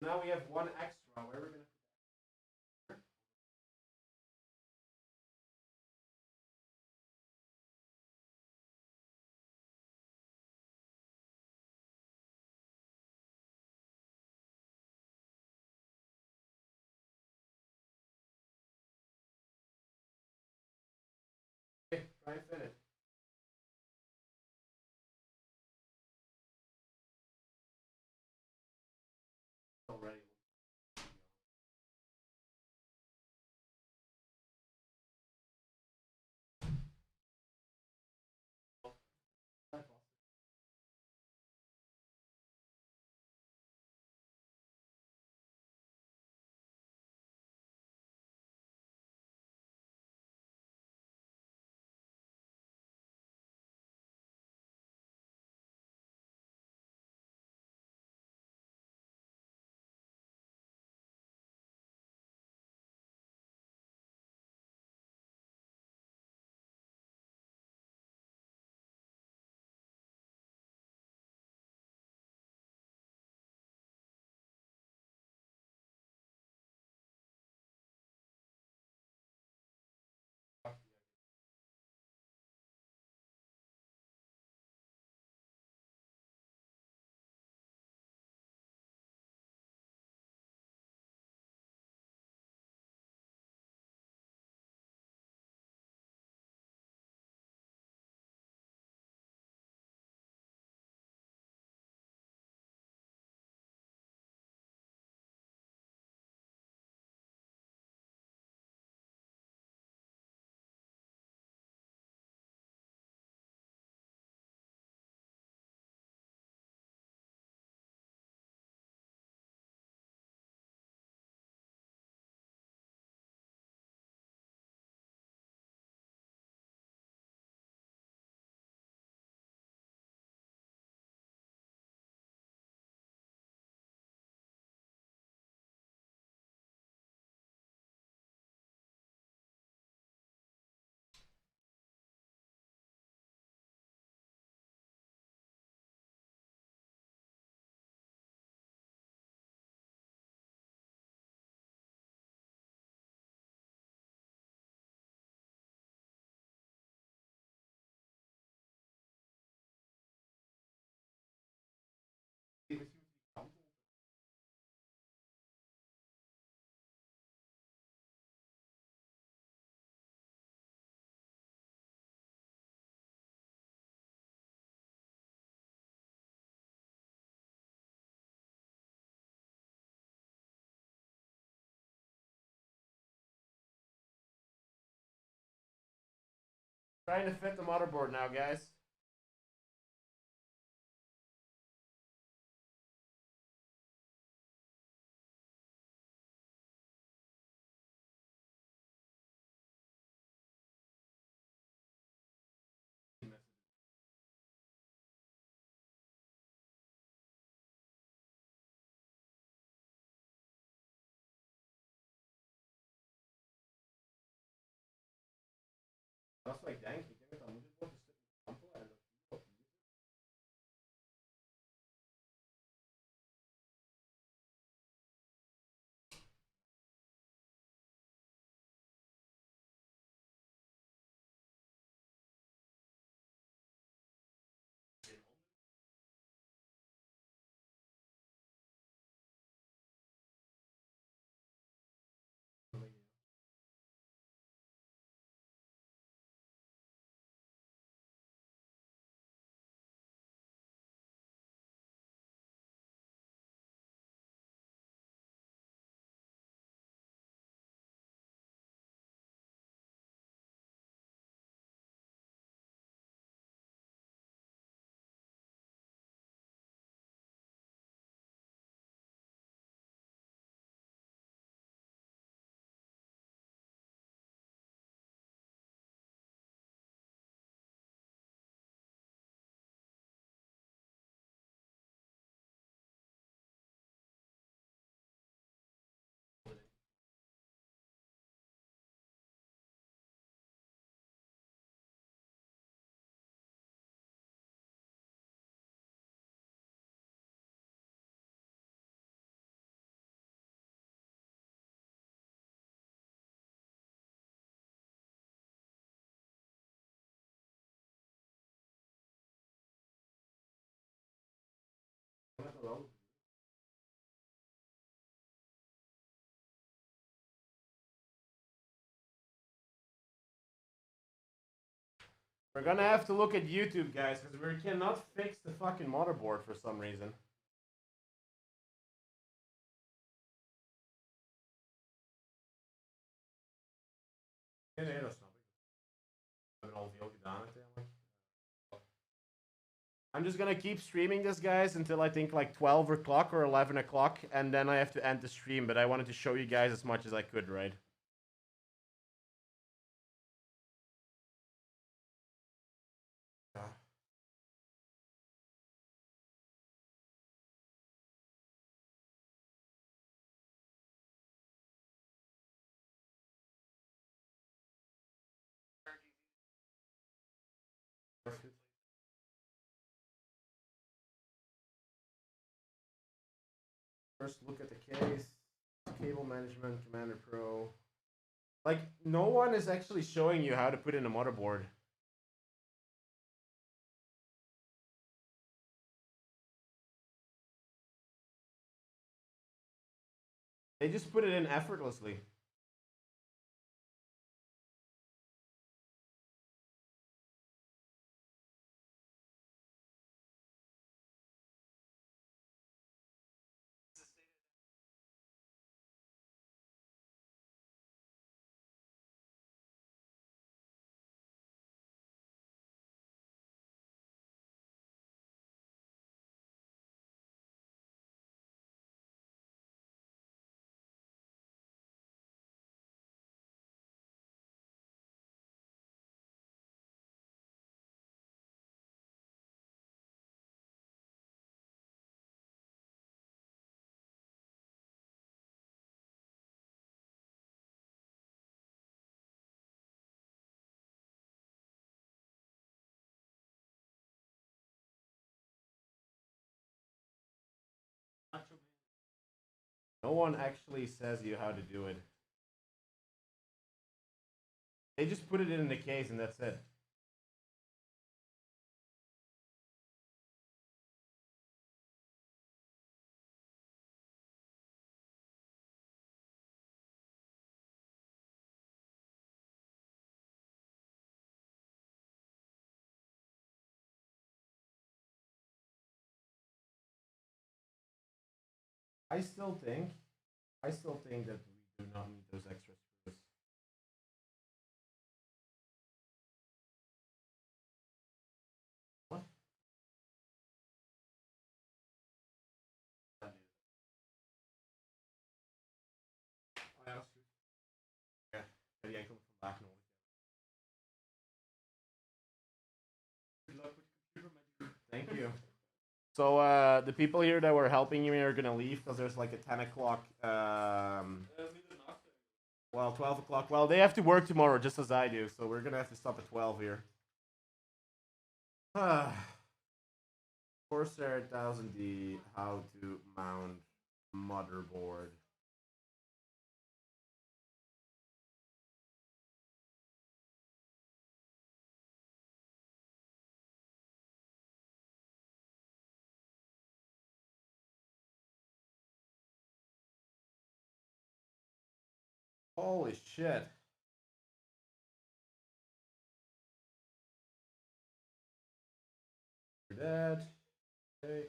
Now we have one extra. Where we're gonna put that? Okay, try and fit it. Already. Trying to fit the motherboard now, guys. Dat is wat ik denk. Ik denk dat dat moeilijk wordt. Een stukje kampel en dat hier op hier. We're gonna have to look at YouTube, guys, because we cannot fix the fucking motherboard for some reason. Nee, dat snap ik. We hebben al veel gedaan uiteindelijk. I'm just gonna keep streaming this, guys, until I think like 12 o'clock or 11 o'clock, and then I have to end the stream, but I wanted to show you guys as much as I could, right? First look at the case, cable management, Commander Pro. Like, no one is actually showing you how to put in a motherboard. They just put it in effortlessly. No one actually says you how to do it. They just put it in the case and that's it. I still think that we do not need those extra screws. What? Oh, ja, dat is goed. Ja, die enkel vandaag nodig. Good luck with the computer, thank you. So the people here that were helping me are gonna leave because there's like a 10 o'clock. Well, 12 o'clock. Well, they have to work tomorrow just as I do, so we're gonna have to stop at 12 here. Corsair 1000D, how to mount motherboard. Holy shit. You're dead. Okay.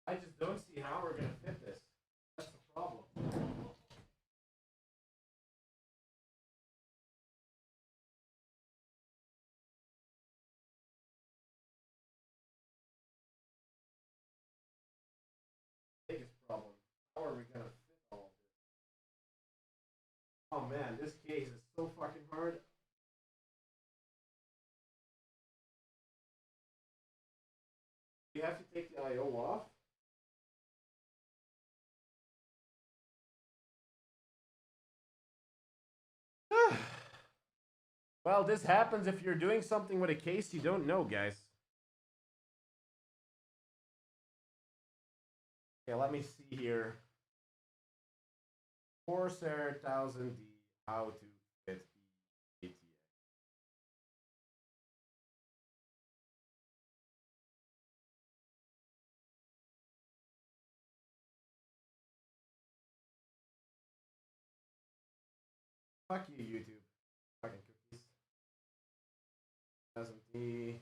I just don't see how we're gonna fit this. That's the problem. Biggest problem. How are we gonna fit all of this? Oh man, this case is so fucking hard. You have to take the I/O off. Well, this happens if you're doing something with a case you don't know, guys. Okay, let me see here. Corsair 1000D, how to fit ATX. Fuck you, YouTube. Fucking cookies. 1000D.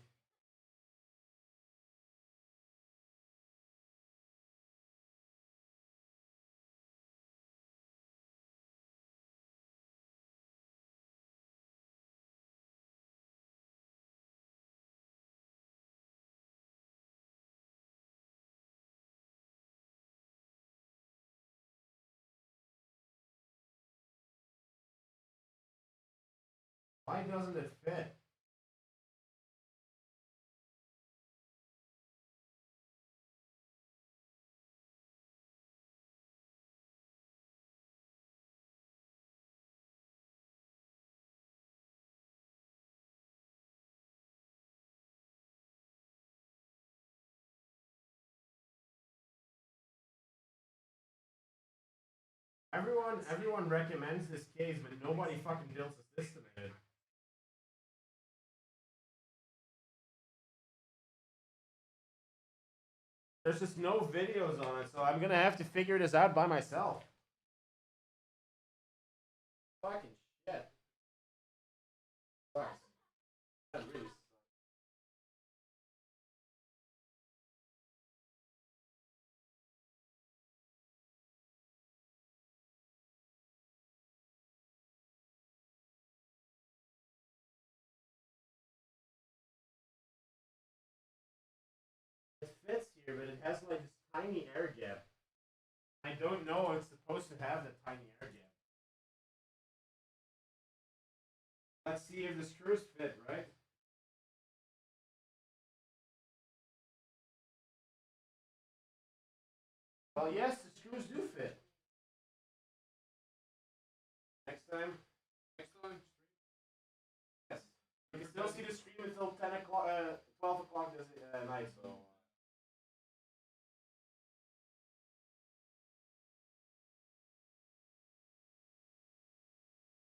Why doesn't it fit? Everyone recommends this case, but nobody fucking builds a system in it. There's just no videos on it, so I'm gonna have to figure this out by myself. Fucking shit. Sucks. That really sucks. It fits here, but it has like this tiny air gap. I don't know it's supposed to have that tiny air gap. Let's see if the screws fit, right? Well, yes, the screws do fit. Next time. Next time. Yes. You can still see the stream until 10 o'clock, 12 o'clock this night, so.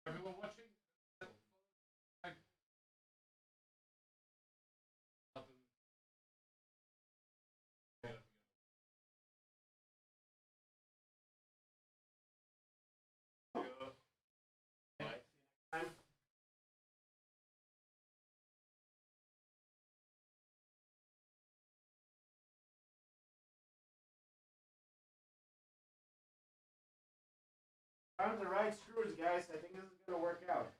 Everyone watching? Found the right screws, guys. I think this is gonna work out.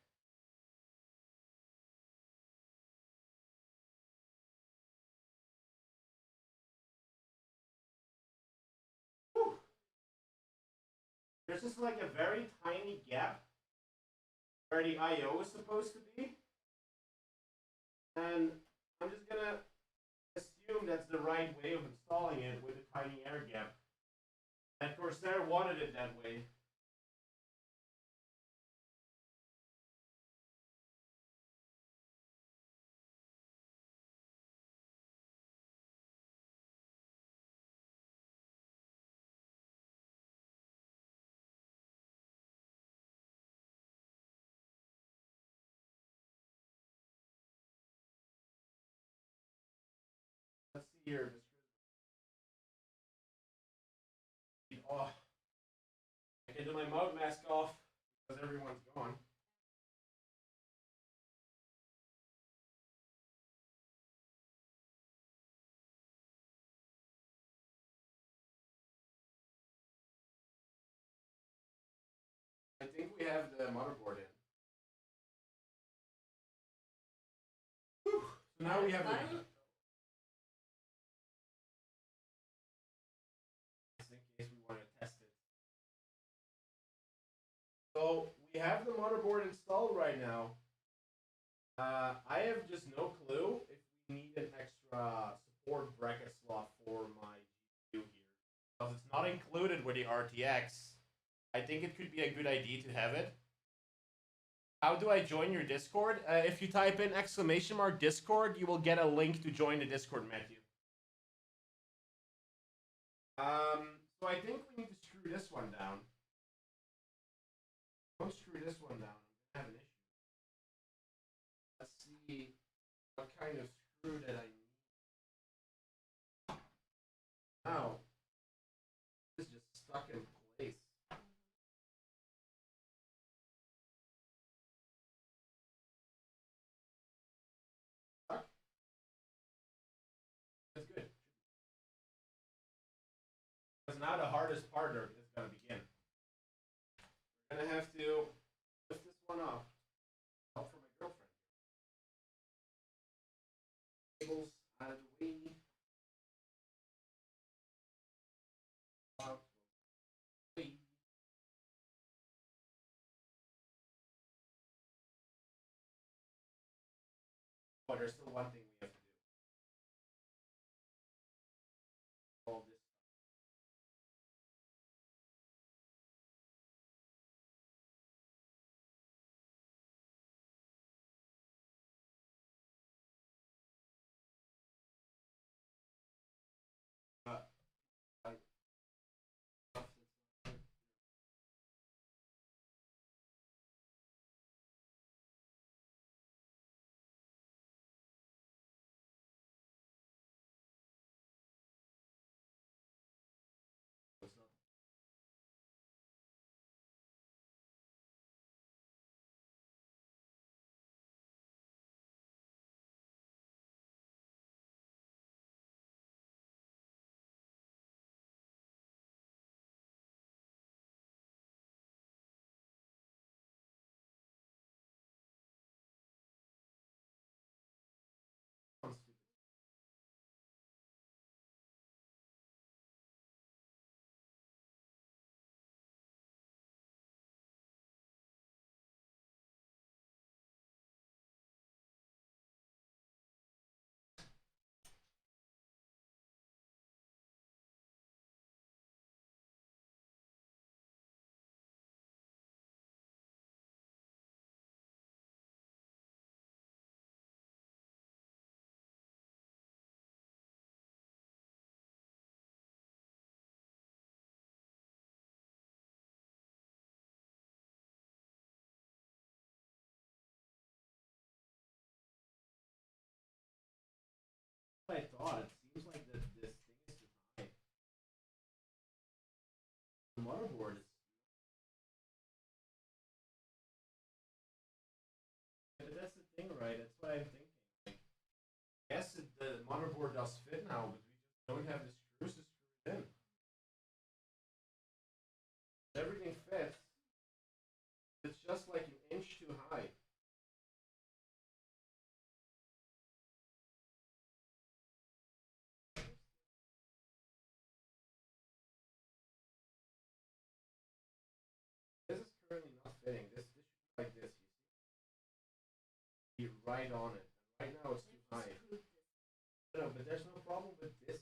Whew. There's just like a very tiny gap where the I/O is supposed to be, and I'm just gonna assume that's the right way of installing it with a tiny air gap. And Corsair wanted it that way. Let's see here. Oh, I can do my mouth mask off because everyone's gone. I think we have the motherboard in. Whew. So now we have the. In case we want to test it. So we have the motherboard installed right now. I have just no clue if we need an extra support bracket slot for my GPU here. Because it's not included with the RTX. I think it could be a good idea to have it. How do I join your Discord? If you type in !_ Discord, you will get a link to join the Discord, Matthew. So I think we need to screw this one down. Don't screw this one down. I'm gonna have an issue. Let's see what kind of screw that I need. Now, it's just stuck in place. Stuck? That's good. Because now the hardest part is gonna begin. We're gonna have to lift this one up. Help for my girlfriend. Cables out of the way. Out of the way. Oh, there's still one thing we have to do. All this. I thought. It seems like this thing is too high. The motherboard is. But that's the thing, right? That's what I'm thinking. Like, yes, the motherboard does fit now, but we just don't have the screws to screw it in. Everything fits. It's just like an inch too high. This is currently not fitting. This should be like this. You see? Be right on it. And right now it's too high. No, but there's no problem with this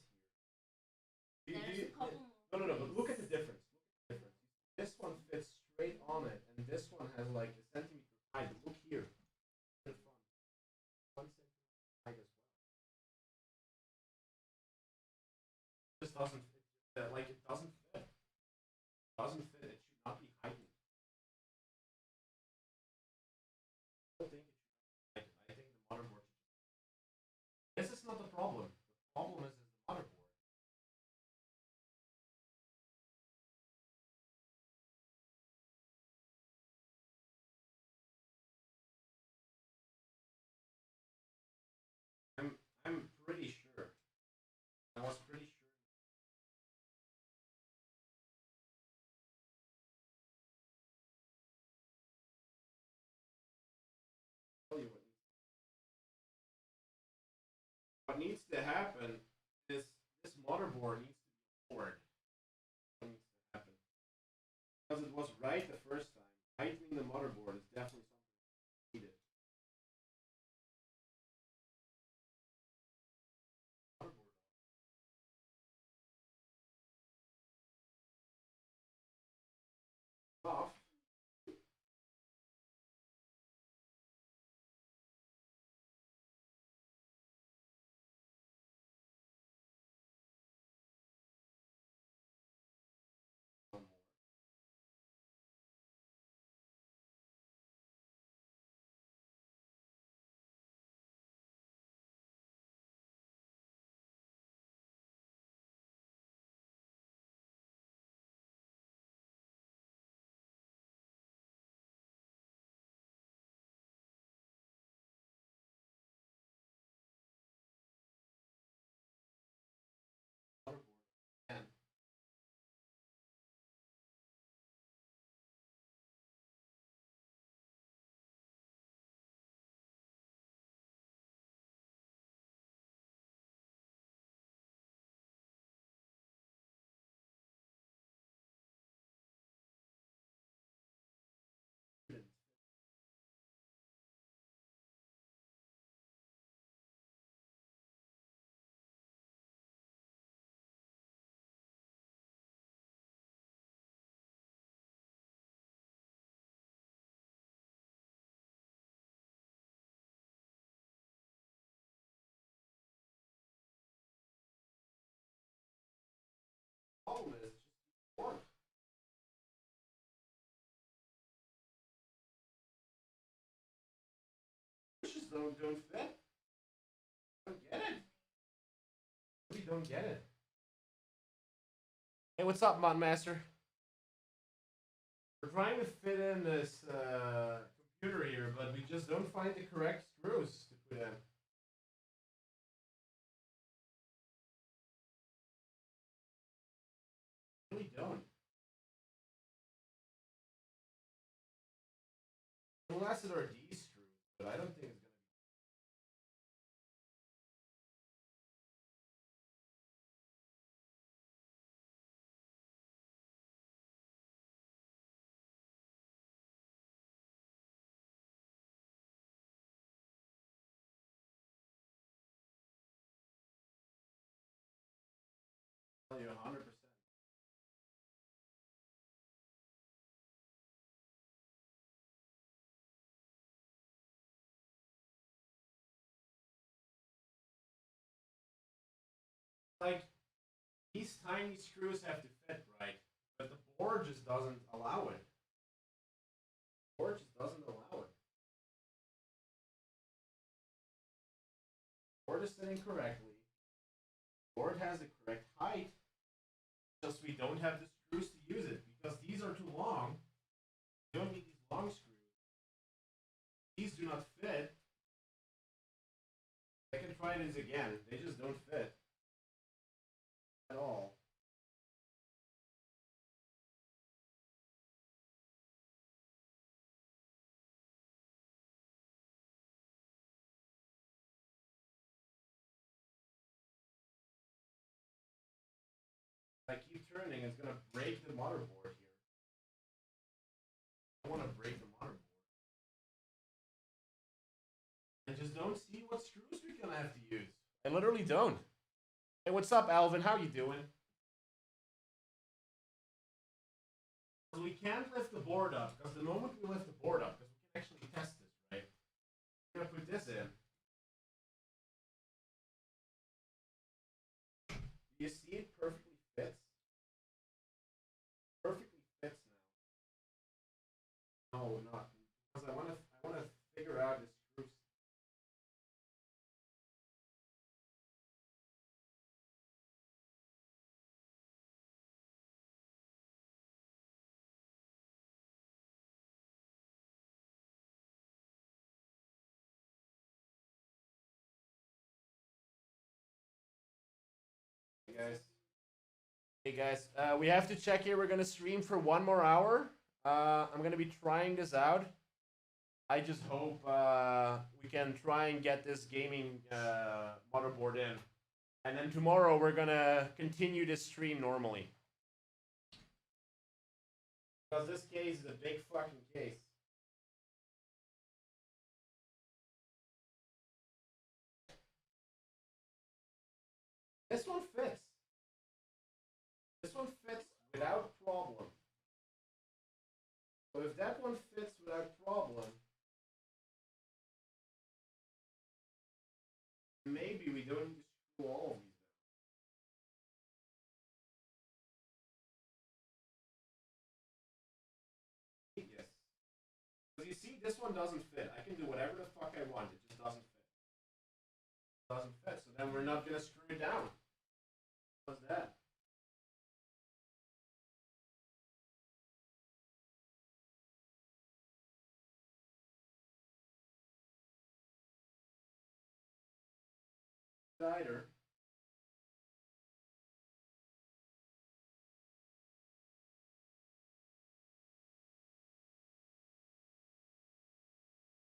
here. No. But look at the difference. Look at the difference. This one fits straight on it, and this one has like a centimeter height. Look here. The front. 1 centimeter height as well. This doesn't fit. Like it doesn't fit. It doesn't fit. It should not be heightened. I don't think it should be heightened. I think the motherboard should. This is not the problem. The problem is the motherboard. I'm pretty sure. I was pretty sure. I'll tell you what needs to happen is this motherboard needs to be lowered. What needs to happen? Because it was right the first time. Tightening the motherboard is definitely something needed. Motherboard off. problem is just board. Pushes don't fit. Don't get it. We don't get it. Hey, what's up, Mod Master? We're trying to fit in this computer here, but we just don't find the correct screws to put in. Really don't. Unless it are these screws, but I don't think it's gonna be. I'll tell you 100%. Like, these tiny screws have to fit right, but the board just doesn't allow it. The board just doesn't allow it. The board is sitting correctly. The board has the correct height. Just we don't have the screws to use it because these are too long. You don't need these long screws. These do not fit. I can try these again. They just don't fit at all. If I keep turning, it's gonna break the motherboard here. I want to break the motherboard. I just don't see what screws we're gonna have to use. I literally don't. Hey, what's up, Alvin? How you doing? We can't lift the board up because the moment we lift the board up, because we can actually test this, right? We're gonna put this in. Do you see it perfectly fits? Perfectly fits now. No, not because I wanna figure out the screws. Hey guys. Hey guys, we have to check here. We're gonna stream for 1 more hour. I'm gonna be trying this out. I just hope we can try and get this gaming motherboard in. And then tomorrow we're gonna continue this stream normally. Because this case is a big fucking case. This one fits. This one fits without problem. So if that one fits without problem, maybe we don't need to screw all of these down. Yes. Because you see, this one doesn't fit. I can do whatever the fuck I want. It just doesn't fit. It doesn't fit. So then we're not gonna screw it down. What's that? Cider.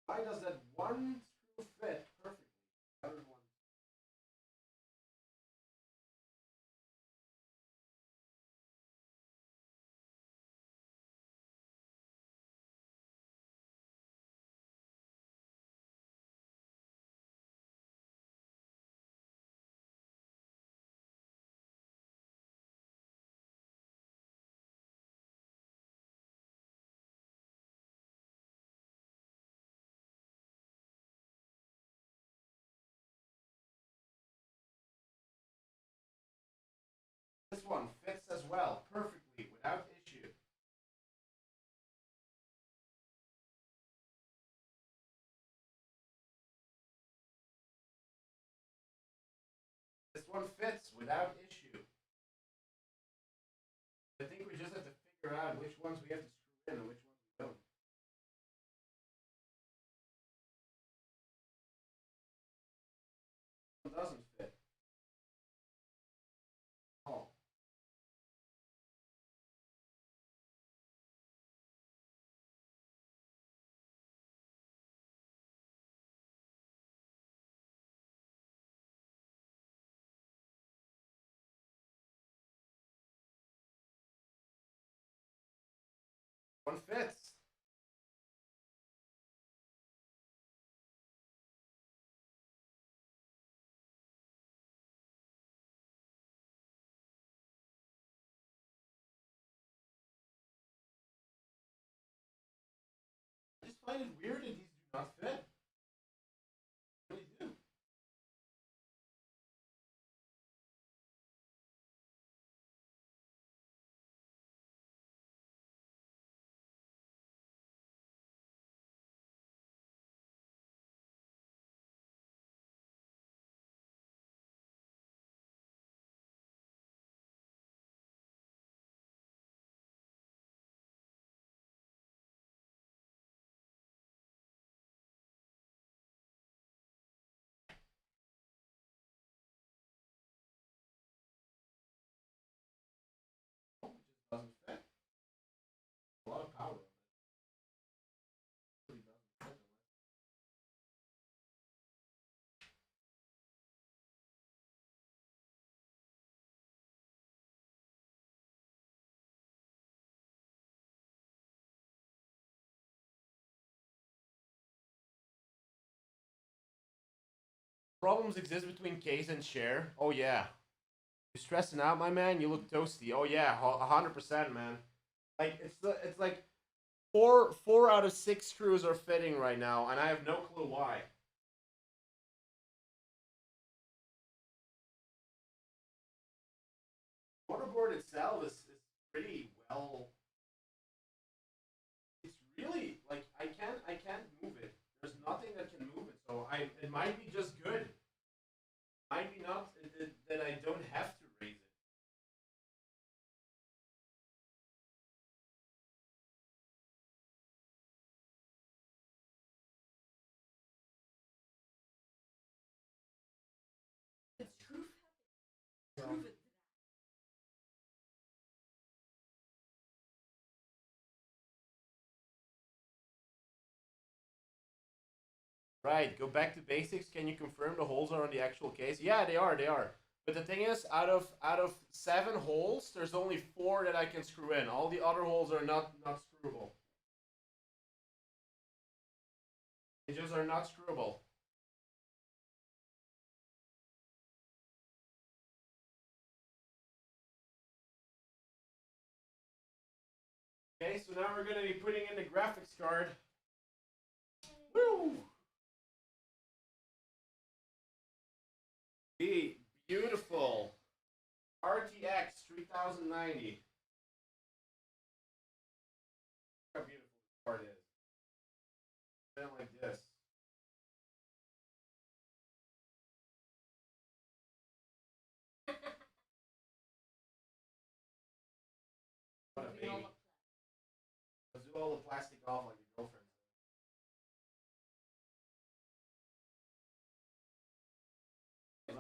Why does that one screw fit perfectly? The other one. This one fits as well. one fits without issue. I think we just have to figure out which ones we have to screw in and which ones we don't. One doesn't fit. Oh. One fits. I just find it weird that these do not fit. I really do. It just doesn't fit. A lot of power on it. It really doesn't fit. Problems exist between case and share. Oh yeah. You stressing out, my man? You look toasty. Oh yeah, 100%, man. Like it's like four out of 6 screws are fitting right now, and I have no clue why. Motherboard itself is pretty well. It's really like I can't move it. There's nothing that can move it. So it might be just good. Might be not that I don't have to raise it. It's truth. Prove it. Right, go back to basics. Can you confirm the holes are on the actual case? Yeah, they are. They are. But the thing is, out of 7 holes, there's only 4 that I can screw in. All the other holes are not screwable. They just are not screwable. Okay, so now we're gonna be putting in the graphics card. Woo! The beautiful RTX 3090. Look how beautiful this card is. Something like this. What a baby. Let's do all the plastic off like your girlfriend.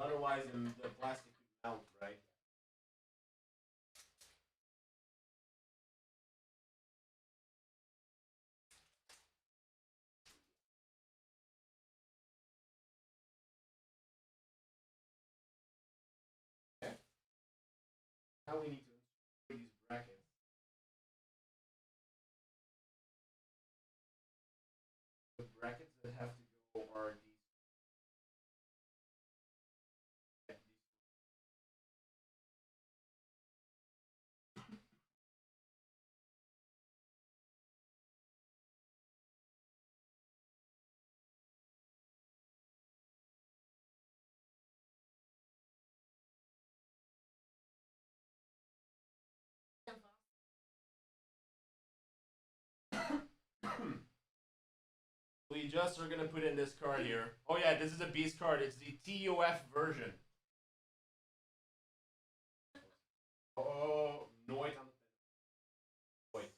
Otherwise, the plastic would melt, right? Okay. Now we need to insert these brackets. The brackets that have to go are these. We just are gonna put in this card here. Oh yeah, this is a beast card. It's the TUF version. Oh, nooit aan de pen. Nooit.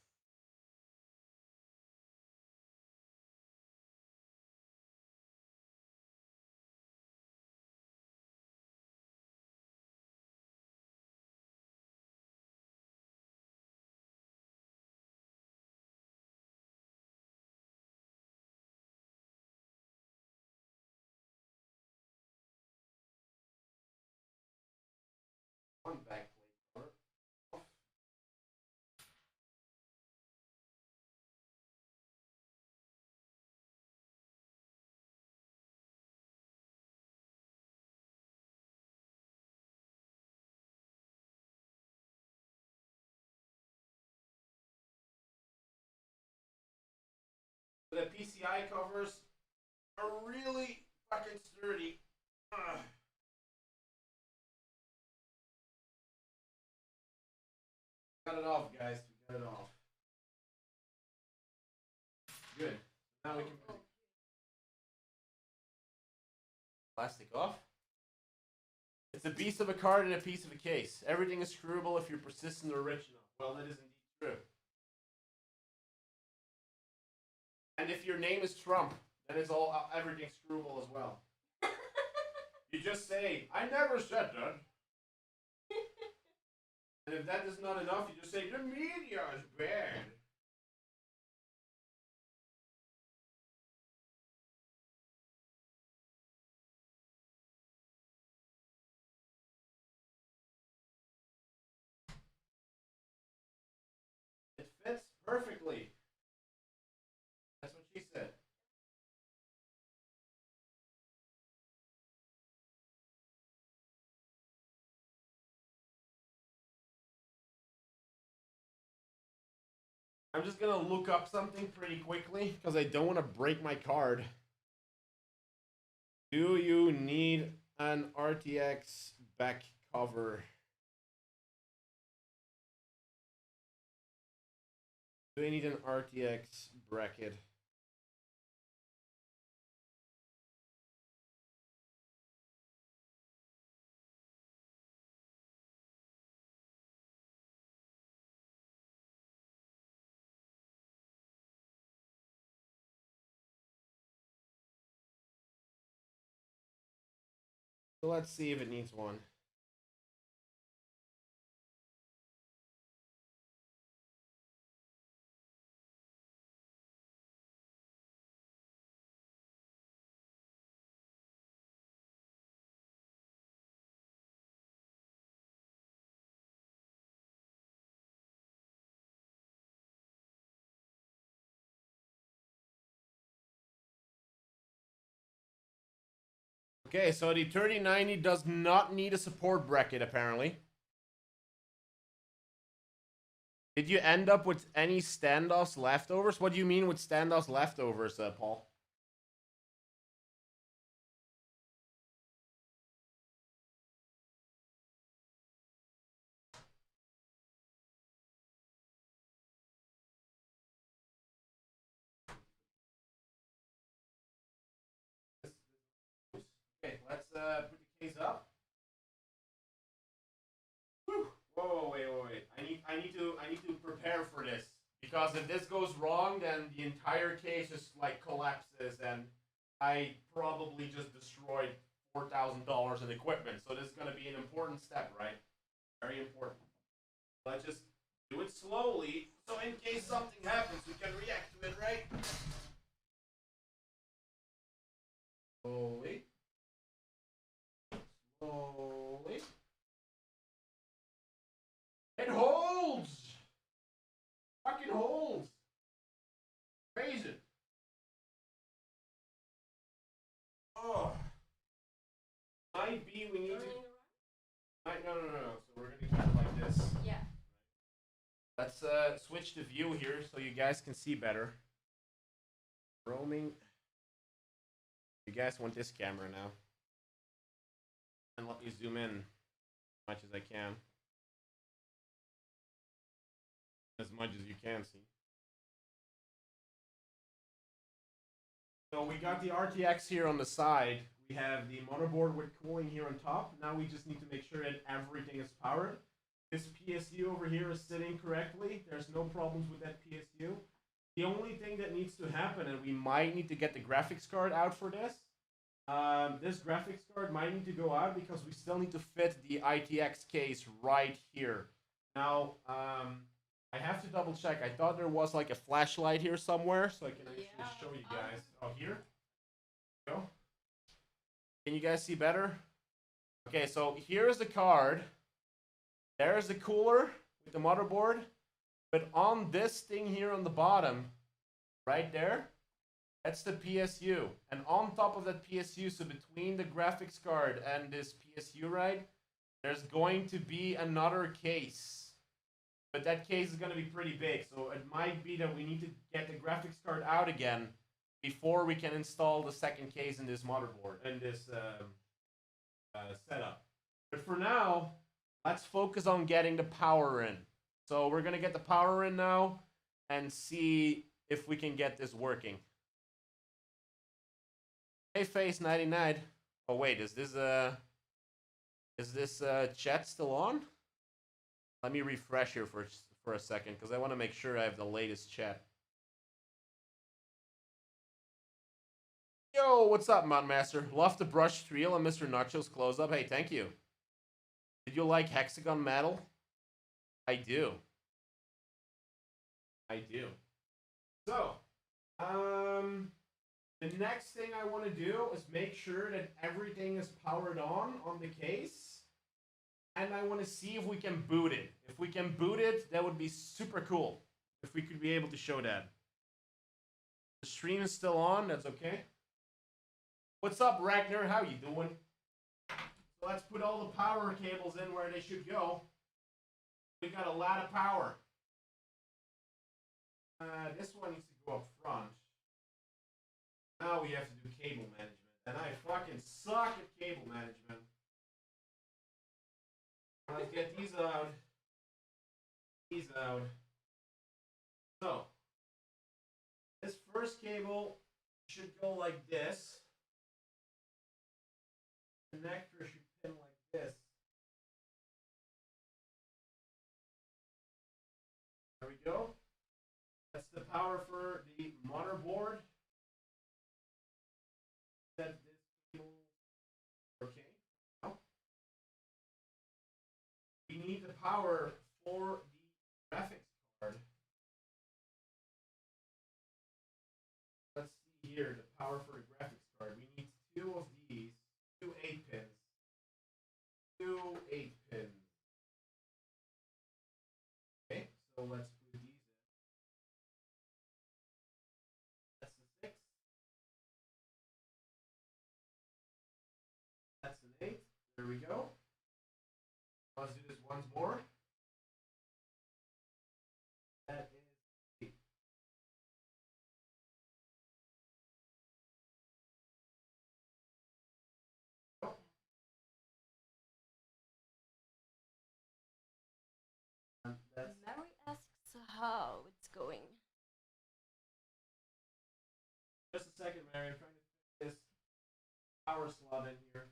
One back plate cover. Off. The PCI covers are really fucking sturdy. Ugh. Got it off, guys. We got it off. Good. Now we can put plastic off. It's a piece of a card and a piece of a case. Everything is screwable if you're persistent or original. Well, that is indeed true. And if your name is Trump, then it's all everything's screwable as well. You just say, "I never said that." And if that is not enough, you just say, "The media is bad." It fits perfectly. That's what she said. I'm just gonna look up something pretty quickly because I don't want to break my card. Do you need an RTX back cover? Do I need an RTX bracket? So let's see if it needs one. Okay, so the 3090 does not need a support bracket, apparently. Did you end up with any standoffs leftovers? What do you mean with standoffs leftovers, Paul? Okay, let's put the case up. Whew. Whoa, wait. I need to prepare for this because if this goes wrong, then the entire case just like collapses, and I probably just destroyed $4,000 in equipment. So this is gonna be an important step, right? Very important. Let's just do it slowly, so in case something happens, we can react to it, right? Slowly. Slowly. It holds! Fucking holds! Raise it. Oh. Might be we need to. No. So we're gonna keep it like this. Yeah. Let's switch the view here so you guys can see better. Roaming. You guys want this camera now. And let me zoom in as much as I can. As much as you can see. So we got the RTX here on the side. We have the motherboard with cooling here on top. Now we just need to make sure that everything is powered. This PSU over here is sitting correctly. There's no problems with that PSU. The only thing that needs to happen, and we might need to get the graphics card out for this. This graphics card might need to go out because we still need to fit the ITX case right here. Now, I have to double check. I thought there was like a flashlight here somewhere, so I can actually show you guys. Oh, here? Go. Can you guys see better? Okay, so here's the card. There's the cooler with the motherboard. But on this thing here on the bottom, right there, that's the PSU. And on top of that PSU, so between the graphics card and this PSU, right, there's going to be another case. But that case is going to be pretty big. So it might be that we need to get the graphics card out again before we can install the second case in this motherboard, in this setup. But for now, let's focus on getting the power in. So we're going to get the power in now and see if we can get this working. Hey, Face 99. Oh, wait, is this chat still on? Let me refresh here for a second because I want to make sure I have the latest chat. Yo, what's up, Mountain Master? Love the brush reel on Mr. Nacho's close-up. Hey, thank you. Did you like hexagon metal? I do. I do. So, the next thing I want to do is make sure that everything is powered on the case. And I want to see if we can boot it. If we can boot it, that would be super cool. If we could be able to show that. The stream is still on, that's okay. What's up, Ragnar? How you doing? So let's put all the power cables in where they should go. We got a lot of power. This one needs to go up front. Now we have to do cable management. And I fucking suck at cable management. Let's get these out. These out. So, this first cable should go like this. Connector should pin like this. There we go. That's the power for the motherboard. Set this cable. Okay. Now, we need the power for the graphics card. Let's see here, the power for the graphics card. We need two of these, two 8-pins. Two 8-pins. Okay, so let's put these in. That's the 6. That's an 8. There we go. Let's do this once more. That is 8. Oh. Mary asks how it's going. Just a second, Mary. I'm trying to fit this power slot in here.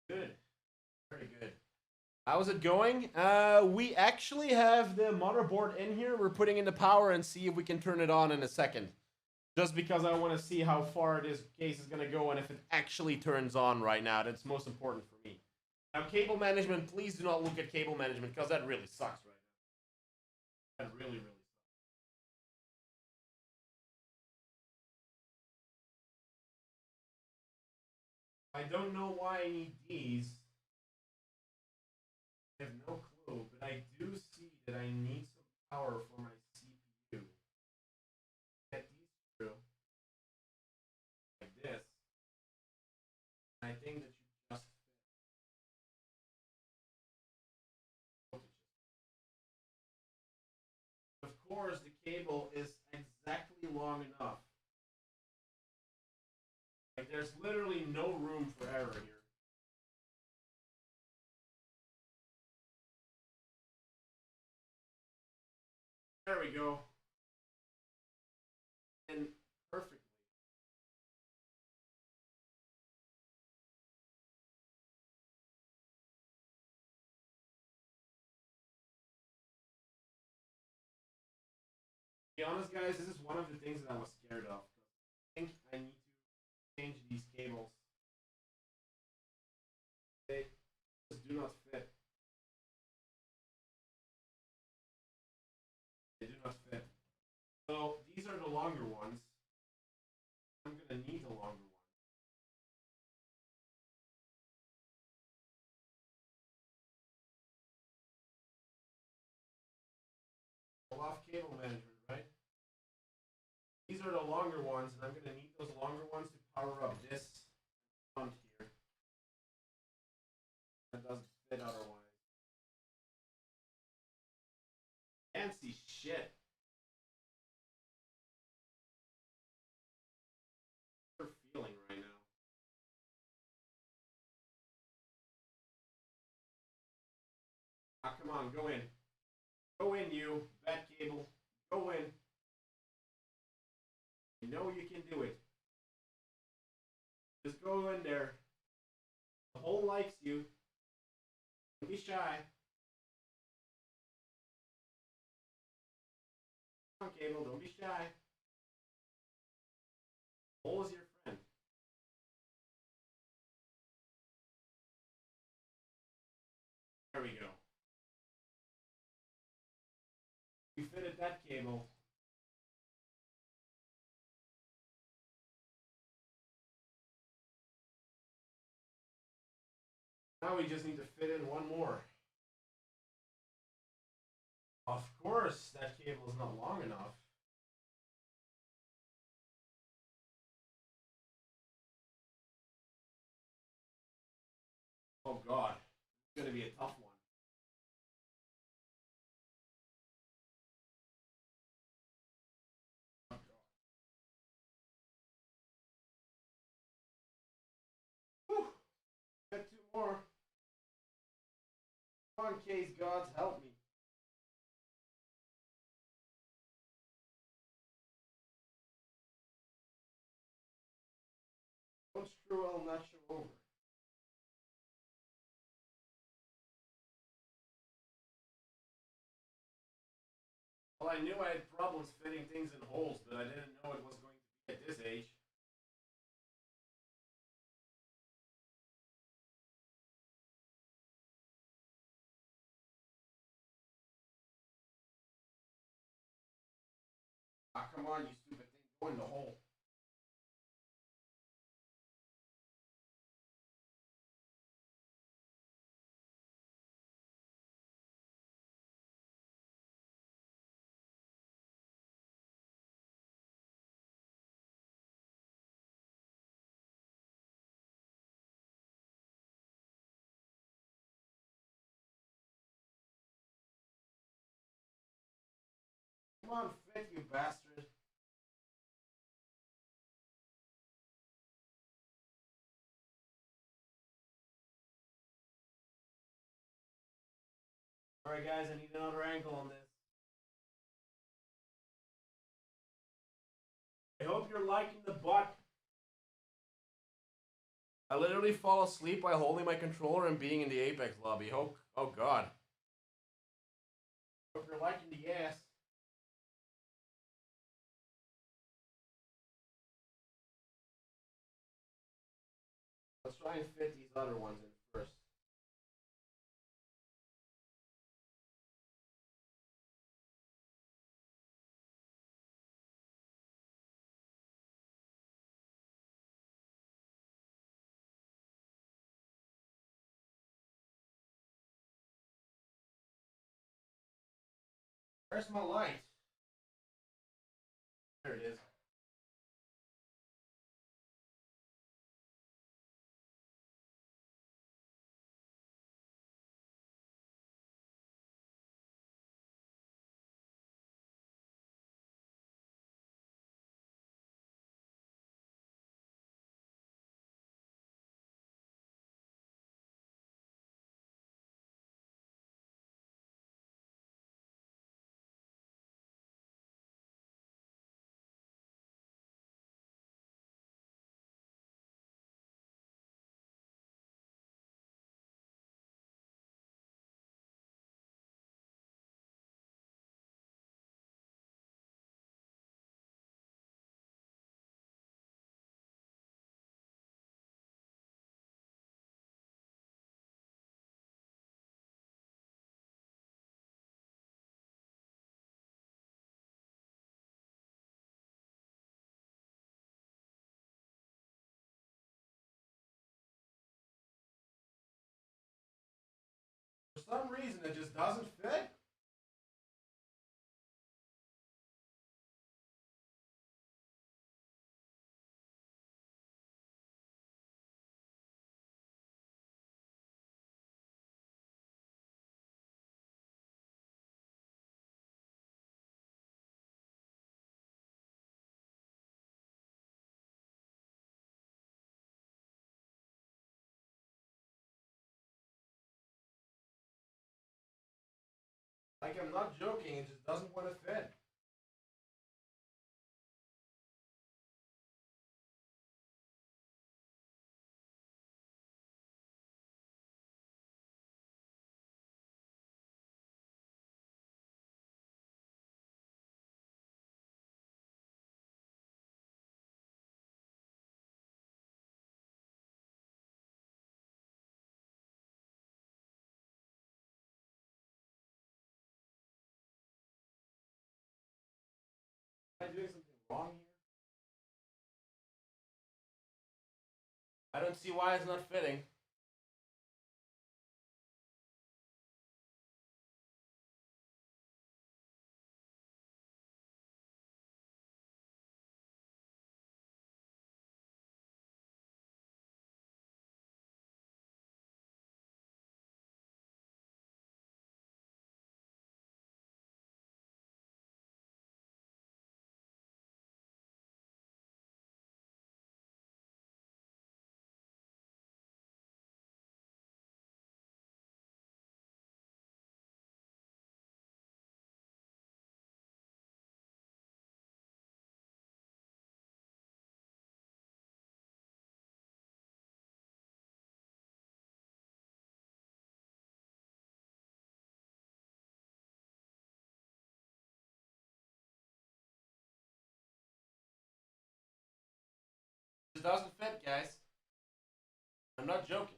Good. Very good. How's it going? We actually have the motherboard in here. We're putting in the power and see if we can turn it on in a second. Just because I want to see how far this case is going to go and if it actually turns on right now. That's most important for me. Now, cable management, please do not look at cable management because that really sucks right now. That really, really sucks. I don't know why I need these. I have no clue, but I do see that I need some power for my CPU. Get these through like this. And I think that you just fit. Of course, the cable is exactly long enough. Like, there's literally no room for error here. There we go. And perfectly. honest, guys, this is one of the things that I was scared of. I think I need to change these cables. They just do not fit. They do not fit. So these are the longer ones. I'm gonna need a longer one. Off cable management, right? These are the longer ones, and I'm gonna need those longer ones to power up this front here. That doesn't fit otherwise. Can't see shit. What you're feeling right now. Ah, come on, go in. Go in, you. Bad cable. Go in. You know you can do it. Just go in there. The hole likes you. Don't be shy. Come on, cable. Don't be shy. The hole is your friend. There we go. We fitted that cable. Now we just need to fit in one more. Of course, that cable is not long enough. Oh God, it's gonna be a tough one. Oh God. Whew. Got two more. Come on, case gods, help me. Don't screw JNacho over. Well, I knew I had problems fitting things in holes, but I didn't know it was going to be at this age. Ah, come on, you stupid thing. Go in the hole. Come on, fit, you bastard. Alright, guys, I need another angle on this. I hope you're liking the butt. I literally fall asleep while holding my controller and being in the Apex lobby. Oh God. Hope you're liking the ass. Let's try and fit these other ones in first. Where's my light? There it is. some reason it just doesn't fit. Like, I'm not joking, it just doesn't want to fit. Am I doing something wrong here? I don't see why it's not fitting. It doesn't fit, guys. I'm not joking.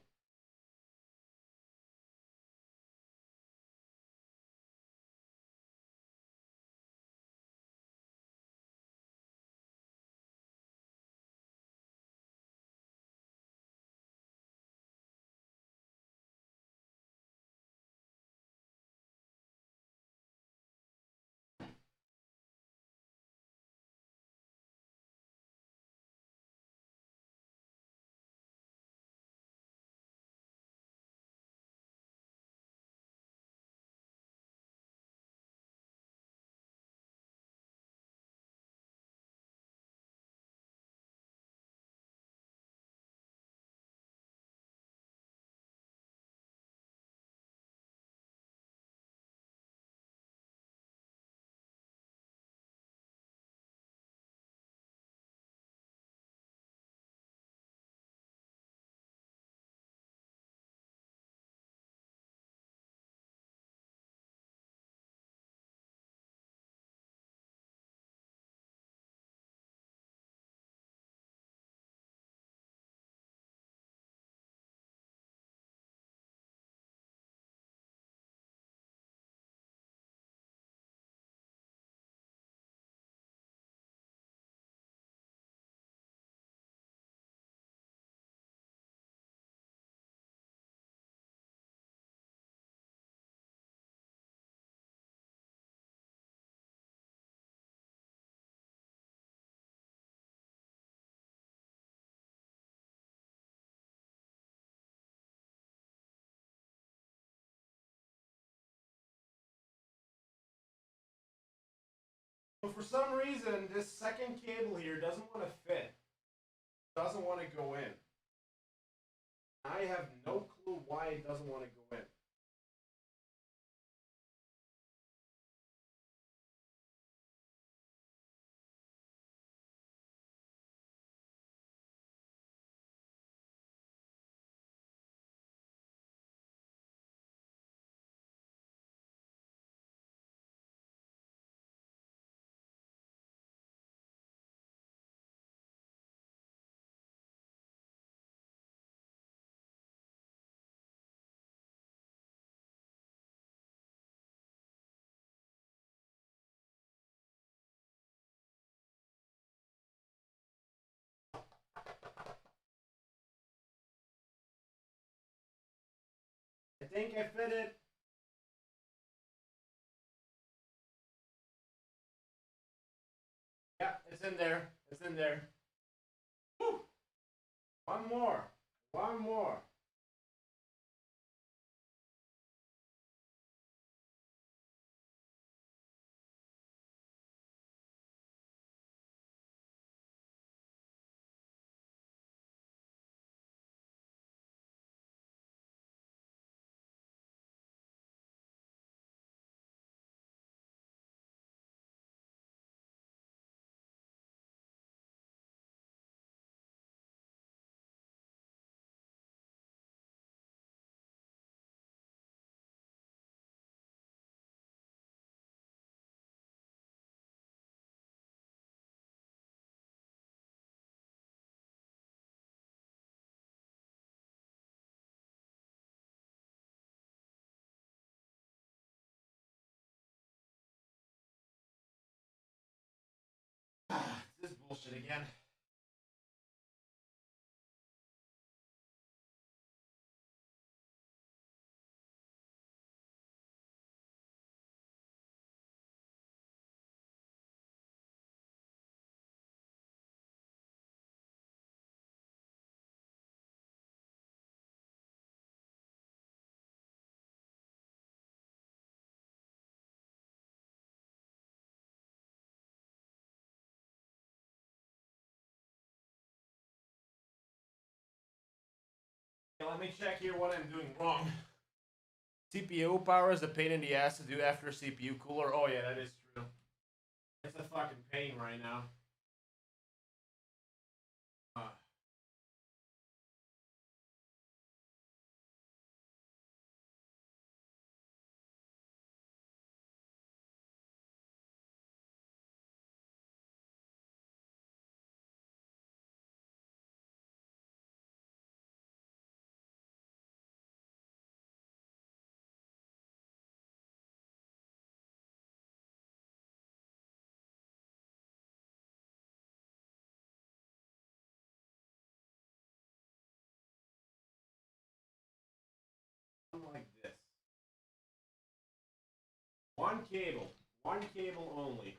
But for some reason, this second cable here doesn't want to fit. Doesn't want to go in. I have no clue why it doesn't want to go in. I think I fit it. It's in there. It's in there. Woo! One more. One more. This bullshit again. Okay, let me check here what I'm doing wrong. CPU power is a pain in the ass to do after CPU cooler. Oh yeah, that is true. It's a fucking pain right now. Like this. One cable. One cable only.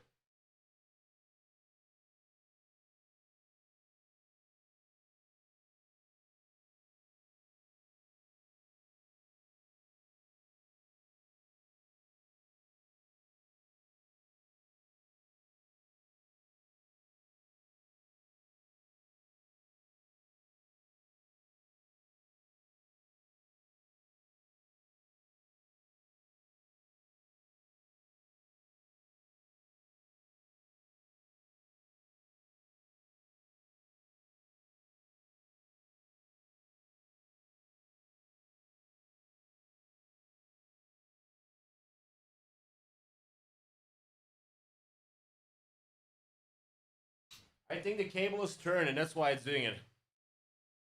I think the cable is turned and that's why it's doing it.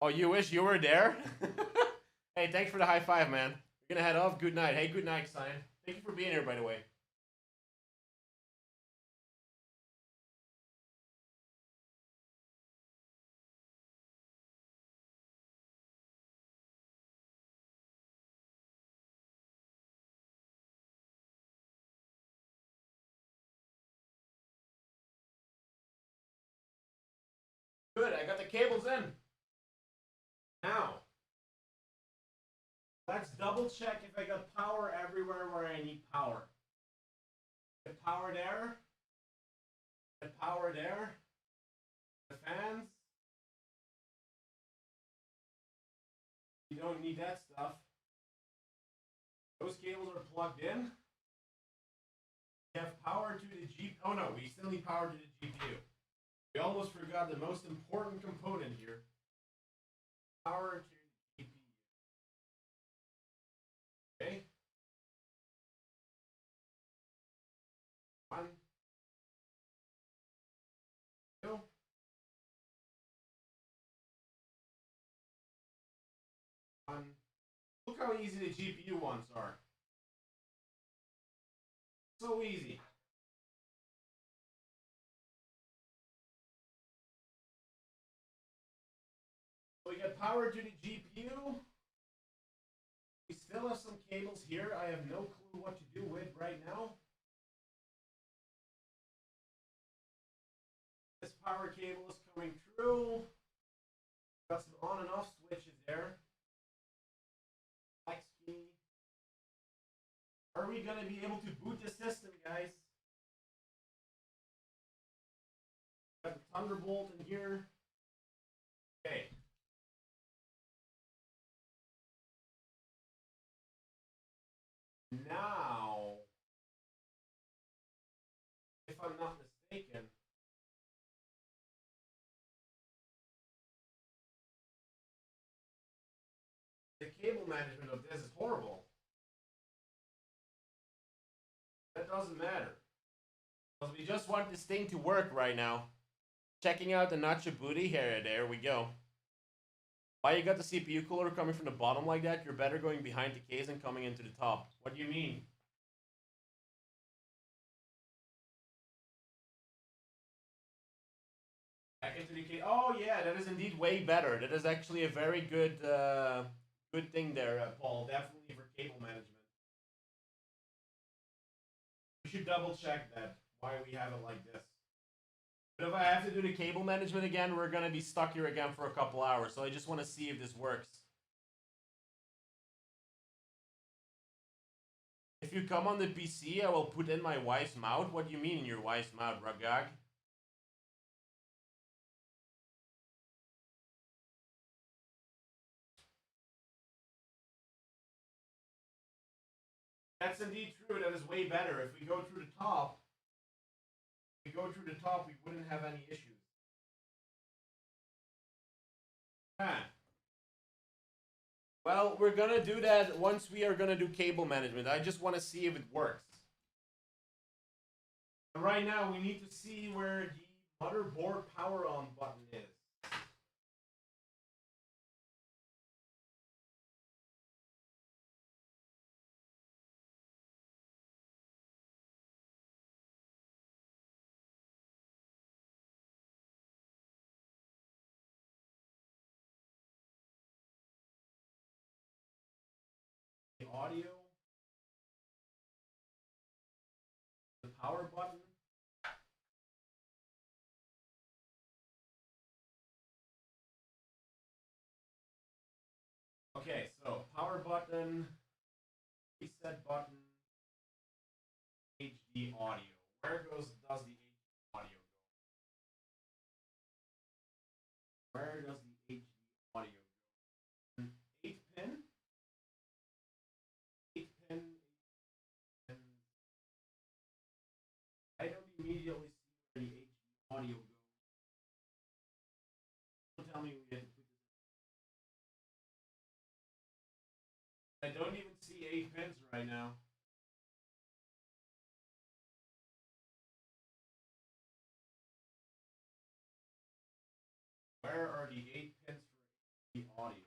Oh, you wish you were there? Hey, thanks for the high five, man. We're gonna head off. Good night. Hey, good night, Stein. Thank you for being here, by the way. Good, I got the cables in. Now, let's double check if I got power everywhere where I need power. The power there. The power there. The fans. You don't need that stuff. Those cables are plugged in. We have power to the GPU. Oh no, we still need power to the GPU. We almost forgot the most important component here. Power to the GPU. Okay. One. Two. One. Look how easy the GPU ones are. So easy. We got power to the GPU. We still have some cables here I have no clue what to do with right now. power cable is coming through. Got some on and off switches there. Flex key. Are we gonna be able to boot the system, guys? Got the Thunderbolt in here. Okay. Now, if I'm not mistaken, the cable management of this is horrible. That doesn't matter. Because we just want this thing to work right now. Checking out the Nacho booty here. There we go. Why you got the CPU cooler coming from the bottom like that? You're better going behind the case and coming into the top. What do you mean? Back into the case. Oh yeah, that is indeed way better. That is actually a very good good thing there, Paul. Definitely for cable management. We should double check that, why we have it like this. But if I have to do the cable management again, we're going to be stuck here again for a couple hours. So I just want to see if this works. If you come on the PC, I will put in my wife's mouth. What do you mean in your wife's mouth, Ragag? That's indeed true. That is way better. If we go through the top, we wouldn't have any issues. Huh. Well, we're gonna do that once we are gonna do cable management. I just want to see if it works. And right now, we need to see where the motherboard power on button is. The audio, the power button. Okay, so power button, reset button, HD audio. Where does the HD audio go? Where does the HD audio go? 8-pin? 8-pin. I don't immediately see where the HD audio goes. Don't tell me we have to put this. I don't even see 8 pins right now. Where are the 8 pins for the audio?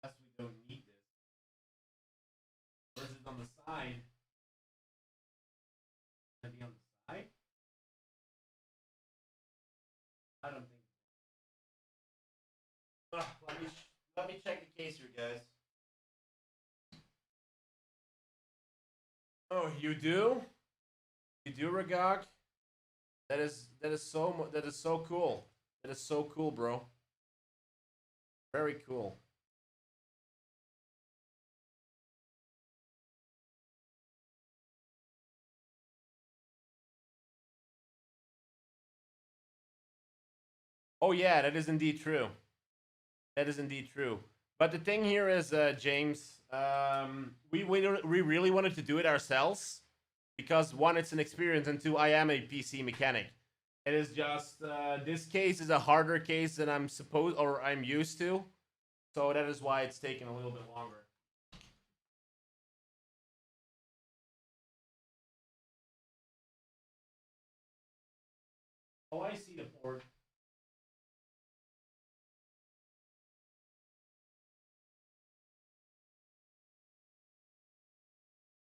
Yes, we don't need this. Or is it on the side? Can it be on the side? I don't think. Let me check the case here, guys. Oh, you do? You do, Ragog? That is so cool. That is so cool, bro. Very cool. Oh yeah, that is indeed true. That is indeed true. But the thing here is, James, we really wanted to do it ourselves because one, it's an experience, and two, I am a PC mechanic. It is just this case is a harder case than I'm used to, so that is why it's taken a little bit longer. Oh, I see the port.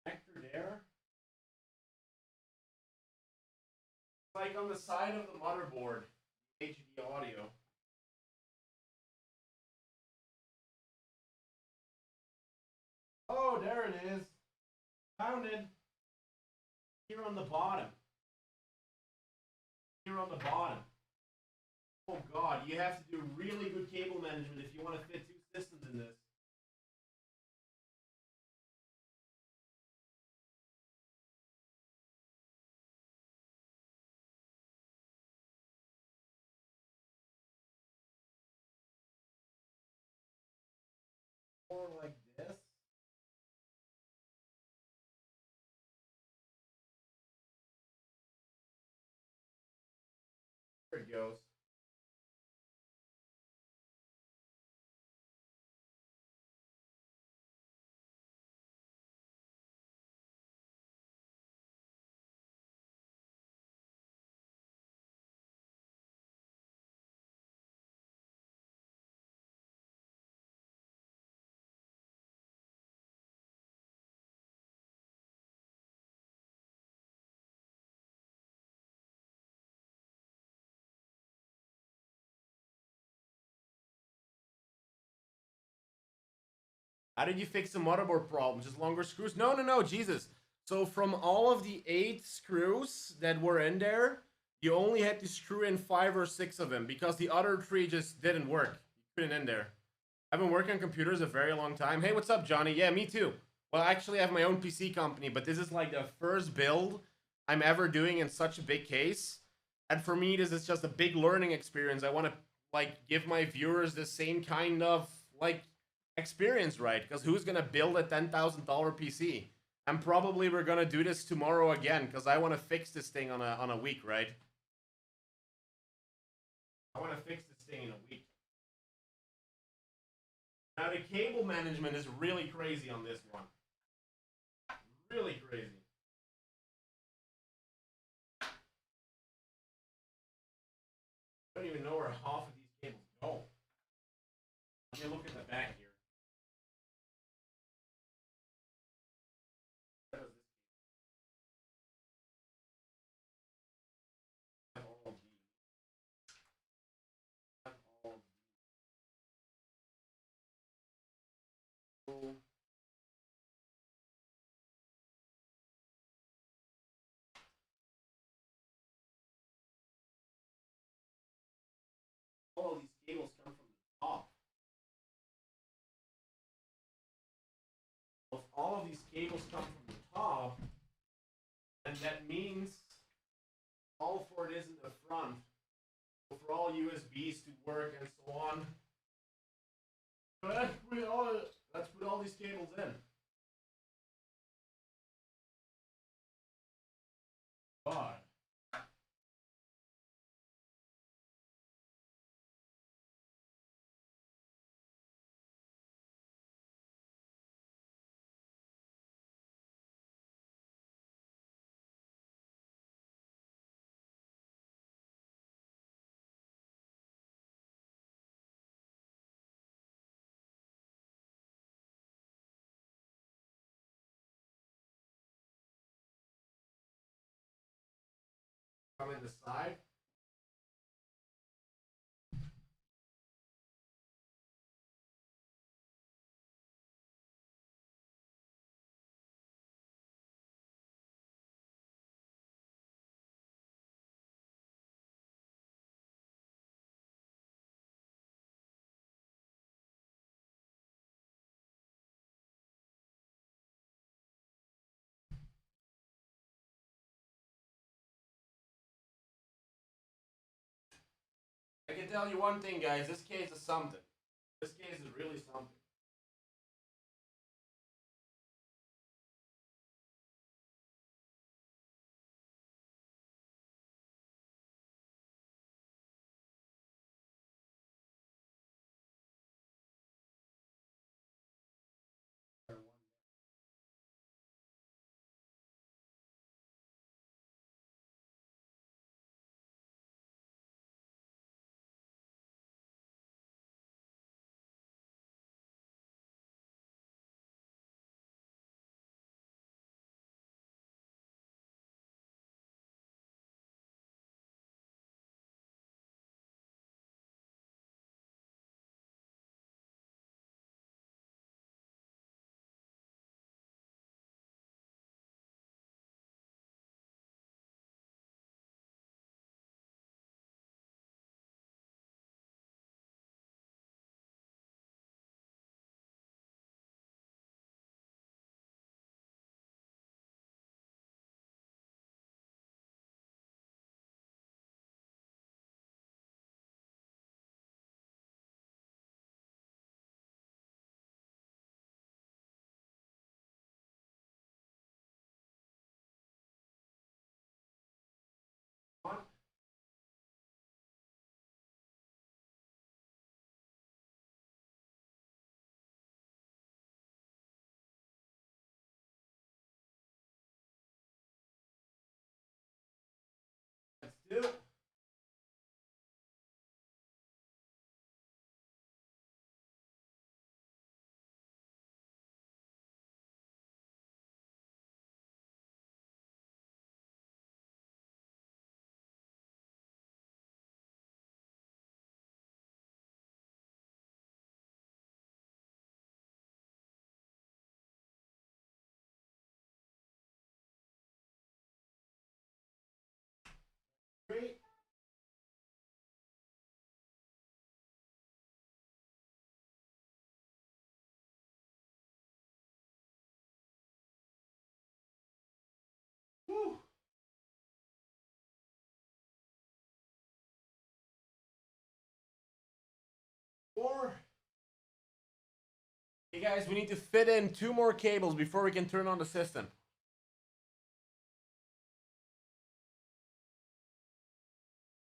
Connector there. It's like on the side of the motherboard, HD audio. Oh, there it is. Found it. Here on the bottom. Here on the bottom. Oh god, you have to do really good cable management if you want to fit 2 systems in this. Or like this. There it goes. How did you fix the motherboard problem? Just longer screws? No, no, no, Jesus. So from all of the 8 screws that were in there, you only had to screw in 5 or 6 of them because the other 3 just didn't work. You couldn't in there. I've been working on computers a very long time. Hey, what's up, Johnny? Yeah, me too. Well, actually, I have my own PC company, but this is like the first build I'm ever doing in such a big case. And for me, this is just a big learning experience. I want to like give my viewers the same kind of like experience, right? Because who's gonna build a $10,000 PC? And probably we're gonna do this tomorrow again because I want to fix this thing on a week, right? I want to fix this thing in a week. Now the cable management is really crazy on this one. Really crazy. I don't even know where half of these cables go. Let me look at the back here. Where does this have all of these? Have all of these. All of these cables come from the top. If all of these cables come from the top, and that means all for it is in the front. So for all USBs to work and so on. Let's put all these cables in. God. Come in the side. I can tell you one thing, guys. This case is something. This case is really something. 2. Great. Woo. 4. Hey guys, we need to fit in 2 more cables before we can turn on the system.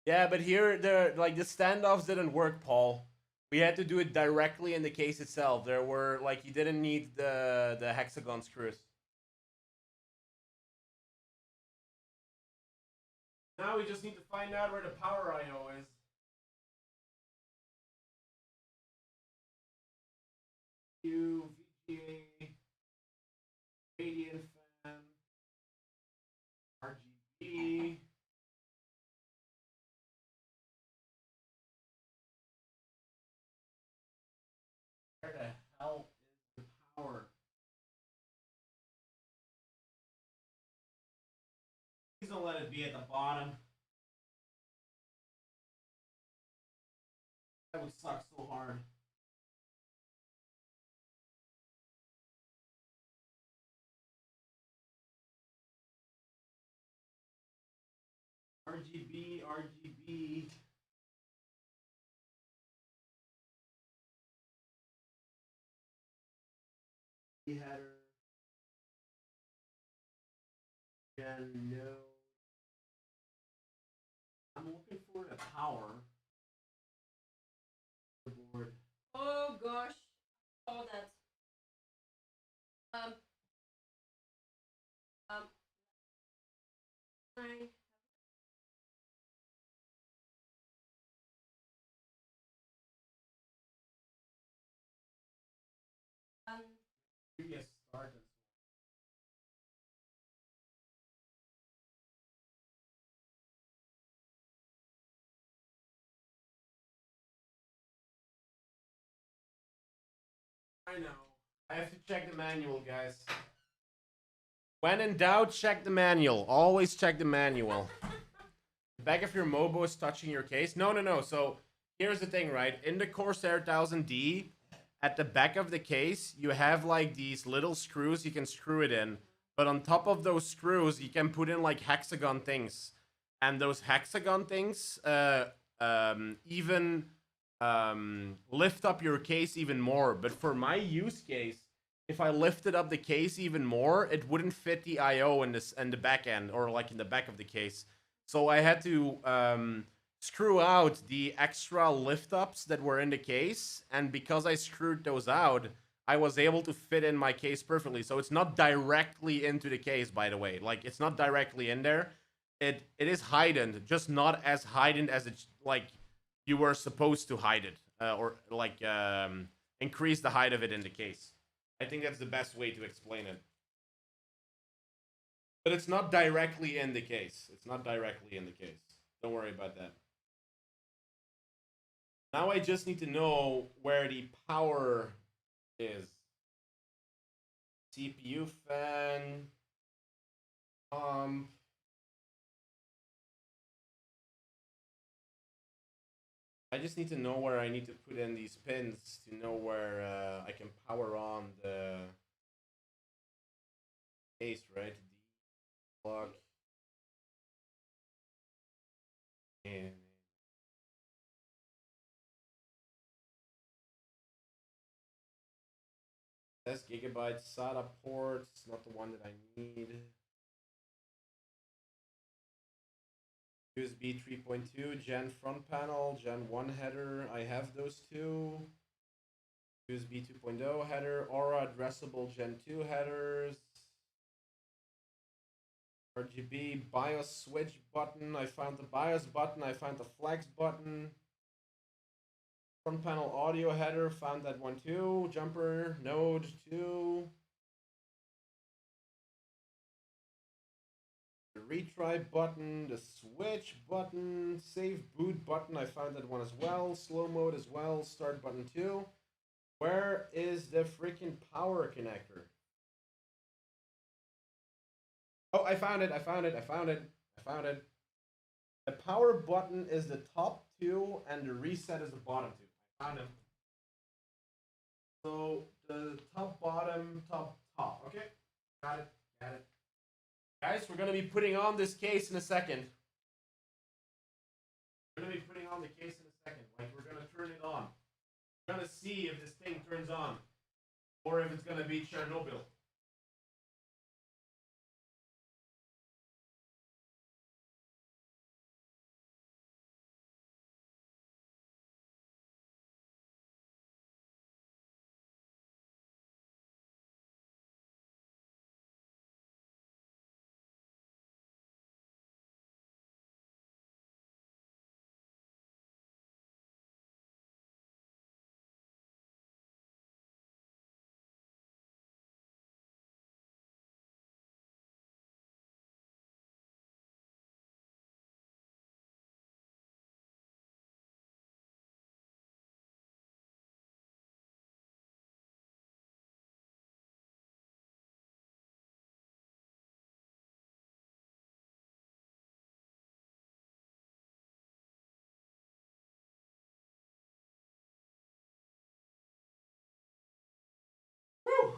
Yeah, but here the standoffs didn't work, Paul. We had to do it directly in the case itself. There were you didn't need the hexagon screws. Now we just need to find out where the power IO is. VGA, radiant fan, RGB. Where the hell is the power? Please don't let it be at the bottom. That would suck so hard. RGB, RGB. Header. And no. I'm looking for the power. Board. Oh gosh, all that. I Previous start. I know. I have to check the manual, guys. When in doubt, check the manual. Always check the manual. The back of your Mobo is touching your case. No. So here's the thing, right? In the Corsair 1000D, at the back of the case, you have these little screws you can screw it in. But on top of those screws, you can put in hexagon things. And those hexagon things even lift up your case even more. But for my use case, if I lifted up the case even more, it wouldn't fit the IO in the back end or in the back of the case. So I had to screw out the extra lift ups that were in the case, and because I screwed those out, I was able to fit in my case perfectly. So it's not directly into the case, by the way. It's not directly in there. It is hidden, just not as hidden as it's you were supposed to hide it, or increase the height of it in the case. I think that's the best way to explain it. But it's not directly in the case. It's not directly in the case. Don't worry about that. Now I just need to know where the power is. CPU fan. I just need to know where I need to put in these pins to know where I can power on the case, right? The block. And that's gigabyte SATA port. It's not the one that I need. USB 3.2, Gen front panel, Gen 1 header. I have those two. USB 2.0 header, Aura addressable Gen 2 headers. RGB BIOS switch button. I found the BIOS button. I found the flex button. Front panel audio header. Found that one too. Jumper node 2. The retry button. The switch button. Save boot button. I found that one as well. Slow mode as well. Start button 2. Where is the freaking power connector? Oh, I found it. I found it. I found it. I found it. The power button is the top 2 and the reset is the bottom 2. I found it. So the top, bottom, top, top. Okay. Got it. Got it. Guys, we're going to be putting on this case in a second. We're going to be putting on the case in a second. Like, we're going to turn it on. We're going to see if this thing turns on. Or if it's going to be Chernobyl. Woo!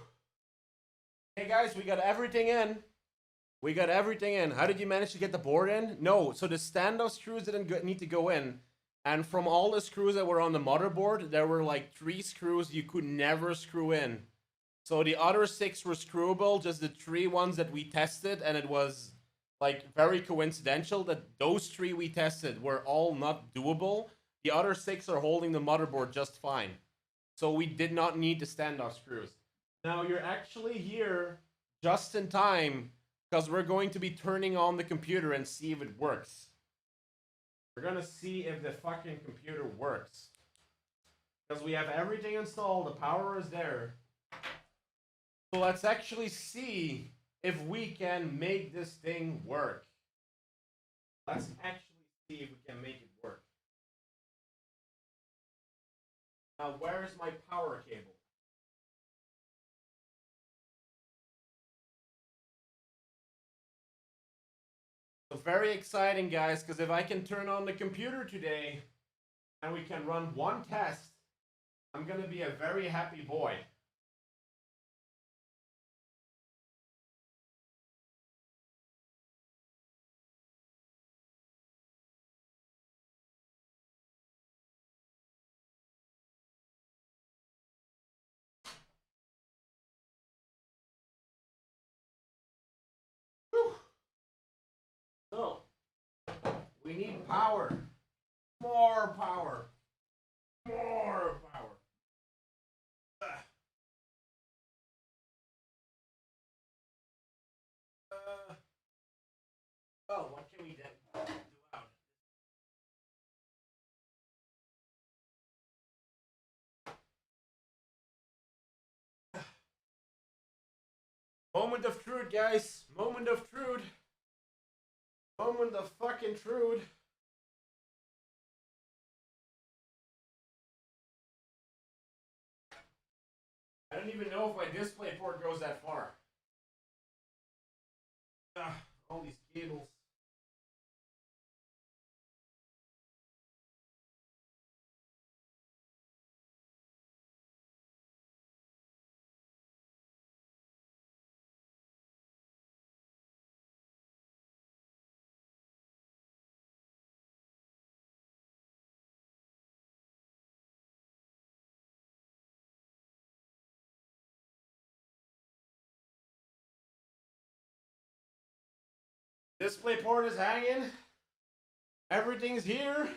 Hey guys, we got everything in. We got everything in. How did you manage to get the board in? No, so the standoff screws didn't need to go in. And from all the screws that were on the motherboard, there were like 3 screws you could never screw in. So the other 6 were screwable, just the 3 ones that we tested, and it was like very coincidental that those 3 we tested were all not doable. The other 6 are holding the motherboard just fine. So we did not need the standoff screws. Now you're actually here just in time because we're going to be turning on the computer and see if it works. We're gonna see if the fucking computer works. Because we have everything installed, the power is there. So let's actually see if we can make this thing work. Let's actually see if we can make it work. Now where's my power cable? So very exciting, guys, because if I can turn on the computer today and we can run one test, I'm gonna be a very happy boy. Whew. So, we need power. More power. More power. Oh, what can we do out? Moment of truth, guys. Moment of truth. Moment of fucking truth. I don't even know if my display port goes that far. All these cables. Display port is hanging. Everything's here.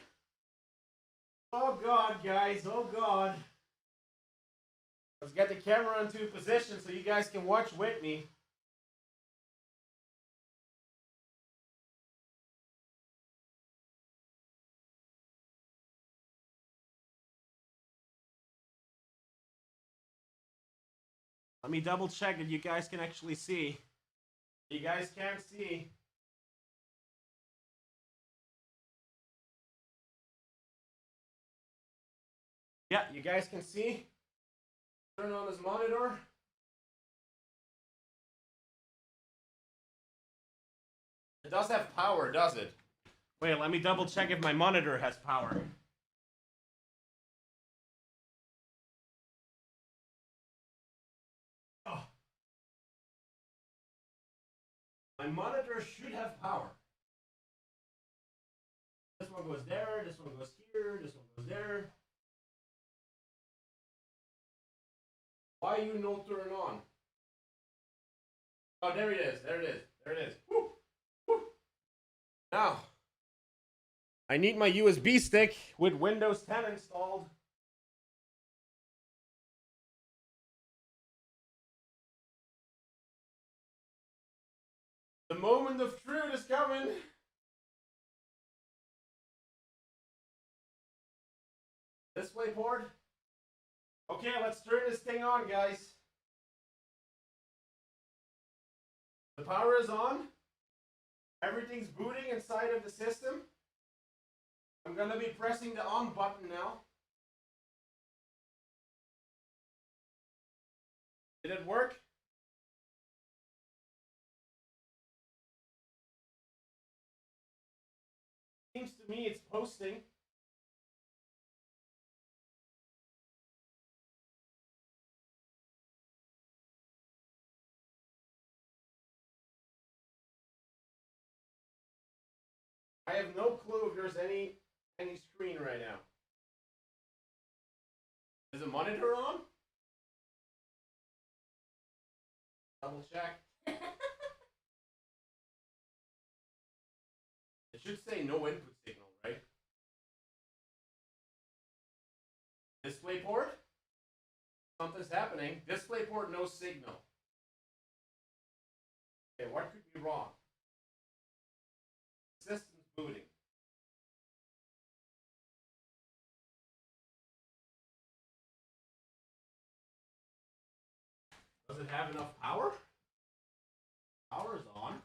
Oh god, guys. Oh god. Let's get the camera into position so you guys can watch with me. Let me double check that you guys can actually see. You guys can't see. Yeah, you guys can see. Turn on this monitor. It does have power, does it? Wait, let me double check if my monitor has power. Oh. My monitor should have power. This one goes there, this one goes here, this one goes there. Why you no turn on? Oh, there it is, there it is, there it is. Woo. Woo. Now, I need my USB stick with Windows 10 installed. The moment of truth is coming. DisplayPort. Okay, let's turn this thing on, guys. The power is on. Everything's booting inside of the system. I'm gonna be pressing the on button now. Did it work? Seems to me it's posting. I have no clue if there's any screen right now. Is the monitor on? Double check. It should say no input signal, right? DisplayPort? Something's happening. DisplayPort, no signal. Okay, what could be wrong? System's booting. Does it have enough power? Power is on.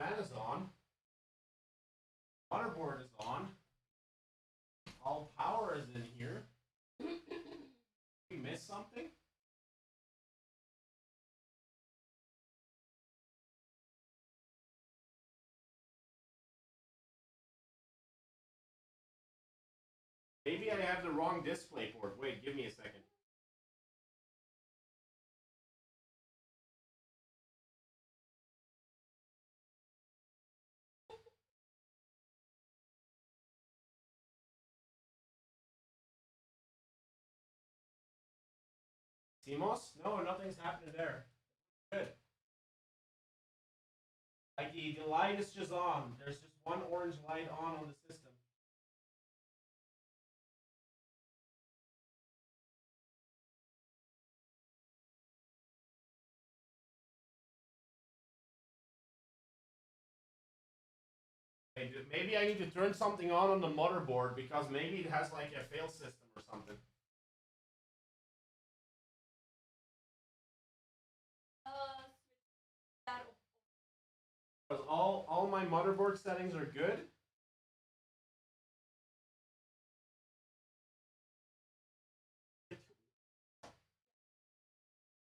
Fan is on. Motherboard is on. All power is in here. We missed something? Maybe I have the wrong DisplayPort. Wait, give me a second. CMOS? No, nothing's happening there. Good. Like the light is just on. There's just one orange light on the system. Maybe I need to turn something on the motherboard because maybe it has like a fail system or something. Because all my motherboard settings are good.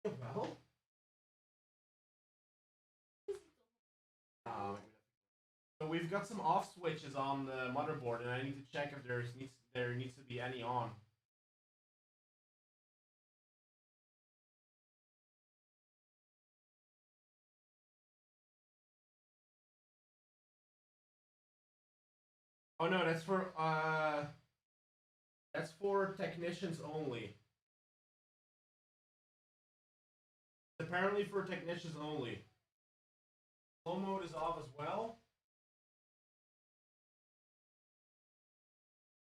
Well. So we've got some off switches on the motherboard, and I need to check if there needs to be any on. Oh no, that's for technicians only. Apparently for technicians only. Flow mode is off as well.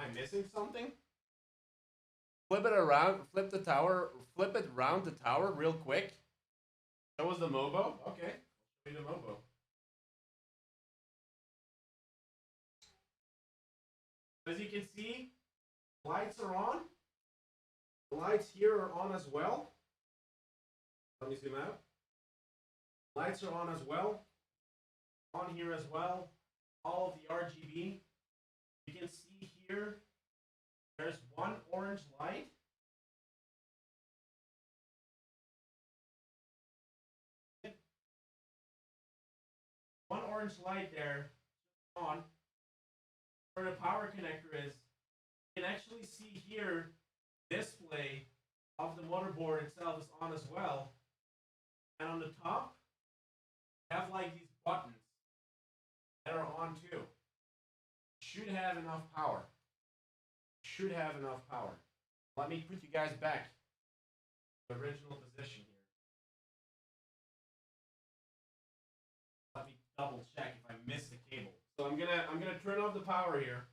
Am I missing something? Flip it around, flip it around the tower real quick. That was the Mobo? Okay. Show me the Mobo. As you can see, Lights are on. The lights here are on as well. Let me zoom out. Lights are on as well. On here as well. All of the RGB. You can see here, there's one orange light. One orange light there on. Where the power connector is, you can actually see here, display of the motherboard itself is on as well. And on the top, you have like these buttons that are on too. Should have enough power. Should have enough power. Let me put you guys back to the original position here. Let me double check if I missed the cable. So I'm gonna turn off the power here.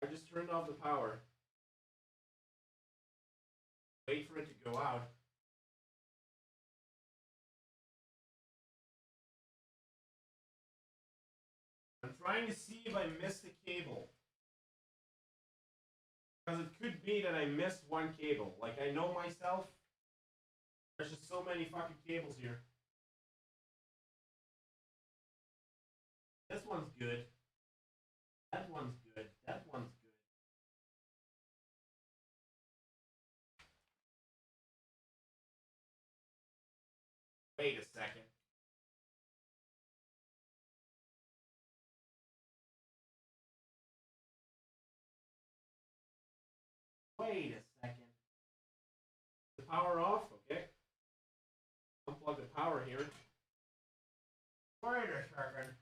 I just turned off the power. Wait for it to go out. I'm trying to see if I missed a cable. Because it could be that I missed one cable. Like, I know myself. There's just so many fucking cables here. This one's good. That one's good. That one's good. Wait a second. Wait a second. The power off? Okay. Unplug the power here. Wait a second.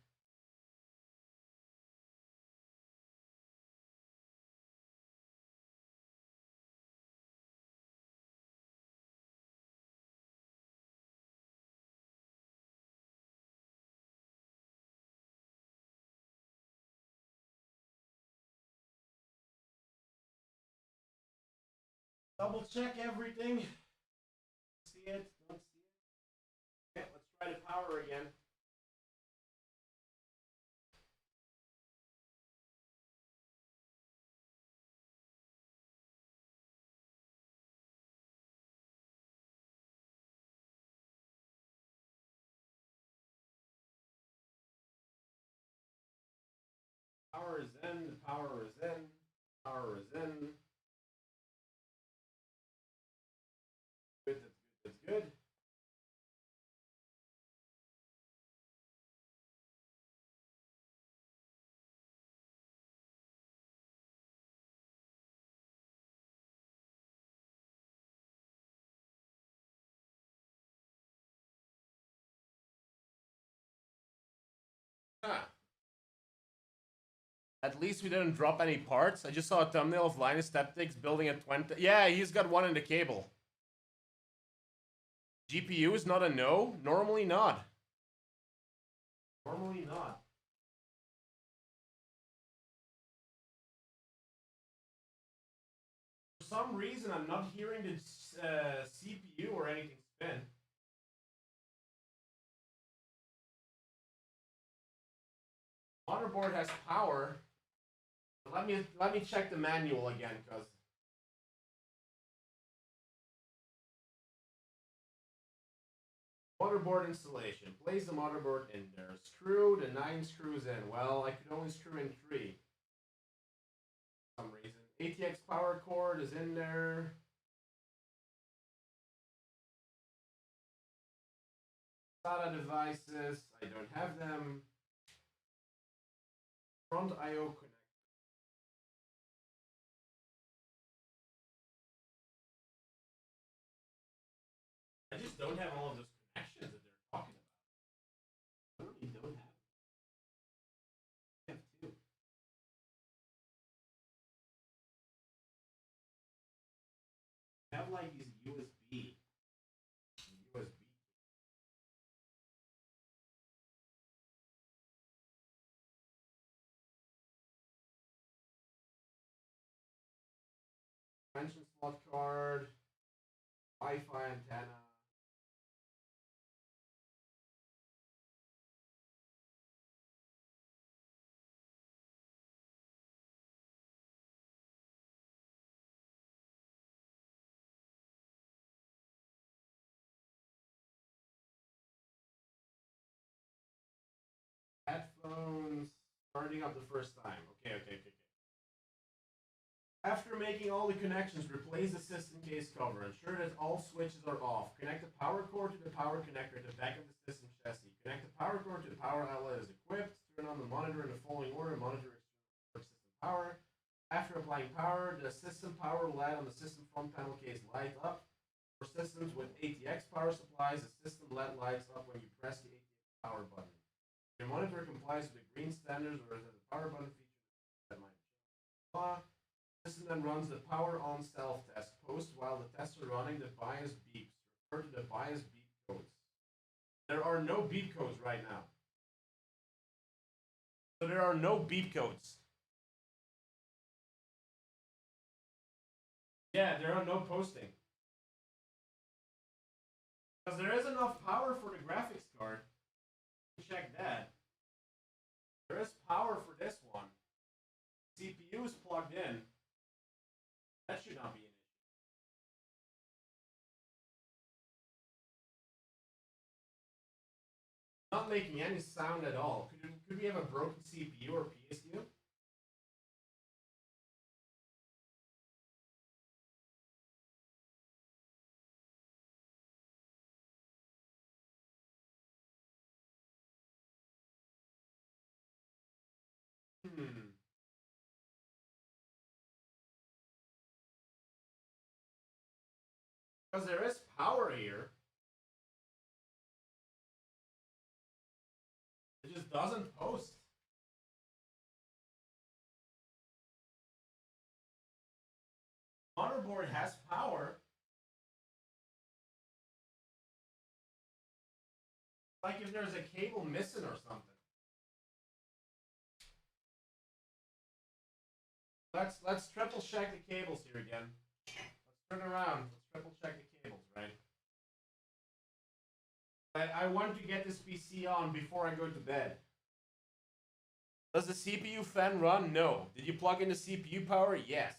Double check everything. See it? Don't see it? Okay, let's try the power again. Power is in, the power is in, power is in. Good, that's good, that's good. Huh. At least we didn't drop any parts. I just saw a thumbnail of Linus Skeptics building a 20. Yeah, he's got one in the cable. GPU is not a no? Normally not. Normally not. For some reason, I'm not hearing the CPU or anything spin. Motherboard has power. Let me check the manual again, cause motherboard installation. Place the motherboard in there. Screw the 9 screws in. Well, I could only screw in 3. For some reason. ATX power cord is in there. SATA devices. I don't have them. Front I/O connector. I just don't have all of those connections that they're talking about. I really don't have. I have 2. I have like these USB. Expansion slot card, Wi-Fi antenna. Phones starting up the first time. Okay. After making all the connections, replace the system case cover. Ensure that all switches are off. Connect the power cord to the power connector at the back of the system chassis. Connect the power cord to the power outlet as equipped. Turn on the monitor in the following order. Monitor external system power. After applying power, the system power light on the system front panel case light up. For systems with ATX power supplies, the system LED lights up when you press the ATX power button. Your monitor complies with the green standards or the power button feature that might change. System then runs the power on self test post while the tests are running. The BIOS beeps. Refer to the BIOS beep codes. There are no beep codes right now. So there are no beep codes. Yeah, there are no posting. Because there is enough power for the graphics card. Check that. There is power for this one. CPU is plugged in. That should not be an issue. Not making any sound at all. Could we have a broken CPU or PSU? Because there is power here. It just doesn't post. Motherboard has power. Like if there's a cable missing or something. Let's triple check the cables here again. Let's turn around. Let's triple check the cables, right? I want to get this PC on before I go to bed. Does the CPU fan run? No. Did you plug in the CPU power? Yes.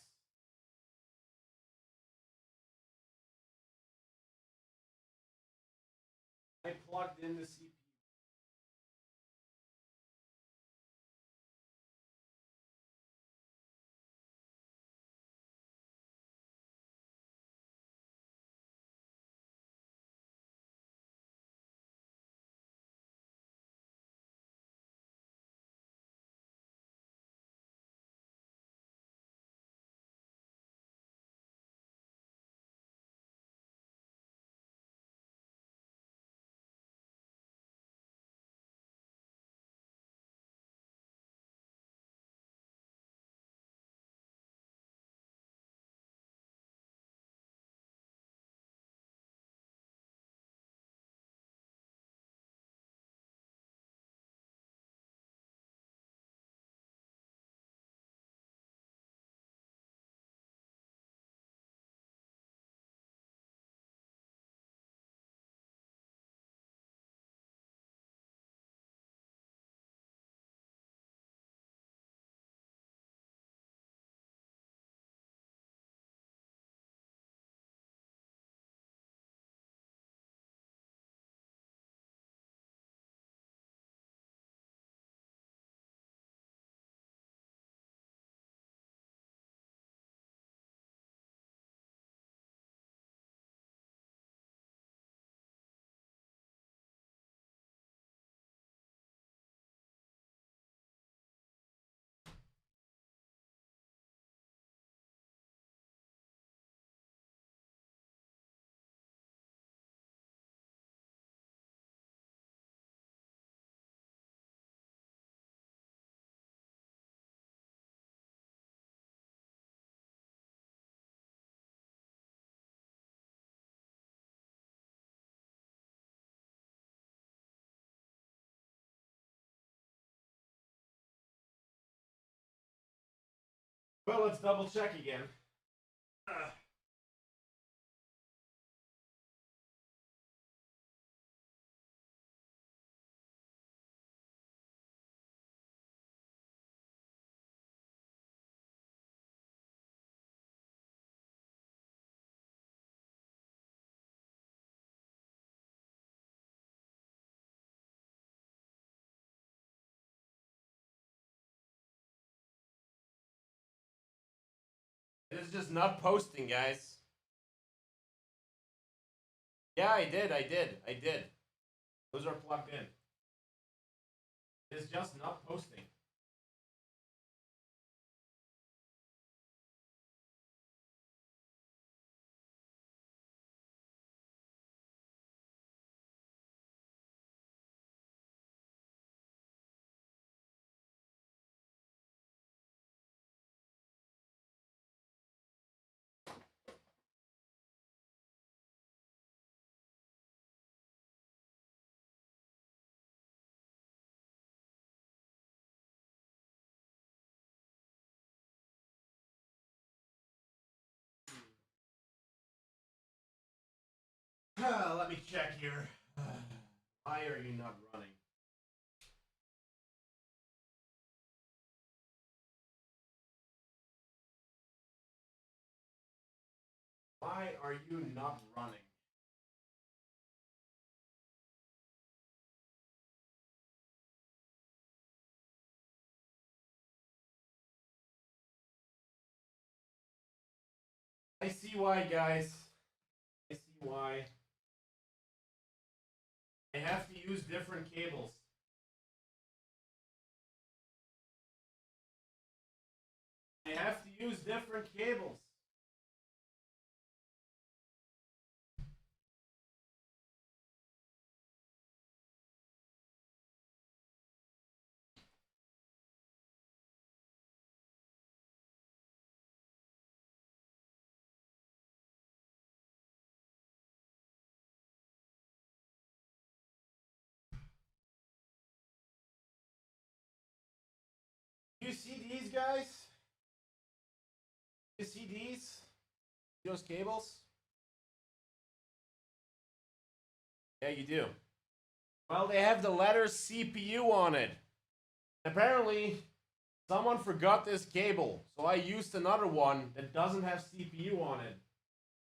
I plugged in the CPU. Well, let's double check again. It is just not posting, guys. Yeah, I did. Those are plugged in. It's just not posting. Let me check here. Why are you not running? Why are you not running? I see why, guys. I see why. I have to use different cables. I have to use different cables. You see these, guys? You see these? Those cables? Yeah, you do. Well, they have the letter CPU on it. Apparently, someone forgot this cable, so I used another one that doesn't have CPU on it.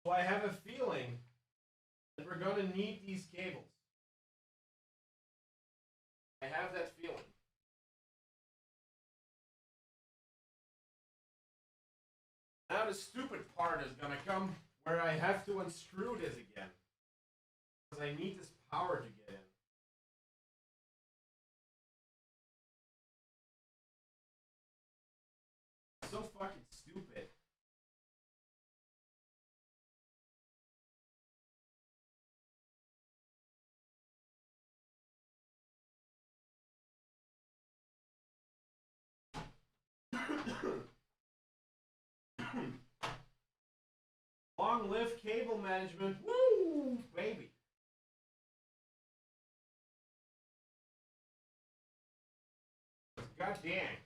So I have a feeling that we're going to need these cables. I have that feeling. Now the stupid part is going to come where I have to unscrew this again. Because I need this power to get in. So fucking stupid. Long live cable management. Woo, baby. God damn.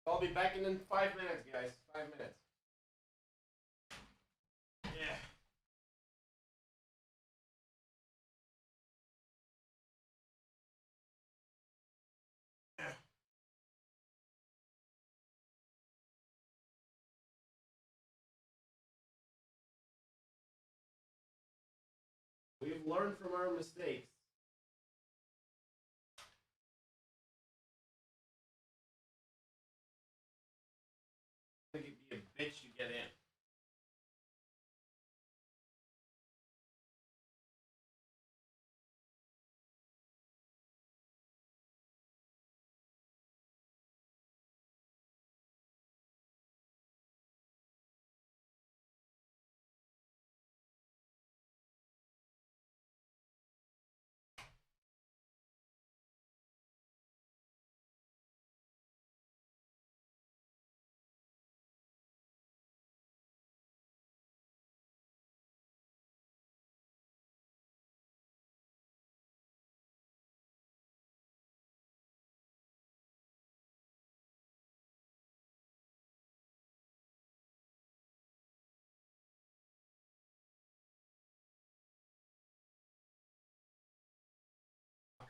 I'll be back in 5 minutes, guys. 5 minutes. Yeah. We've learned from our mistakes. I think it'd be a bitch to get in.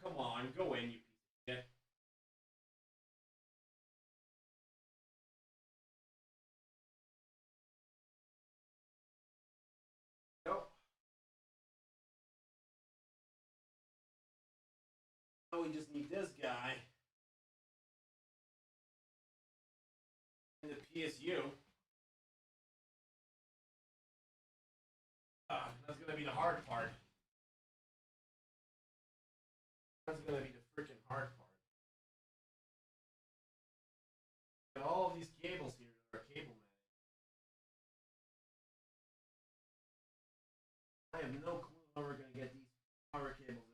Come on, go in, you piece of shit. Nope. Now we just need this guy. And the PSU. That's gonna be the hard part. That's gonna be the freaking hard part. And all of these cables here are cable managed. I have no clue how we're gonna get these power cables in.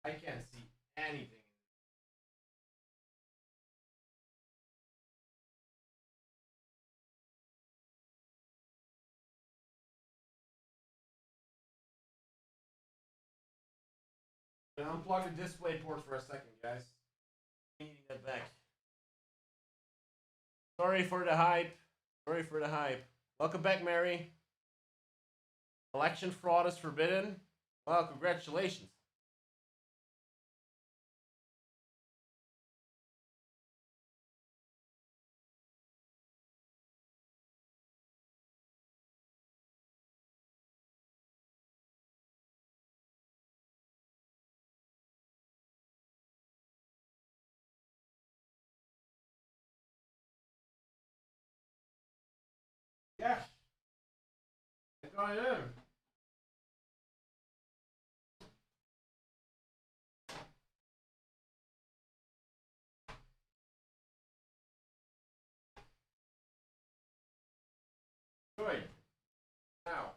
I can't see anything. Unplug the display port for a second, guys. Needing that back. Sorry for the hype. Sorry for the hype. Welcome back, Mary. Election fraud is forbidden. Well, congratulations. Yeah. What's going on? Good. Now,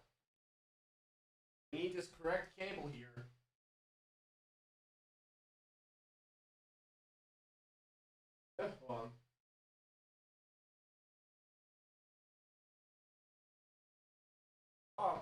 we need this correct cable here. This one. Oh.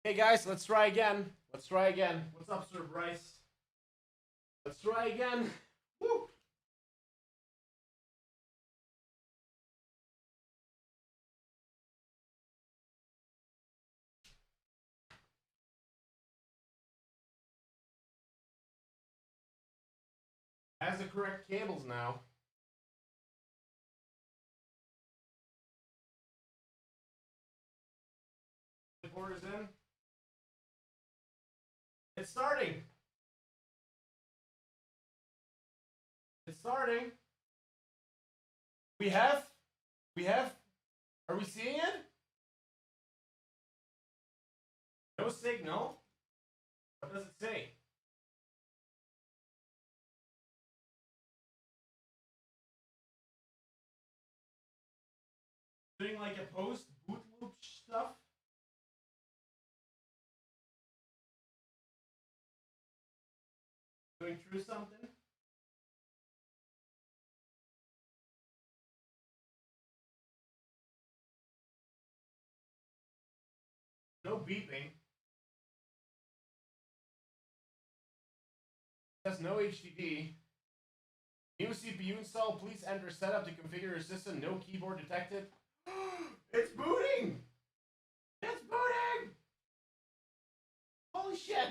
Hey guys, let's try again. Let's try again. What's up, Sir Bryce? Let's try again. Woo! Has the correct cables now. The port is in. It's starting. It's starting. We have, are we seeing it? No signal. What does it say? Doing like a post boot loop stuff. Going through something? No beeping. There's no HDD. New CPU install. Please enter setup to configure your system. No keyboard detected. It's booting! It's booting! Holy shit!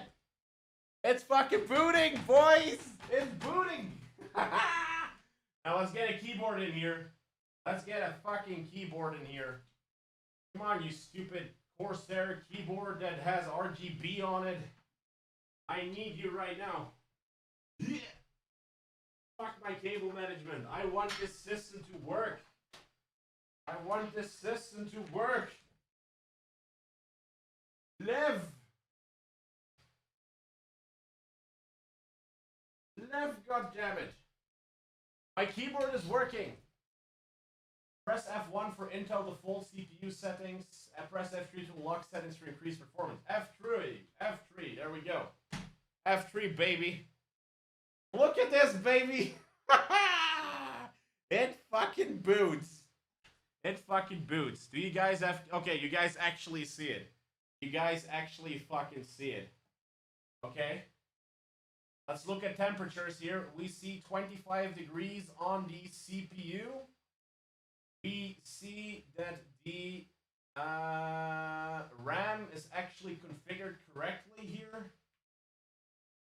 It's fucking booting, boys! It's booting! Now let's get a keyboard in here. Let's get a fucking keyboard in here. Come on, you stupid Corsair keyboard that has RGB on it. I need you right now. Yeah. Fuck my cable management. I want this system to work. I want this system to work. Live. Live, goddammit. My keyboard is working. Press F1 for Intel default CPU settings. Press F3 to lock settings for increased performance. F3. F3. There we go. F3, baby. Look at this, baby. It fucking boots. It fucking boots. Do you guys have... Okay, you guys actually see it. You guys actually fucking see it. Okay? Let's look at temperatures here. We see 25 degrees on the CPU. We see that the RAM is actually configured correctly here.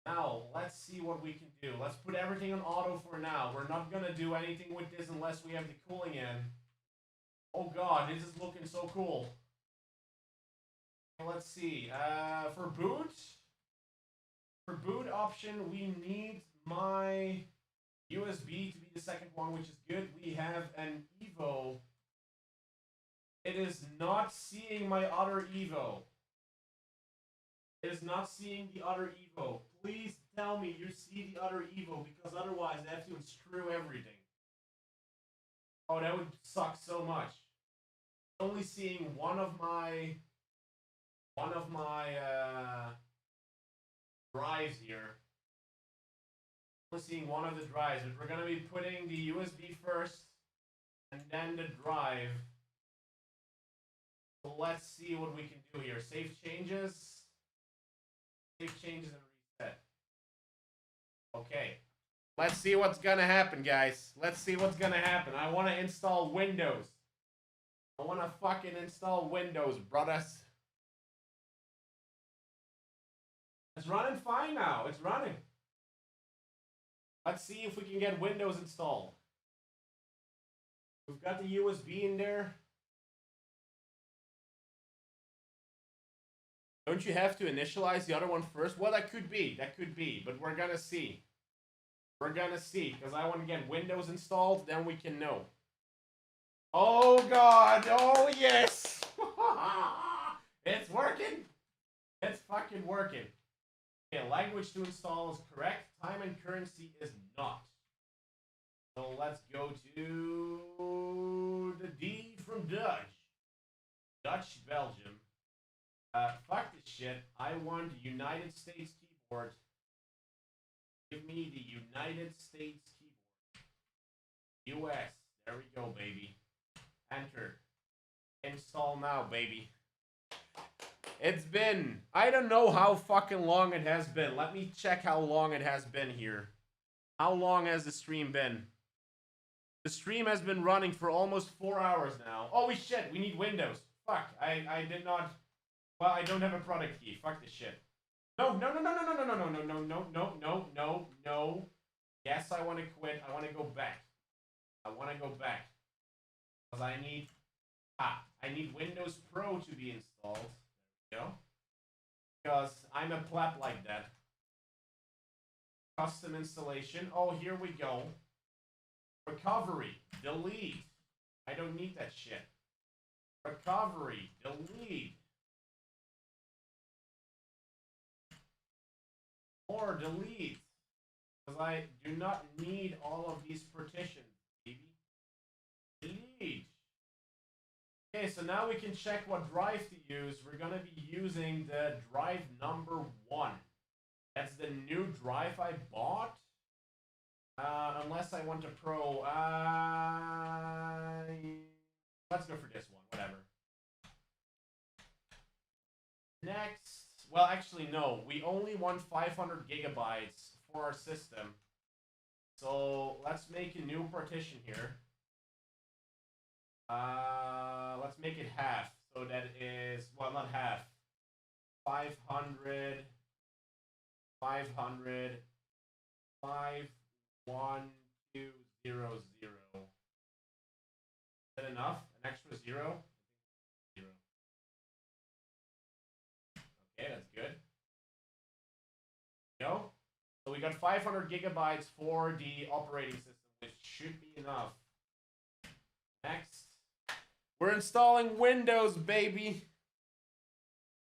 Now, let's see what we can do. Let's put everything on auto for now. We're not gonna do anything with this unless we have the cooling in. Oh god, this is looking so cool. Let's see. For boot option, we need my USB to be the second one, which is good. We have an Evo. It is not seeing my other Evo. It is not seeing the other Evo. Please tell me you see the other Evo, because otherwise I have to unscrew everything. Oh, that would suck so much. Only seeing one of my drives here. Only seeing one of the drives, but we're gonna be putting the USB first and then the drive. So let's see what we can do here. Save changes. Save changes and reset. Okay. Let's see what's gonna happen, guys. Let's see what's gonna happen. I wanna install Windows. I wanna fucking install Windows, brothers. It's running fine now. It's running. Let's see if we can get Windows installed. We've got the USB in there. Don't you have to initialize the other one first? Well, that could be. That could be. But we're gonna see. We're gonna see. Because I want to get Windows installed. Then we can know. Oh, God. Oh, yes. It's working. It's fucking working. Okay, language to install is correct. Time and currency is not. So let's go to the D from Dutch. Dutch, Belgium. Fuck this shit. I want United States keyboard. Give me the United States keyboard. US. There we go, baby. Enter. Install now, baby. It's been... I don't know how fucking long it has been. Let me check how long it has been here. How long has the stream been? The stream has been running for almost 4 hours now. Oh, shit. We need Windows. Fuck. I did not... Well, I don't have a product key. Fuck this shit. No. Yes, I want to quit. I want to go back. Because I need... I need Windows Pro to be installed. There we go. Because I'm a pleb like that. Custom installation. Oh, here we go. Recovery. Delete. I don't need that shit. Recovery. Delete. Or delete. Because I do not need all of these partitions, baby. Delete. Okay, so now we can check what drive to use. We're going to be using the drive number 1. That's the new drive I bought. Unless I want to pro. Let's go for this one. Whatever. Next. Well, actually, no. We only want 500 gigabytes for our system. So let's make a new partition here. Let's make it half. So that is, well, not half. 500, 500, 51200. Is that enough? An extra zero? Zero. Okay, that's good. Go. So we got 500 gigabytes for the operating system, which should be enough. Next. We're installing Windows, baby.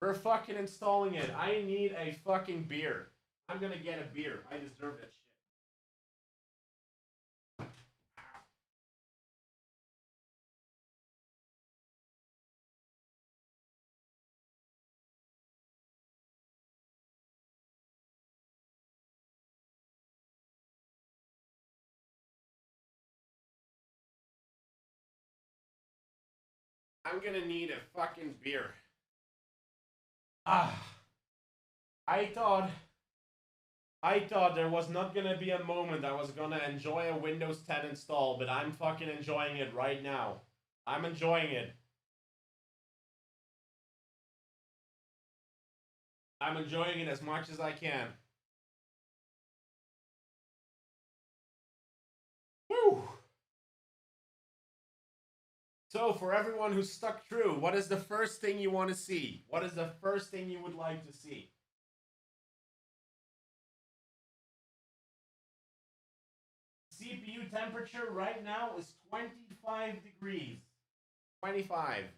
We're fucking installing it. I need a fucking beer. I'm gonna get a beer. I deserve that shit. I'm gonna need a fucking beer. I thought there was not gonna be a moment I was gonna enjoy a Windows 10 install, but I'm fucking enjoying it right now. I'm enjoying it. I'm enjoying it as much as I can. Woo! So, for everyone who's stuck through, what is the first thing you want to see? What is the first thing you would like to see? CPU temperature right now is 25 degrees. 25.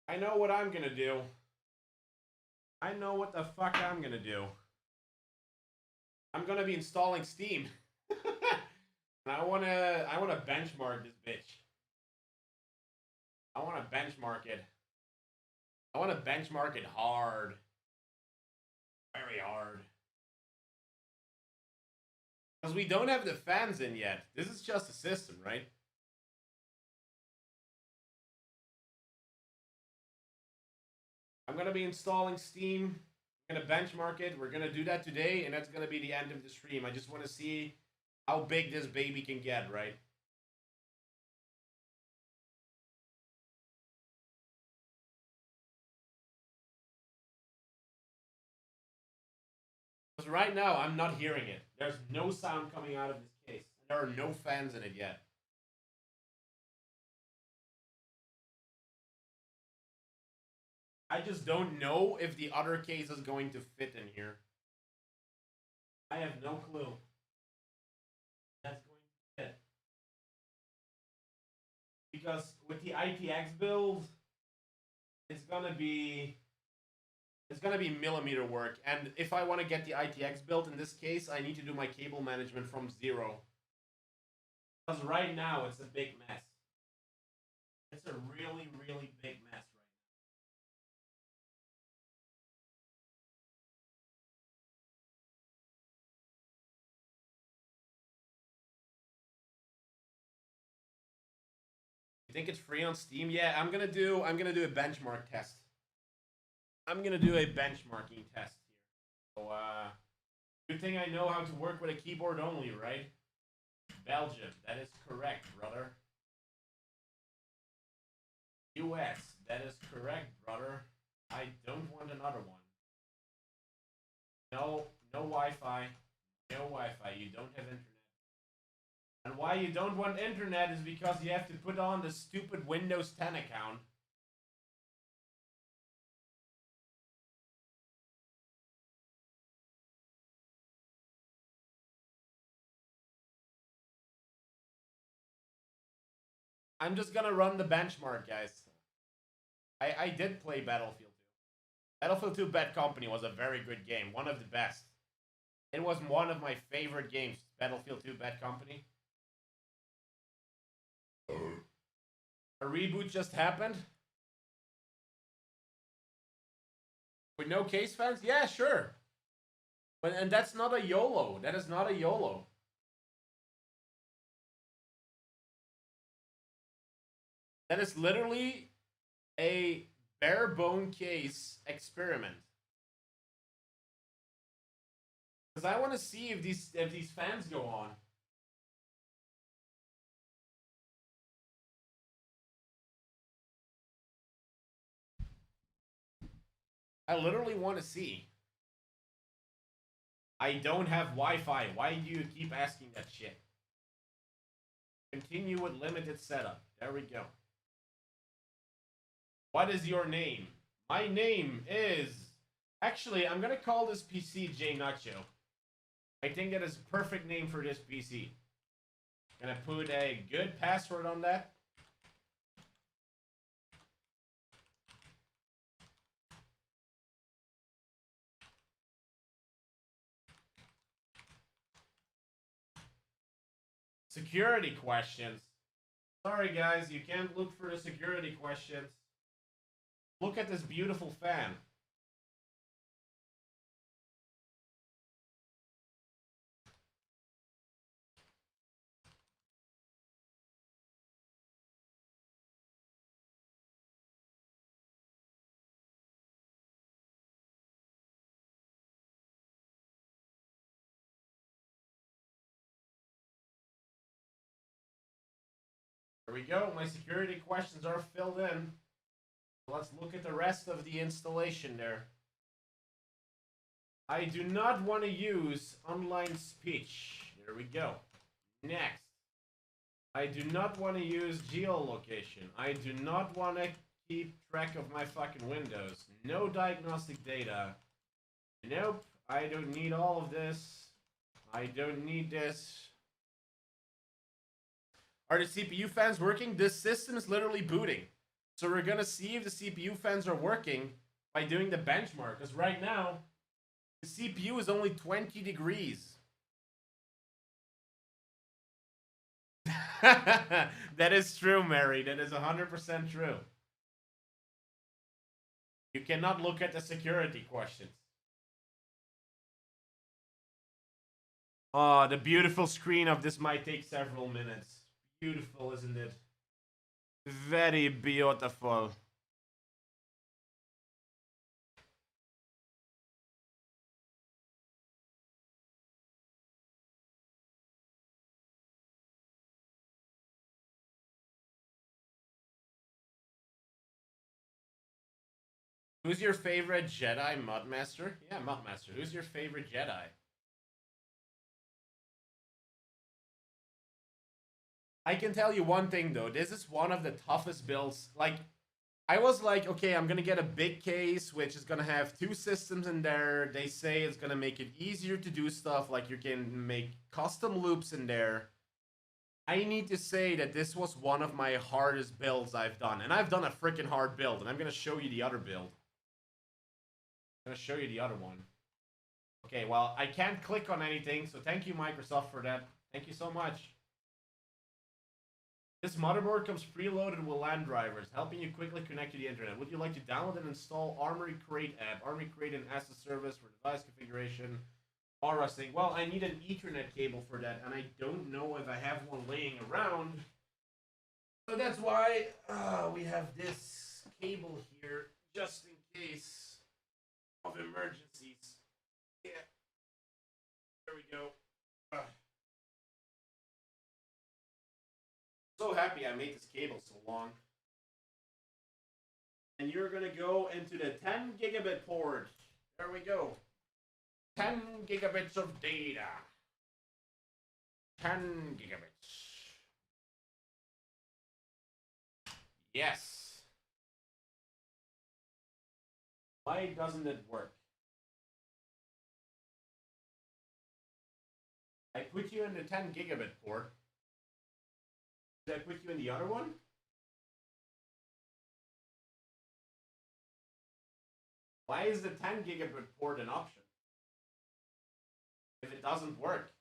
I know what I'm gonna do. I know what the fuck I'm gonna do. I'm gonna be installing Steam. And I wanna benchmark this bitch. I wanna benchmark it. I wanna benchmark it hard. Very hard. Because we don't have the fans in yet. This is just a system, right? I'm gonna be installing Steam. I'm gonna benchmark it. We're gonna do that today, and that's gonna be the end of the stream. I just want to see how big this baby can get, right? Because right now, I'm not hearing it. There's no sound coming out of this case. And there are no fans in it yet. I just don't know if the other case is going to fit in here. I have no clue. That's going to fit. Because with the ITX build, it's gonna be millimeter work, and if I want to get the ITX built in this case, I need to do my cable management from zero. Because right now it's a big mess. It's a really, really big mess right now. You think it's free on Steam? Yeah, I'm gonna do a benchmark test. I'm gonna do a benchmarking test here. So good thing I know how to work with a keyboard only, right? Belgium, that is correct, brother. US, that is correct, brother. I don't want another one. No Wi-Fi. No Wi-Fi. You don't have internet. And why you don't want internet is because you have to put on the stupid Windows 10 account. I'm just gonna run the benchmark, guys. I did play Battlefield 2. Battlefield 2 Bad Company was a very good game. One of the best. It was one of my favorite games, Battlefield 2 Bad Company. A reboot just happened? With no case fans? Yeah, sure. But and that's not a YOLO. That is not a YOLO. That is literally a bare bone case experiment. Because I want to see if these fans go on. I literally want to see. I don't have Wi-Fi. Why do you keep asking that shit? Continue with limited setup. There we go. What is your name? My name is... Actually, I'm going to call this PC JNacho. I think that is a perfect name for this PC. Gonna put a good password on that. Security questions. Sorry guys, you can't look for the security questions. Look at this beautiful fan. There we go. My security questions are filled in. Let's look at the rest of the installation there. I do not want to use online speech. There we go. Next. I do not want to use geolocation. I do not want to keep track of my fucking windows. No diagnostic data. Nope. I don't need all of this. I don't need this. Are the CPU fans working? This system is literally booting. So we're going to see if the CPU fans are working by doing the benchmark. Because right now, the CPU is only 20 degrees. That is true, Mary. That is 100% true. You cannot look at the security questions. Oh, the beautiful screen of this might take several minutes. Beautiful, isn't it? Very beautiful. Who's your favorite Jedi Mudmaster? Yeah, Mudmaster. Who's your favorite Jedi? I can tell you one thing though. This is one of the toughest builds. Like, I was like, okay, I'm gonna get a big case, which is gonna have 2 systems in there. They say it's gonna make it easier to do stuff, like you can make custom loops in there. I need to say that this was one of my hardest builds I've done. And I've done a freaking hard build, and I'm gonna show you the other build. I'm gonna show you the other one. Okay, well, I can't click on anything, so thank you, Microsoft, for that. Thank you so much. This motherboard comes preloaded with LAN drivers, helping you quickly connect to the internet. Would you like to download and install Armory Crate app? Armory Crate and as a service for device configuration, all rusting. Well, I need an Ethernet cable for that, and I don't know if I have one laying around. So that's why we have this cable here, just in case of emergencies. Yeah. There we go. So happy I made this cable so long. And you're gonna go into the 10 gigabit port. There we go. 10 gigabits of data. 10 gigabits. Yes. Why doesn't it work? I put you in the 10 gigabit port. Did I put you in the other one? Why is the 10 gigabit port an option if it doesn't work?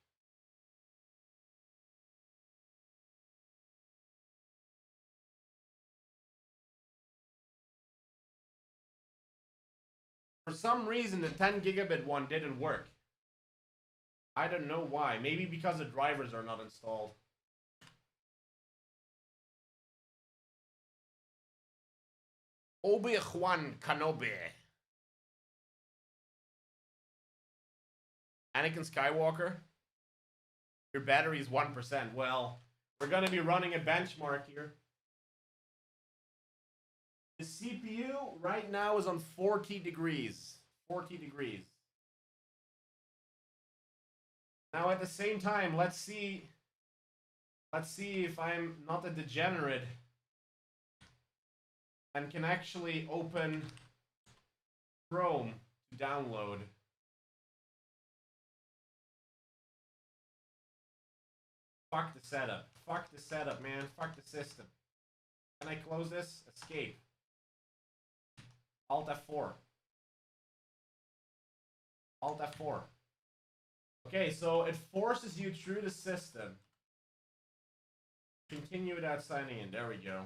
For some reason, the 10 gigabit one didn't work. I don't know why. Maybe because the drivers are not installed. Obi-Wan Kenobi. Anakin Skywalker. Your battery is 1%. Well, we're going to be running a benchmark here. The CPU right now is on 40 degrees. 40 degrees. Now at the same time, let's see if I'm not a degenerate and can actually open Chrome to download. Fuck the setup. Fuck the setup, man. Fuck the system. Can I close this? Escape. Alt F4. Alt F4. Okay, so it forces you through the system. Continue without signing in. There we go.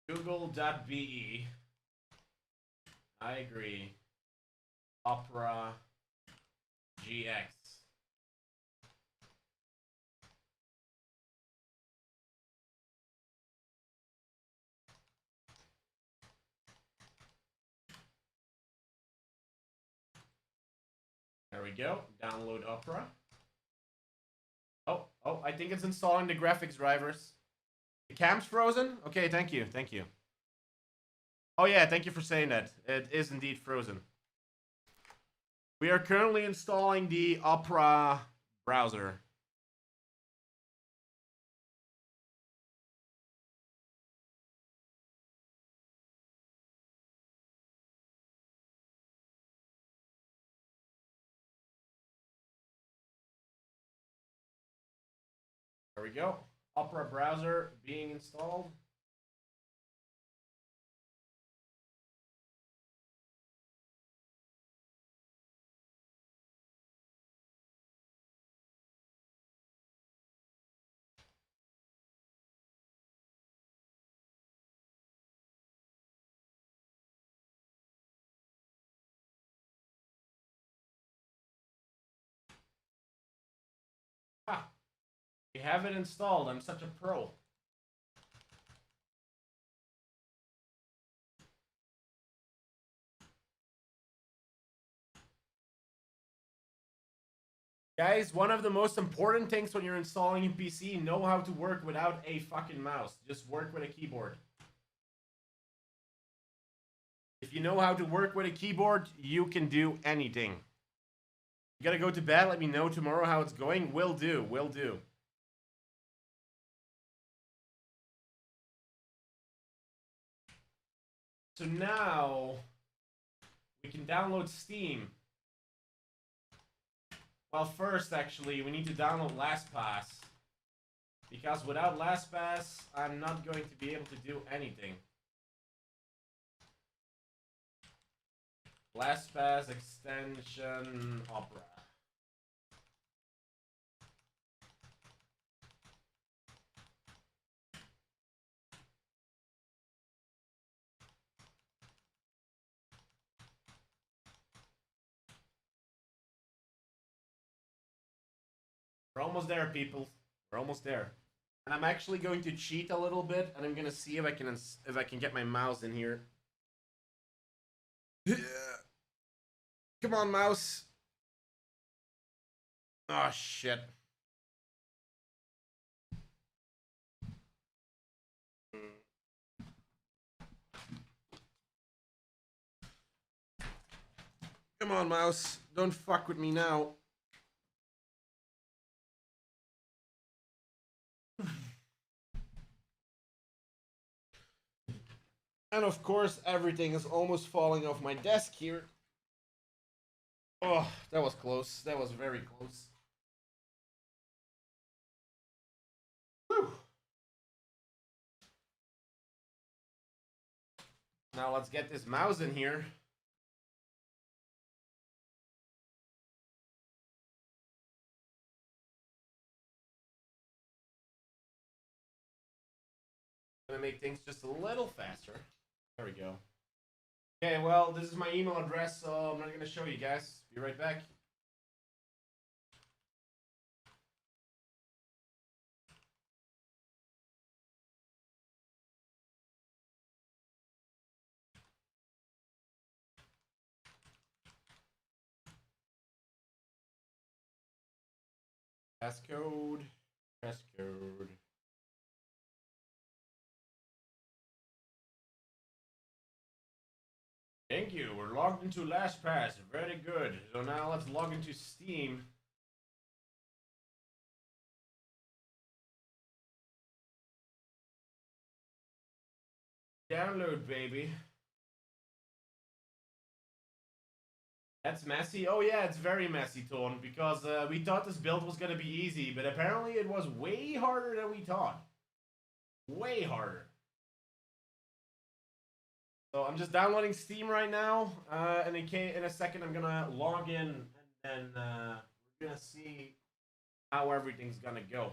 Google.be. I agree. Opera GX. There we go. Download Opera. Oh, I think it's installing the graphics drivers. The cam's frozen? Okay, thank you. Thank you. Oh yeah, thank you for saying that. It is indeed frozen. We are currently installing the Opera browser. There we go. Opera browser being installed. Ha! We have it installed. I'm such a pro. Guys, one of the most important things when you're installing a PC, know how to work without a fucking mouse. Just work with a keyboard. If you know how to work with a keyboard, you can do anything. You gotta go to bed, let me know tomorrow how it's going. Will do, will do. So now, we can download Steam. Well, first, actually, we need to download LastPass. Because without LastPass, I'm not going to be able to do anything. LastPass extension Opera. We're almost there, people. We're almost there. And I'm actually going to cheat a little bit, and I'm gonna see if I can get my mouse in here. Come on, mouse. Oh shit. Come on, mouse. Don't fuck with me now. And of course, everything is almost falling off my desk here. Oh, that was close. That was very close. Whew. Now let's get this mouse in here. Gonna make things just a little faster. There we go. Okay, well, this is my email address, so I'm not gonna show you guys. Be right back. Passcode. Passcode. Thank you. We're logged into LastPass. Very good. So now let's log into Steam. Download, baby. That's messy. Oh yeah, it's very messy, Torn, because we thought this build was gonna be easy, but apparently it was way harder than we thought. Way harder. So I'm just downloading Steam right now, and in a second I'm gonna log in, and then we're gonna see how everything's gonna go.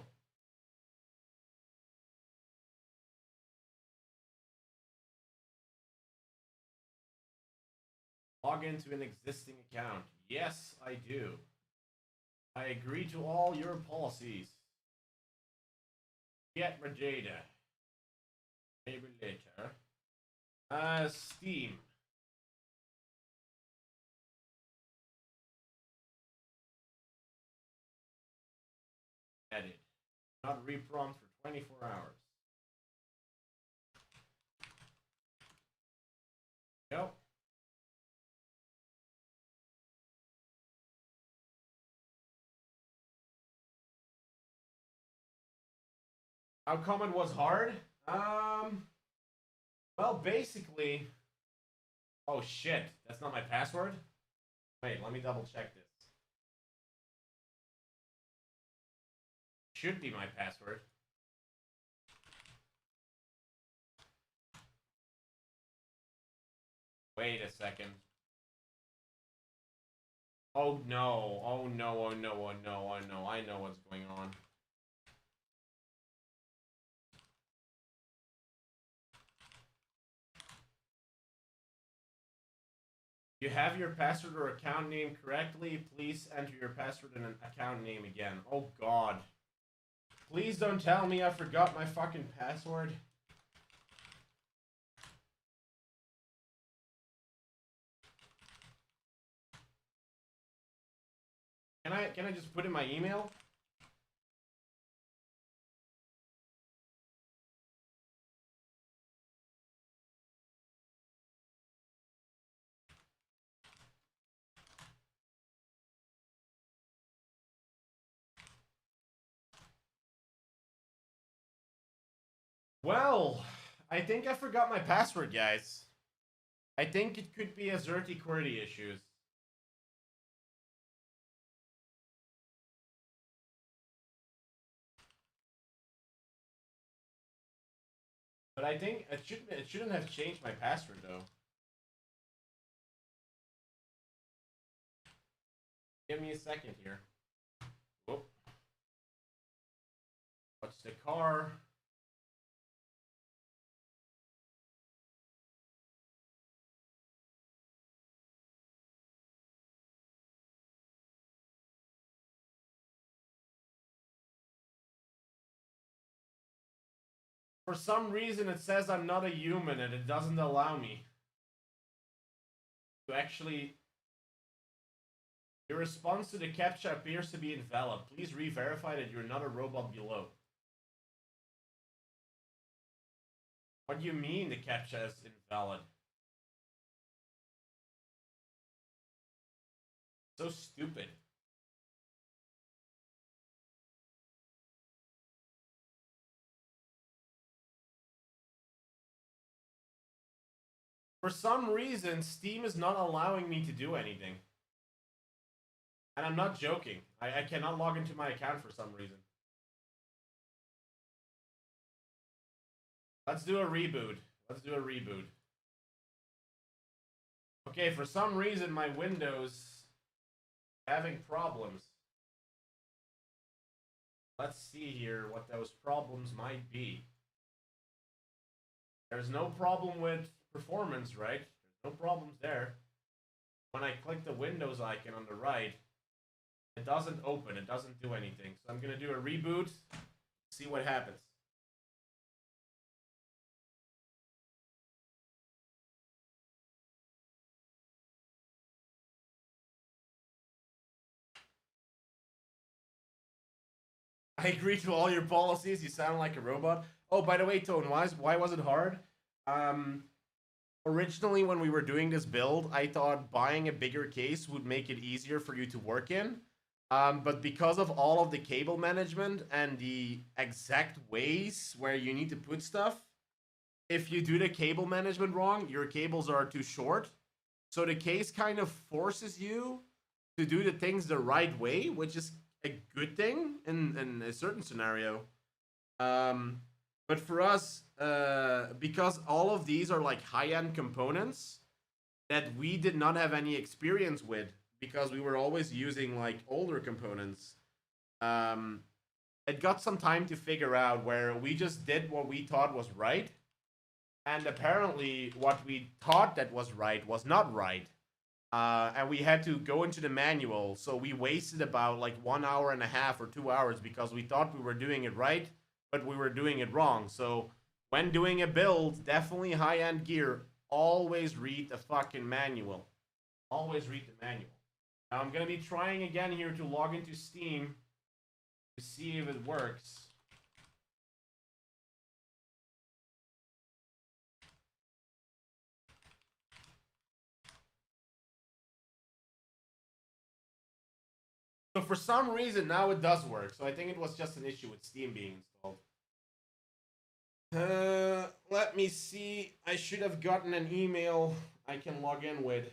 Log into an existing account. Yes, I do. I agree to all your policies. Get my data. Maybe later. Steam. Edit. Not reprompt for 24 hours. Nope. How come it was hard? Well, basically... Oh, shit. That's not my password? Wait, let me double check this. Should be my password. Wait a second. Oh no, oh no, oh no, oh no, oh no, I know what's going on. You have your password or account name correctly. Please enter your password and an account name again. Oh god. Please don't tell me I forgot my fucking password. Can I just put in my email? Well, I think I forgot my password, guys. I think it could be a Zerty QWERTY issues. But I think it shouldn't have changed my password though. Give me a second here. Whoop. What's the car? For some reason it says I'm not a human and it doesn't allow me to actually... Your response to the CAPTCHA appears to be invalid. Please re-verify that you're not a robot below. What do you mean the CAPTCHA is invalid? So stupid. For some reason, Steam is not allowing me to do anything. And I'm not joking. I cannot log into my account for some reason. Let's do a reboot. Let's do a reboot. Okay, for some reason my Windows having problems. Let's see here what those problems might be. There's no problem with performance, right? There's No problems there. When I click the Windows icon on the right, it doesn't open. It doesn't do anything. So I'm going to do a reboot, see what happens. I agree to all your policies. You sound like a robot. Oh, by the way, Tone, why was it hard? Originally, when we were doing this build, I thought buying a bigger case would make it easier for you to work in. But because of all of the cable management and the exact ways where you need to put stuff, if you do the cable management wrong, your cables are too short. So the case kind of forces you to do the things the right way, which is a good thing in a certain scenario. But for us, because all of these are like high-end components that we did not have any experience with, because we were always using like older components, it got some time to figure out where we just did what we thought was right, and apparently what we thought that was right was not right. And we had to go into the manual, so we wasted about like 1 hour and a half or 2 hours because we thought we were doing it right, but we were doing it wrong. So when doing a build, definitely high-end gear, always read the fucking manual. Always read the manual. Now I'm going to be trying again here to log into Steam to see if it works. So for some reason now it does work. So I think it was just an issue with Steam being installed. Let me see. I should have gotten an email I can log in with.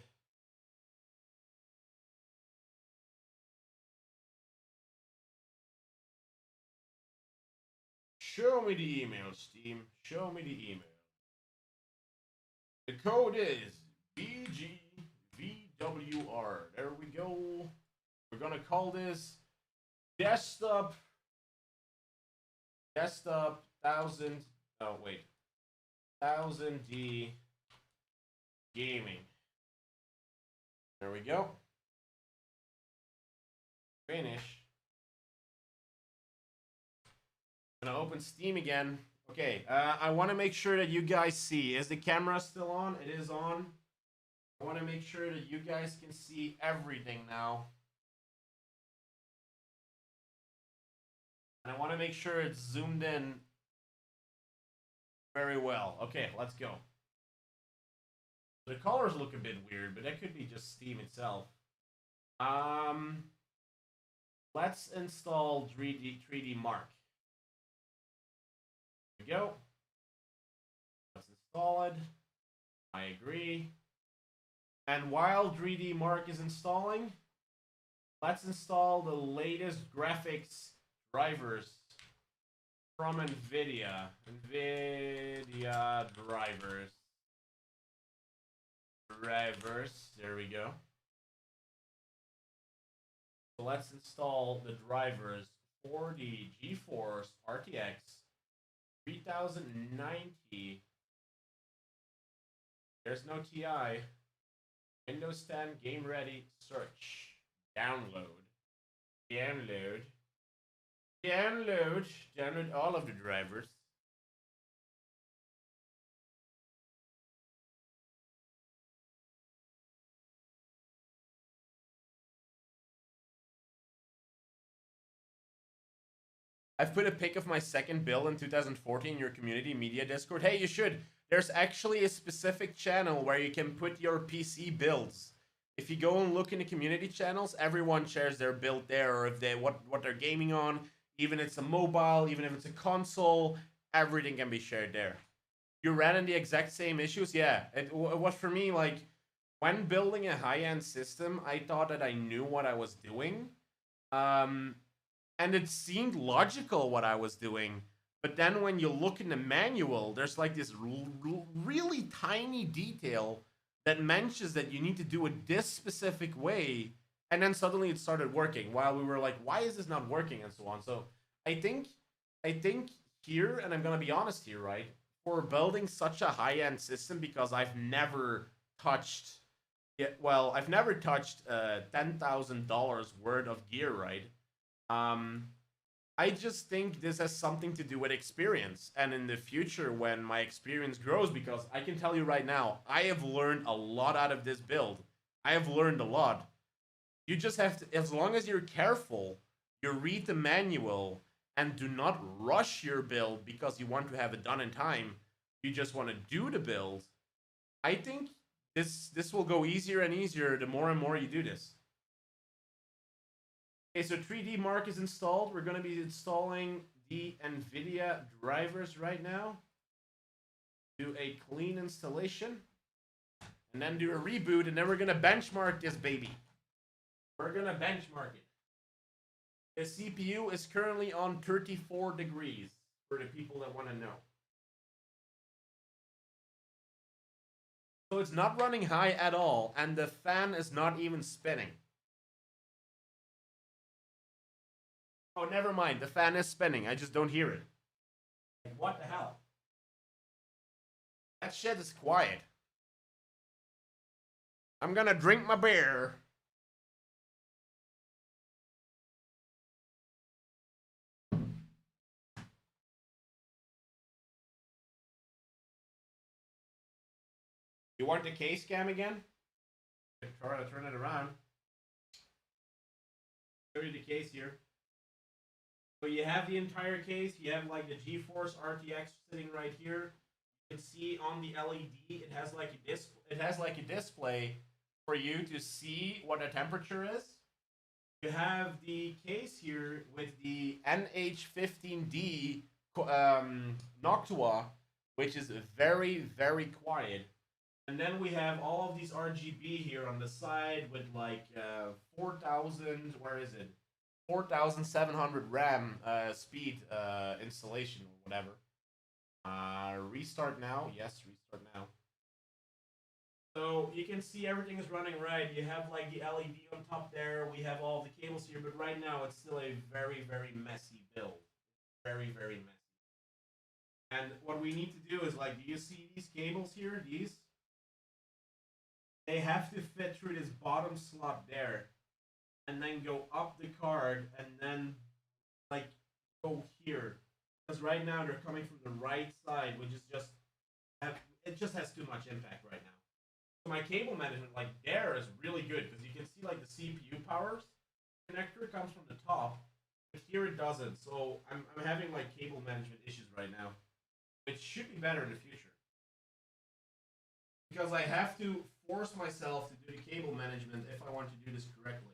Show me the email, Steam. Show me the email. The code is BGVWR. There we go. We're gonna call this desktop 1000. Oh wait, 1000D gaming. There we go. Finish. I'm gonna open Steam again. Okay, I want to make sure that you guys see. Is the camera still on? It is on. I want to make sure that you guys can see everything now. And I want to make sure it's zoomed in very well. Okay, let's go. The colors look a bit weird, but that could be just Steam itself. Let's install 3D Mark. There we go. Let's install it. I agree. And while 3D Mark is installing, let's install the latest graphics drivers from NVIDIA. NVIDIA drivers. There we go. So let's install the drivers for the GeForce RTX 3090. There's no TI. Windows 10 game ready. Search. Download. Download all of the drivers. I've put a pic of my second build in 2014 in your community media Discord. Hey, you should. There's actually a specific channel where you can put your PC builds. If you go and look in the community channels, everyone shares their build there, or if they what they're gaming on. Even if it's a mobile, even if it's a console, everything can be shared there. You ran into the exact same issues? Yeah, it was for me, like, when building a high-end system, I thought that I knew what I was doing. And it seemed logical what I was doing. But then when you look in the manual, there's like this really tiny detail that mentions that you need to do it this specific way. And then suddenly it started working while we were like, why is this not working? And so on. So I think here, and I'm going to be honest here, right? For building such a high-end system, because I've never touched. Yeah, well, I've never touched $10,000 worth of gear, right? Um, I just think this has something to do with experience. And in the future, when my experience grows, because I can tell you right now, I have learned a lot out of this build. I have learned a lot. You just have to, as long as you're careful, you read the manual and do not rush your build because you want to have it done in time. You just want to do the build. I think this will go easier and easier the more and more you do this. Okay, so 3D Mark is installed. We're going to be installing the NVIDIA drivers right now. Do a clean installation. And then do a reboot, and then we're going to benchmark this baby. We're going to benchmark it. The CPU is currently on 34 degrees for the people that want to know. So it's not running high at all, and the fan is not even spinning. Oh, never mind. The fan is spinning. I just don't hear it. Like, what the hell? That shit is quiet. I'm gonna drink my beer. You want the case cam again? Try to turn it around. Show you the case here. So you have the entire case. You have like the GeForce RTX sitting right here. You can see on the LED, it has like a display for you to see what the temperature is. You have the case here with the NH15D Noctua, which is very, very quiet. And then we have all of these RGB here on the side with like 4,000, where is it? 4,700 RAM speed installation or whatever. Restart now. Yes, restart now. So you can see everything is running right. You have like the LED on top there. We have all the cables here, but right now it's still a very, very messy build. Very, very messy. And what we need to do is like, do you see these cables here? These? They have to fit through this bottom slot there, and then go up the card, and then like go here. Because right now they're coming from the right side, which is just it just has too much impact right now. So my cable management like there is really good because you can see like the CPU powers connector comes from the top, but here it doesn't. So I'm having like cable management issues right now. It should be better in the future. Because I have to force myself to do the cable management if I want to do this correctly.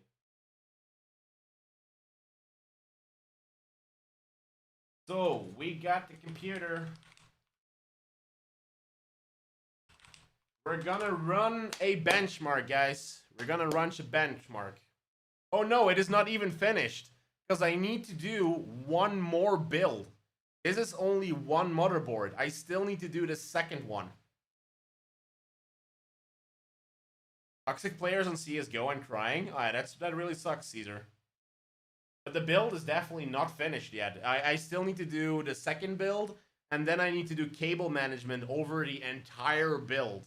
So, we got the computer. We're gonna run a benchmark, guys. We're gonna run a benchmark. Oh no, it is not even finished. Because I need to do one more build. This is only one motherboard. I still need to do the second one. Toxic players on CSGO and crying? That really sucks, Caesar. But the build is definitely not finished yet. I still need to do the second build, and then I need to do cable management over the entire build.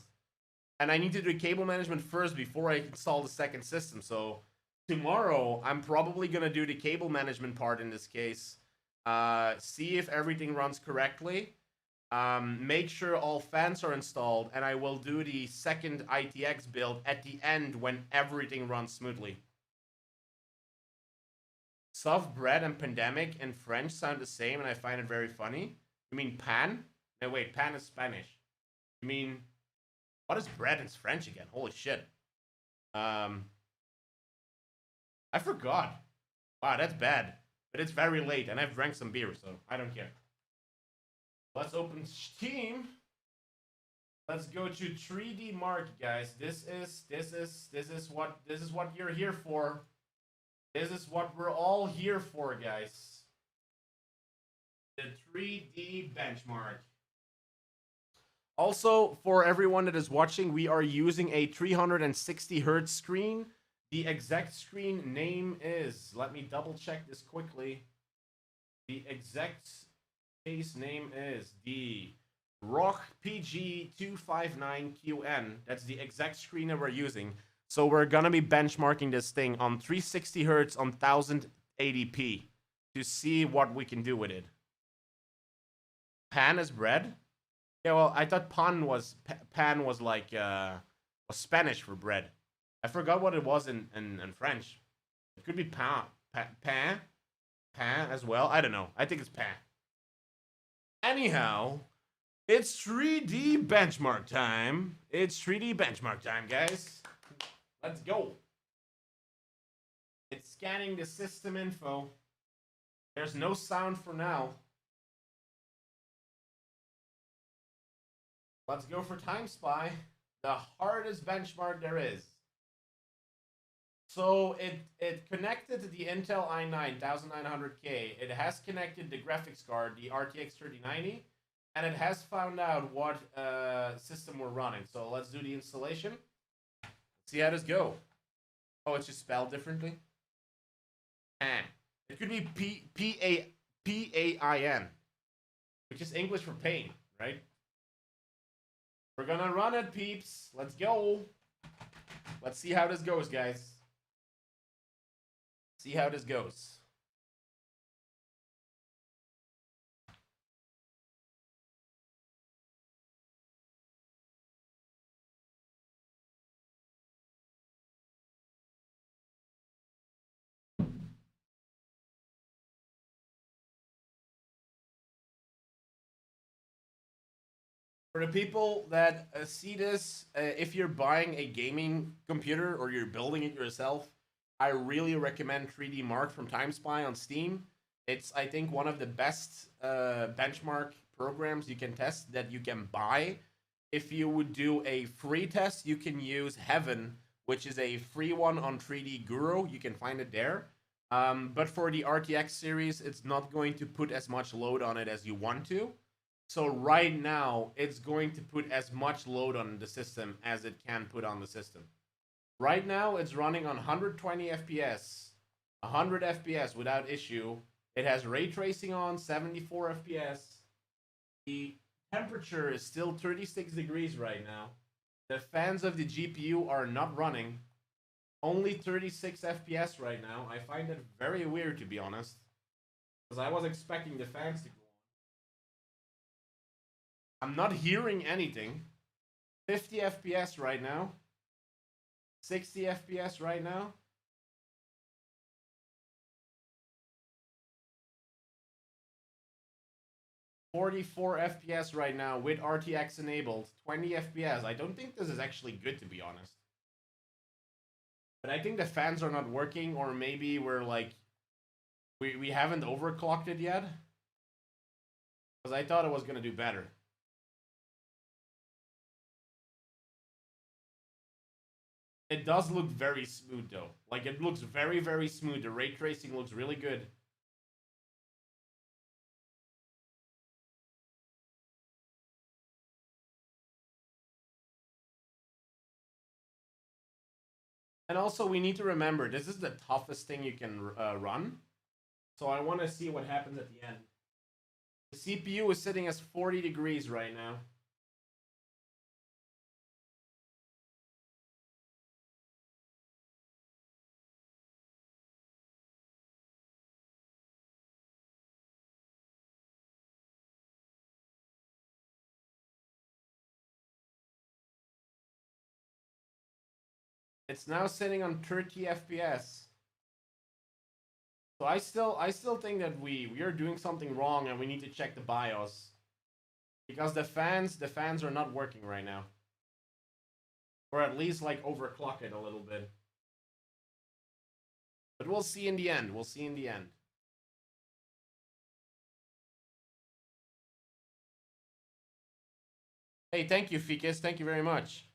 And I need to do cable management first before I install the second system. So tomorrow, I'm probably going to do the cable management part in this case. See if everything runs correctly. Make sure all fans are installed, and I will do the second ITX build at the end when everything runs smoothly. Soft bread and pandemic in French sound the same, and I find it very funny. You mean pan? No, wait, pan is Spanish. You mean, what is bread in French again? Holy shit. I forgot. Wow, that's bad. But it's very late, and I've drank some beer, so I don't care. Let's open Steam. Let's go to 3D Mark, guys. This is what you're here for. This is what we're all here for, guys. The 3D benchmark. Also, for everyone that is watching, we are using a 360 Hz screen. The exact screen name is, let me double check this quickly. The exact case name is the Rock PG259QN. That's the exact screen that we're using. So we're gonna be benchmarking this thing on 360 hertz on 1080p to see what we can do with it. Pan is bread? Yeah, well, I thought pan was like was Spanish for bread. I forgot what it was in French. It could be pain as well. I don't know. I think it's pain. Anyhow, it's 3D benchmark time. It's 3D benchmark time, guys. Let's go. It's scanning the system info. There's no sound for now. Let's go for Time Spy, the hardest benchmark there is. So it connected to the Intel i9 1900K. It has connected the graphics card, the RTX 3090, and it has found out what system we're running. So let's do the installation. See how this go. Oh, it's just spelled differently. It could be P-A-I-N, which is English for pain, right? We're gonna run it, peeps. Let's go. Let's see how this goes, guys. See how this goes. For the people that see this, if you're buying a gaming computer or you're building it yourself, I really recommend 3D Mark from Time Spy on Steam. It's, I think, one of the best benchmark programs you can test that you can buy. If you would do a free test, you can use Heaven, which is a free one on 3D Guru. You can find it there. But for the RTX series, it's not going to put as much load on it as you want to. So right now, it's going to put as much load on the system as it can put on the system. Right now, it's running on 120 FPS, 100 FPS without issue. It has ray tracing on, 74 FPS. The temperature is still 36 degrees right now. The fans of the GPU are not running. Only 36 FPS right now. I find it very weird, to be honest, because I was expecting the fans to go on. I'm not hearing anything. 50 FPS right now. 60 FPS right now. $44 FPS right now with RTX enabled. 20 FPS. I don't think this is actually good, to be honest. But I think the fans are not working, or maybe we're like, we haven't overclocked it yet. Because I thought it was going to do better. It does look very smooth, though. Like, it looks very, very smooth. The ray tracing looks really good. And also, we need to remember, this is the toughest thing you can run. So I want to see what happens at the end. The CPU is sitting as 40 degrees right now. It's now sitting on 30 FPS. So I still think that we are doing something wrong, and we need to check the BIOS. Because the fans are not working right now. Or at least like overclock it a little bit. But we'll see in the end. We'll see in the end. Hey, thank you, Ficus. Thank you very much.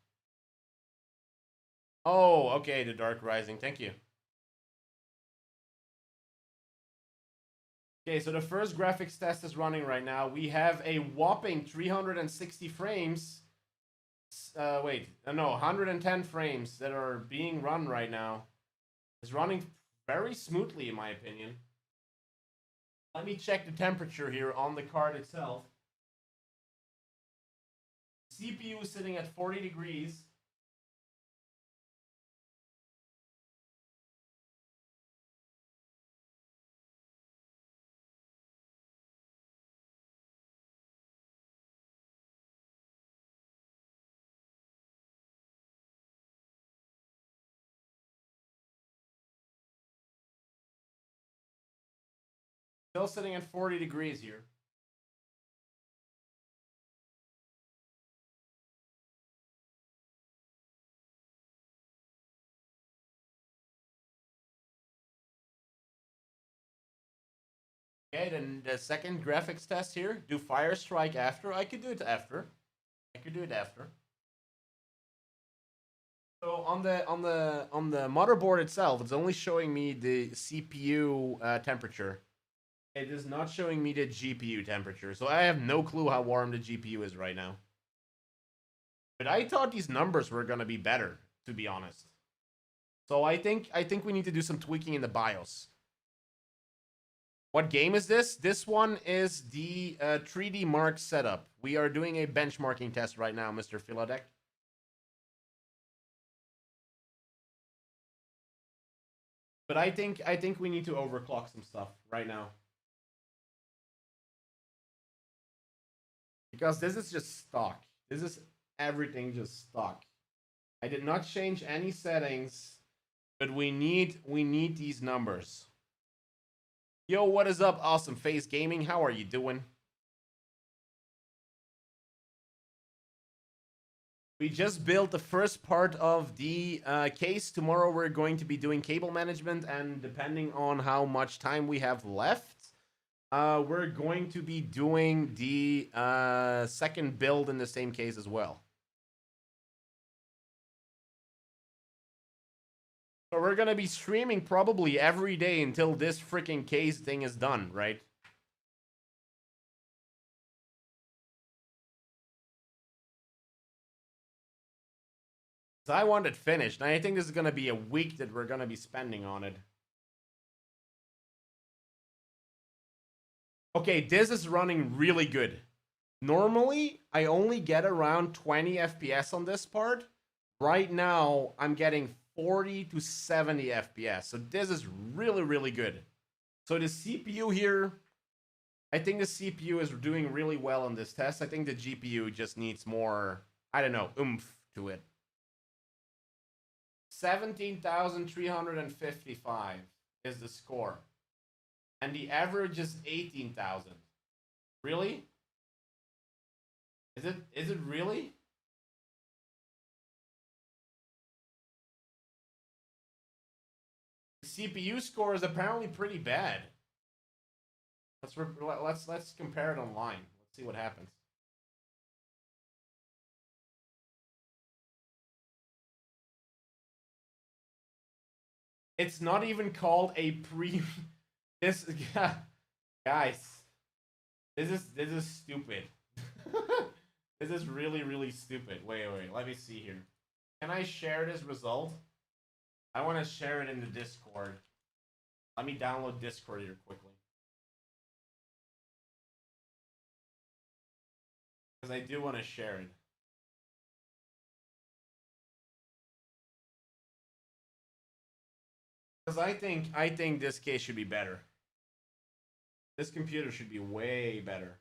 Oh, okay, the Dark Rising. Thank you. Okay, so the first graphics test is running right now. We have a whopping 360 frames. Wait, no, 110 frames that are being run right now. It's running very smoothly, in my opinion. Let me check the temperature here on the card itself. CPU is sitting at 40 degrees. Still sitting at 40 degrees here. Okay, then the second graphics test here. Do Fire Strike after. I could do it after. So on the motherboard itself, it's only showing me the CPU temperature. It is not showing me the GPU temperature, so I have no clue how warm the GPU is right now. But I thought these numbers were gonna be better, to be honest. So I think we need to do some tweaking in the BIOS. What game is this? This one is the 3D Mark setup. We are doing a benchmarking test right now, Mr. Philodek. But I think we need to overclock some stuff right now. Because this is just stock. This is everything just stock. I did not change any settings, but we need these numbers. Yo, what is up, Awesome Face Gaming? How are you doing? We just built the first part of the case. Tomorrow we're going to be doing cable management, and depending on how much time we have left, we're going to be doing the second build in the same case as well. So we're gonna be streaming probably every day until this freaking case thing is done, right? So I want it finished, and I think this is gonna be a week that we're gonna be spending on it. Okay, this is running really good. Normally, I only get around 20 FPS on this part. Right now, I'm getting 40 to 70 FPS. So this is really, really good. So the CPU here, I think the CPU is doing really well on this test. I think the GPU just needs more, I don't know, oomph to it. 17,355 is the score. And the average is 18,000. Really? Is it really? The CPU score is apparently pretty bad. Let's compare it online. Let's see what happens. It's not even called a pre. This guys, this is stupid. This is really stupid. Wait, let me see here. Can I share this result? I want to share it in the Discord. Let me download Discord here quickly. Because I do want to share it. Because I think this case should be better. This computer should be way better.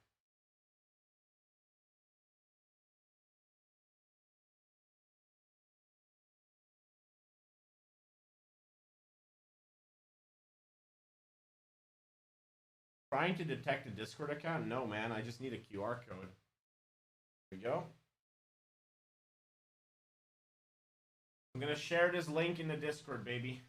Trying to detect a Discord account? No, man. I just need a QR code. Here we go. I'm gonna share this link in the Discord, baby.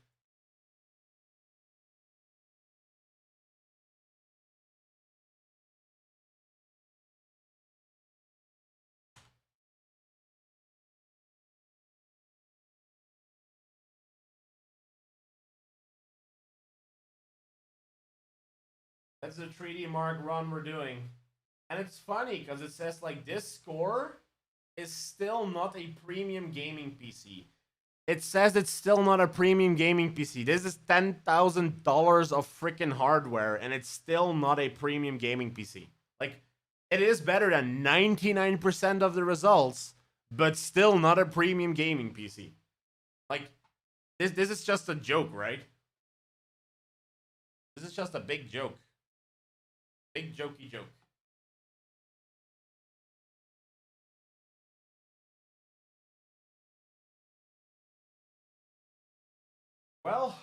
That's the 3D Mark run we're doing. And it's funny because it says like this score is still not a premium gaming PC. It says it's still not a premium gaming PC. This is $10,000 of freaking hardware and it's still not a premium gaming PC. Like, it is better than 99% of the results, but still not a premium gaming PC. Like, this is just a joke, right? This is just a big joke. Big jokey joke. Well,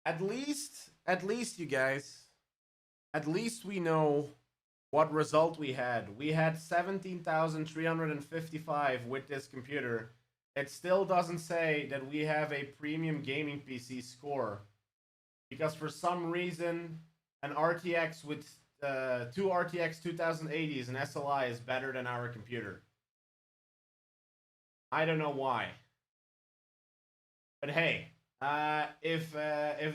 at least you guys, at least we know what result we had. We had 17,355 with this computer. It still doesn't say that we have a premium gaming PC score, because for some reason an RTX with two RTX 2080s and SLI is better than our computer. I don't know why. But hey, if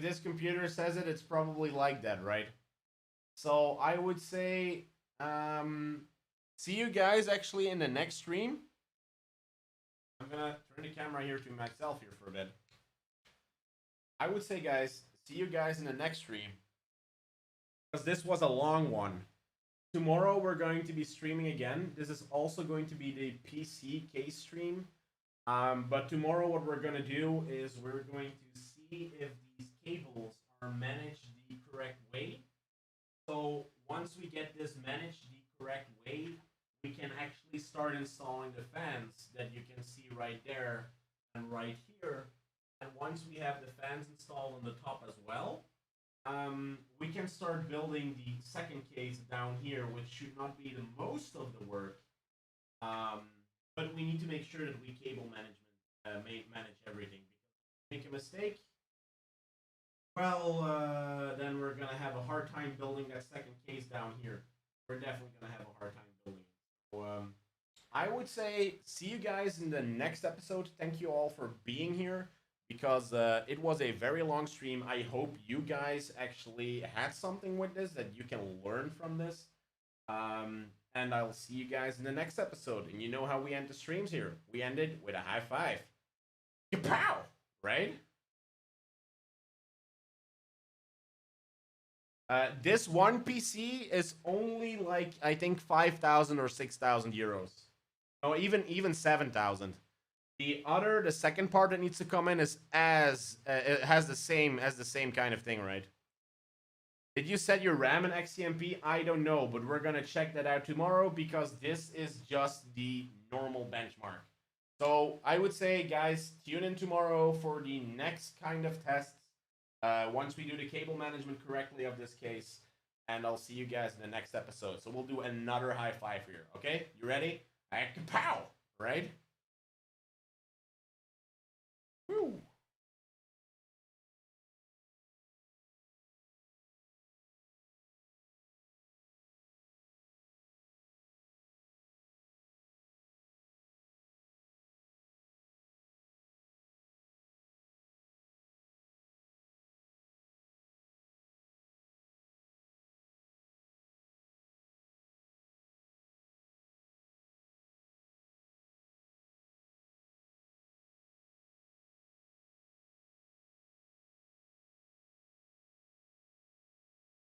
this computer says it, it's probably like that, right? So I would say, see you guys actually in the next stream. I'm gonna turn the camera here to myself here for a bit. I would say, guys, see you guys in the next stream, because this was a long one. Tomorrow we're going to be streaming again. This is also going to be the PC case stream. But tomorrow what we're going to do is we're going to see if these cables are managed the correct way. So once we get this managed the correct way, we can actually start installing the fans that you can see right there and right here. And once we have the fans installed on the top as well, we can start building the second case down here, which should not be the most of the work. But we need to make sure that we cable manage everything. Because if we make a mistake, well, then we're gonna have a hard time building that second case down here. We're definitely gonna have a hard time building it. So, I would say see you guys in the next episode. Thank you all for being here, because it was a very long stream. I hope you guys actually had something with this, that you can learn from this. And I'll see you guys in the next episode. And you know how we end the streams here. We ended with a high five. Kapow! Right? This one PC is only like, I think 5,000 or 6,000 euros. Oh, even 7,000. The second part that needs to come in is it has the same kind of thing, right? Did you set your RAM and XCMP? I don't know, but we're gonna check that out tomorrow, because this is just the normal benchmark. So I would say, guys, tune in tomorrow for the next kind of tests. Once we do the cable management correctly of this case, and I'll see you guys in the next episode. So we'll do another high five here, okay? You ready? Pow! Right? Woo!